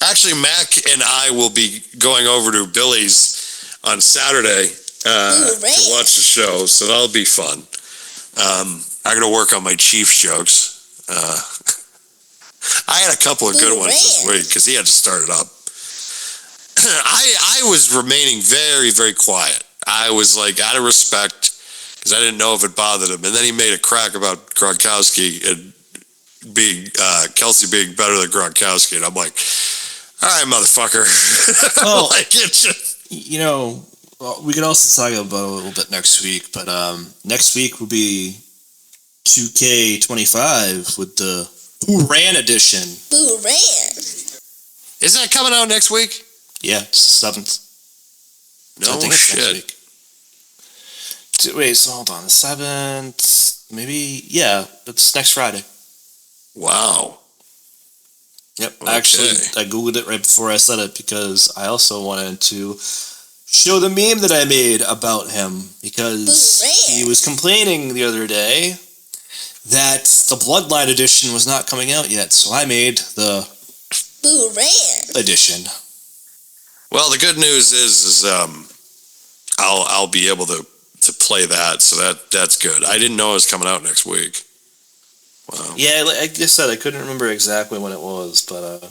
Actually, Mac and I will be going over to Billy's on Saturday to watch the show, so that'll be fun. I'm going to work on my Chiefs jokes. I had a couple of good ones this week because he had to start it up. I was remaining very, very quiet. I was like, out of respect, because I didn't know if it bothered him. And then he made a crack about Gronkowski and Kelsey being better than Gronkowski, and I'm like, all right, motherfucker. Well, like, it's just... we could also talk about it a little bit next week, but next week will be 2K25 with the Ran edition. Boo Ran. Isn't that coming out next week? Yeah, it's the 7th. No I think it's shit. Next week. Wait, so hold on. The 7th, maybe? Yeah, it's next Friday. Wow. Yep. Okay. Actually, I Googled it right before I said it because I also wanted to show the meme that I made about him, because he was complaining the other day that the Bloodline edition was not coming out yet, so I made the Boo Ran edition. Well, the good news is I'll be able to play that, so that's good. I didn't know it was coming out next week. Wow. Yeah, like I said, I couldn't remember exactly when it was, but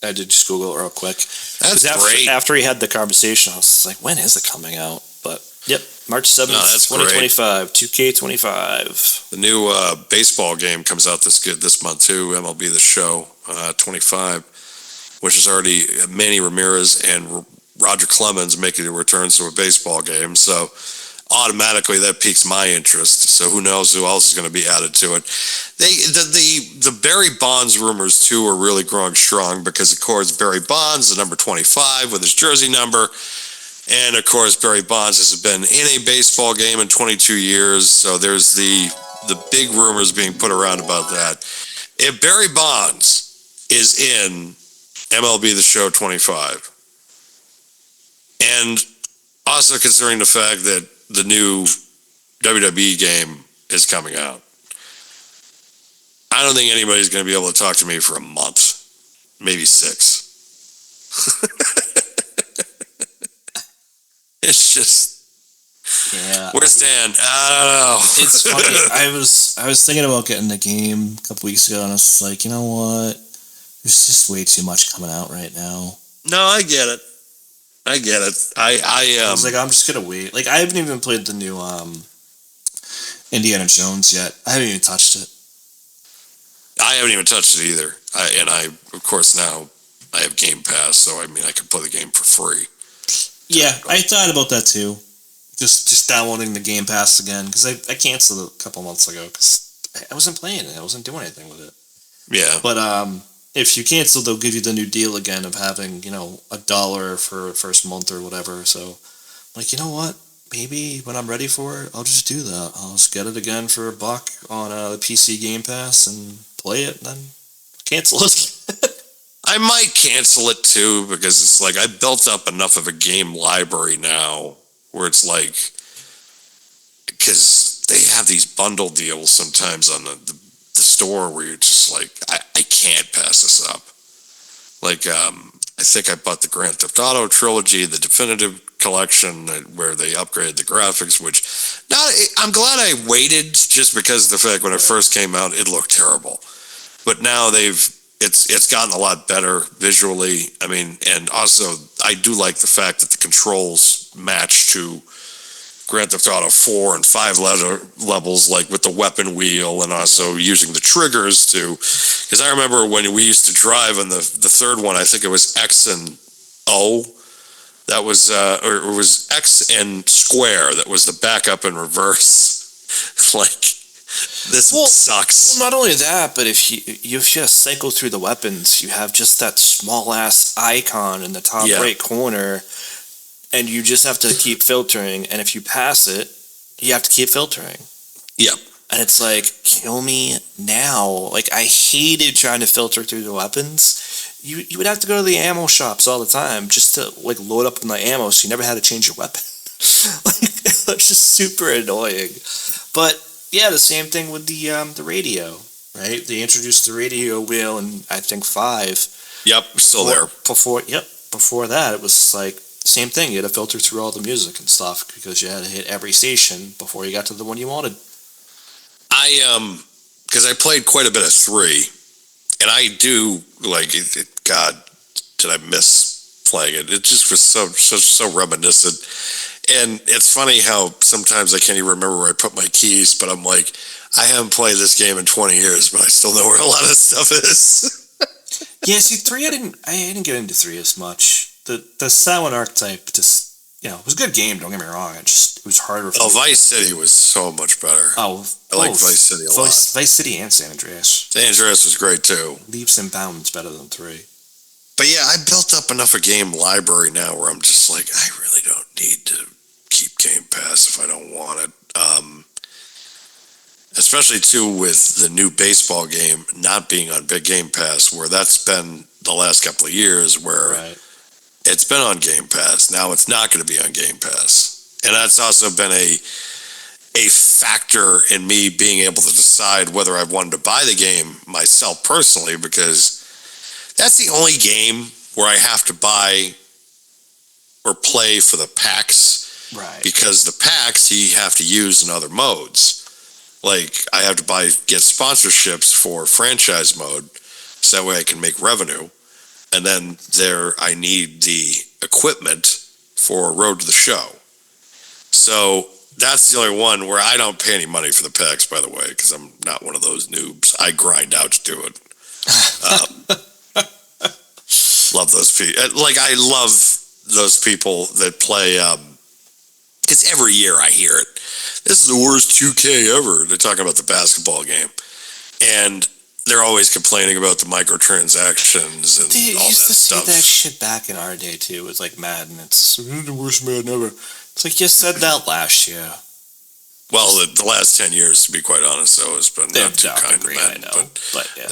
I did just Google it real quick. That's great. After he had the conversation, I was like, when is it coming out? But, yep, March 7th, No, that's 2025, 2K25. The new baseball game comes out this month too, MLB The Show 25, which is already Manny Ramirez and Roger Clemens making a return to a baseball game. So automatically that piques my interest. So who knows who else is going to be added to it. The Barry Bonds rumors too are really growing strong because of course Barry Bonds is number 25 with his jersey number. And of course Barry Bonds has been in a baseball game in 22 years. So there's the big rumors being put around about that. If Barry Bonds is in MLB The Show 25, and also considering the fact that the new WWE game is coming out, I don't think anybody's going to be able to talk to me for a month, maybe 6. It's just, Yeah. where's Dan? I don't know. It's funny. I was thinking about getting the game a couple weeks ago, and I was like, you know what? There's just way too much coming out right now. No, I get it. I was like, I'm just gonna wait. Like, I haven't even played the new Indiana Jones yet. I haven't even touched it. I haven't even touched it either. Of course, now I have Game Pass, so I mean, I can play the game for free. Yeah, I thought about that too. Just downloading the Game Pass again, because I canceled it a couple months ago because I wasn't playing it. I wasn't doing anything with it. Yeah. But if you cancel, they'll give you the new deal again of having, $1 for first month or whatever. So, I'm like, you know what? Maybe when I'm ready for it, I'll just do that. I'll just get it again for $1 on the PC Game Pass and play it, and then cancel it. I might cancel it too, because it's like I built up enough of a game library now where it's like, because they have these bundle deals sometimes on the store where you're just like, I can't pass this up. Like, I think I bought the Grand Theft Auto trilogy, the definitive collection, where they upgraded the graphics, which I'm glad I waited, just because of the fact when it first came out, it looked terrible. But now it's gotten a lot better visually. I mean, and also I do like the fact that the controls match to Grand Theft Auto 4 and 5 levels, like with the weapon wheel, and also using the triggers to, because I remember when we used to drive on the third one, I think it was X and O, that was, or it was X and square, that was the backup and reverse. Like, this sucks. Well, not only that, but if you just cycle through the weapons, you have just that small ass icon in the top right corner, and you just have to keep filtering. And if you pass it, you have to keep filtering. Yep. And it's like, kill me now. Like, I hated trying to filter through the weapons. You would have to go to the ammo shops all the time just to like load up on the ammo, so you never had to change your weapon. Like, it was just super annoying. But yeah, the same thing with the radio, right? They introduced the radio wheel in, I think, 5. Yep, still there. Before that, it was like same thing. You had to filter through all the music and stuff because you had to hit every station before you got to the one you wanted. Because I played quite a bit of 3, and I do like it. God, did I miss playing it? It just was so reminiscent. And it's funny how sometimes I can't even remember where I put my keys, but I'm like, I haven't played this game in 20 years, but I still know where a lot of stuff is. Yeah, see, 3, I didn't get into 3 as much. The Samhain archetype just, it was a good game, don't get me wrong. It was harder for me. Vice City was so much better. I like Vice City a lot. Vice City and San Andreas. San Andreas was great too. Leaps and bounds better than 3. But yeah, I built up enough a game library now where I'm just like, I really don't need to keep Game Pass if I don't want it. Especially too with the new baseball game not being on Big Game Pass, where that's been the last couple of years where it's been on Game Pass. Now it's not going to be on Game Pass. And that's also been a factor in me being able to decide whether I wanted to buy the game myself personally, because that's the only game where I have to buy or play for the packs. Right. Because the packs you have to use in other modes. Like, I have to get sponsorships for franchise mode, so that way I can make revenue. And then I need the equipment for Road to the Show. So that's the only one where I don't pay any money for the packs, by the way, because I'm not one of those noobs. I grind out to do it. Love those people. Like, I love those people that play, because every year I hear it. This is the worst 2K ever. They're talking about the basketball game. And they're always complaining about the microtransactions and They all used that to say stuff. that shit back in our day too. It was like Madden. It's the worst Madden ever. It's like you said that last year. Well, the last 10 years, to be quite honest, though, has been not too kind to I Madden. know, but yeah.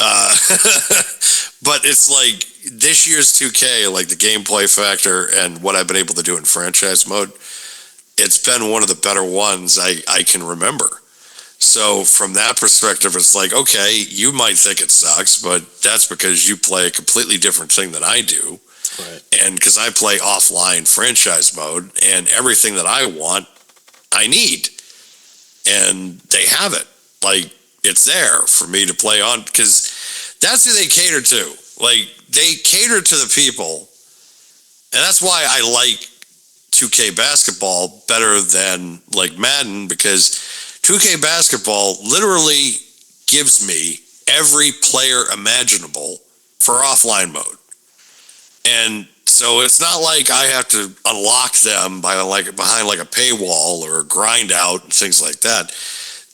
But it's like this year's 2K, like the gameplay factor and what I've been able to do in franchise mode, it's been one of the better ones I can remember. So from that perspective, it's like, okay, you might think it sucks, but that's because you play a completely different thing than I do. Right. And because I play offline franchise mode, and everything that I want, I need. And they have it. Like, it's there for me to play on, because that's who they cater to. Like, they cater to the people. And that's why I like 2K basketball better than like Madden, because 2K basketball literally gives me every player imaginable for offline mode. And so it's not like I have to unlock them behind like a paywall or a grind out and things like that.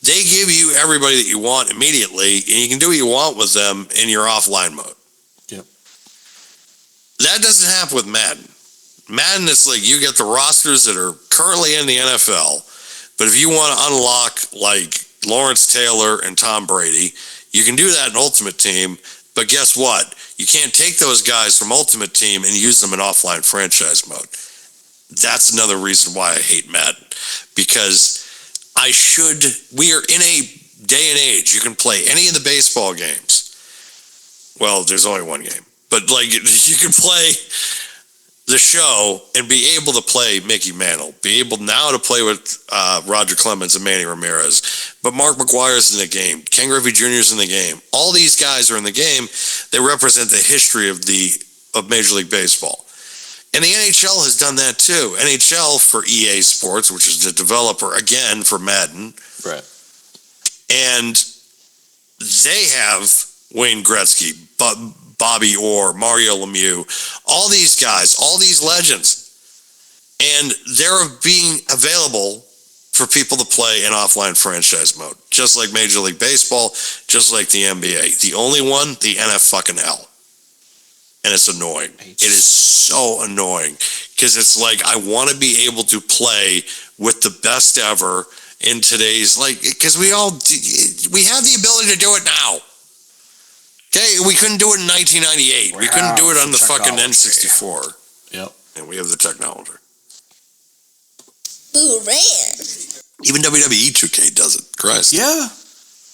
They give you everybody that you want immediately, and you can do what you want with them in your offline mode. Yep. That doesn't happen with Madden. Madden, it's like you get the rosters that are currently in the NFL, but if you want to unlock like Lawrence Taylor and Tom Brady, you can do that in Ultimate Team, but guess what? You can't take those guys from Ultimate Team and use them in offline franchise mode. That's another reason why I hate Madden, because we are in a day and age, you can play any of the baseball games. Well, there's only one game, but like you can play the show and be able to play Mickey Mantle, be able now to play with Roger Clemens and Manny Ramirez. But Mark McGuire's in the game. Ken Griffey Jr. is in the game. All these guys are in the game. They represent the history of Major League Baseball. And the NHL has done that too. NHL for EA Sports, which is the developer, again, for Madden. Right. And they have Wayne Gretzky, Bobby Orr, Mario Lemieux, all these guys, all these legends. And they're being available for people to play in offline franchise mode, just like Major League Baseball, just like the NBA. The only one, the NFL. And it's annoying. It is so annoying, because it's like I want to be able to play with the best ever in today's, like, because we have the ability to do it now. Okay, we couldn't do it in 1998. We couldn't do it on the fucking N64. Yep. And we have the technology. Ooh, rare. Even WWE 2K does it. Christ. Yeah.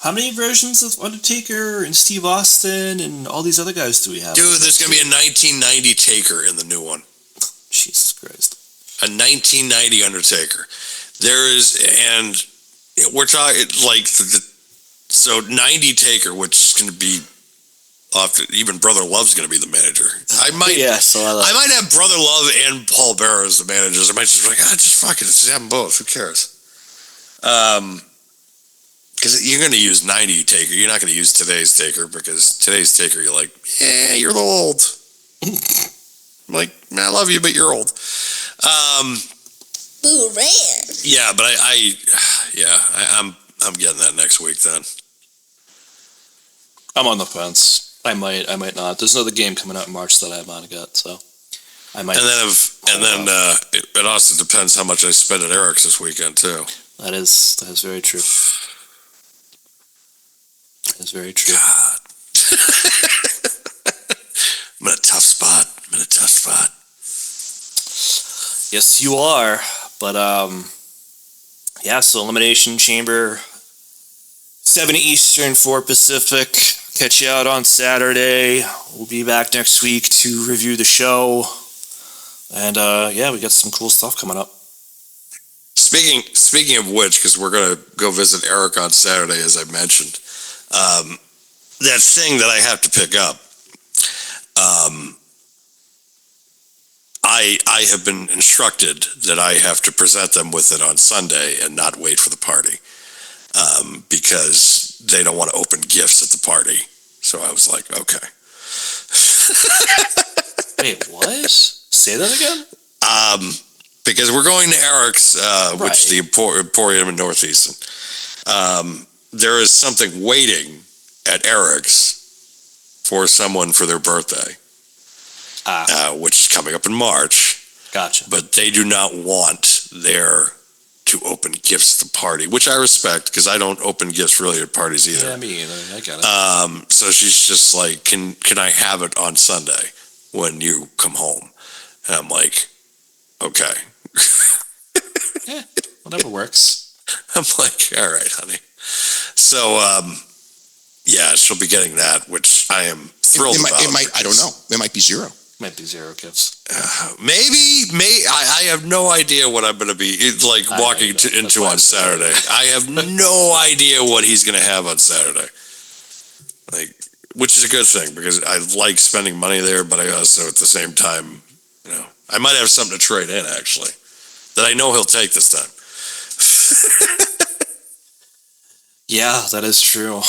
How many versions of Undertaker and Steve Austin and all these other guys do we have? Dude, there's going to be a 1990 Taker in the new one. Jesus Christ. A 1990 Undertaker. There is, and we're talking like so 90 Taker, which is going to be even Brother Love's going to be the manager. I might have Brother Love and Paul Bearer as the managers. I might just be like, just fuck it, just have them both. Who cares? Because you're going to use 90 Taker. You're not going to use today's Taker, because today's Taker, you're like, you're old. I'm like, man, I love you, but you're old. Ooh, rare. Yeah, but I'm getting that next week then. I'm on the fence. I might not. There's another game coming out in March that I haven't got, so I might. And then it also depends how much I spend at Eric's this weekend too. That is very true. That is very true. God. I'm in a tough spot. Yes, you are. But yeah. So Elimination Chamber, 7 Eastern, 4 Pacific. Catch you out on Saturday. We'll be back next week to review the show. And yeah, we got some cool stuff coming up. Speaking of which, because we're going to go visit Eric on Saturday, as I mentioned, that thing that I have to pick up, I have been instructed that I have to present them with it on Sunday and not wait for the party, because they don't want to open gifts at the party. So I was like, okay. Wait, what? Say that again? Because we're going to Eric's, which is the Right. Emporium in Northeastern. There is something waiting at Eric's for someone for their birthday, which is coming up in March. Gotcha. But they do not want there to open gifts at the party, which I respect because I don't open gifts really at parties either. Yeah, me either. I get it. So she's just like, can I have it on Sunday when you come home? And I'm like, okay. Yeah, whatever works. I'm like, all right, honey. So, yeah, she'll be getting that, which I am thrilled about. It might. I don't know. It might be zero. Might be 0 gifts. Maybe. I have no idea what I'm going to be like walking into on Saturday. I have no idea what he's going to have on Saturday. Like, which is a good thing because I like spending money there, but I also at the same time, I might have something to trade in actually that I know he'll take this time. Yeah, that is true.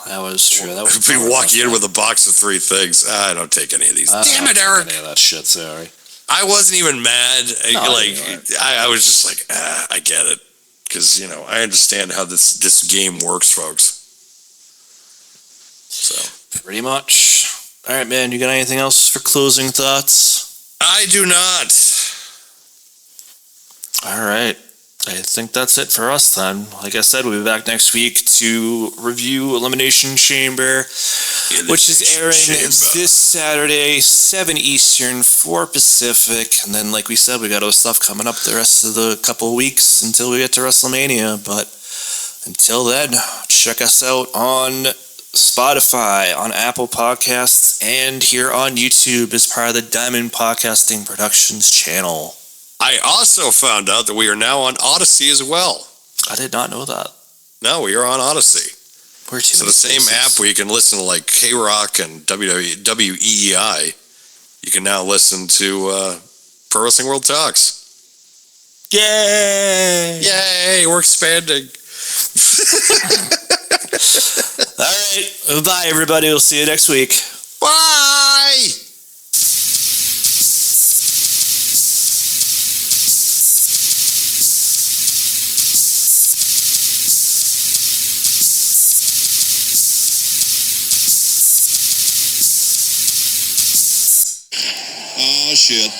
That was true. That was If we walk in with a box of 3 things, I don't take any of these. Damn it, Eric! Any of that shit, sorry. I wasn't even mad. No, I was just like, I get it, because I understand how this game works, folks. So Pretty much. All right, man. You got anything else for closing thoughts? I do not. All right. I think that's it for us then. Like I said, we'll be back next week to review Elimination Chamber, which is airing this Saturday, 7 Eastern, 4 Pacific. And then, like we said, we got other stuff coming up the rest of the couple of weeks until we get to WrestleMania. But until then, check us out on Spotify, on Apple Podcasts, and here on YouTube as part of the Diamond Podcasting Productions channel. I also found out that we are now on Odyssey as well. I did not know that. No, we are on Odyssey. We're So the same app where you can listen to like K-Rock and WEEI, you can now listen to Pro Wrestling World Talks. Yay! Yay, we're expanding. All right. Bye, everybody. We'll see you next week. Bye! Oh, shit.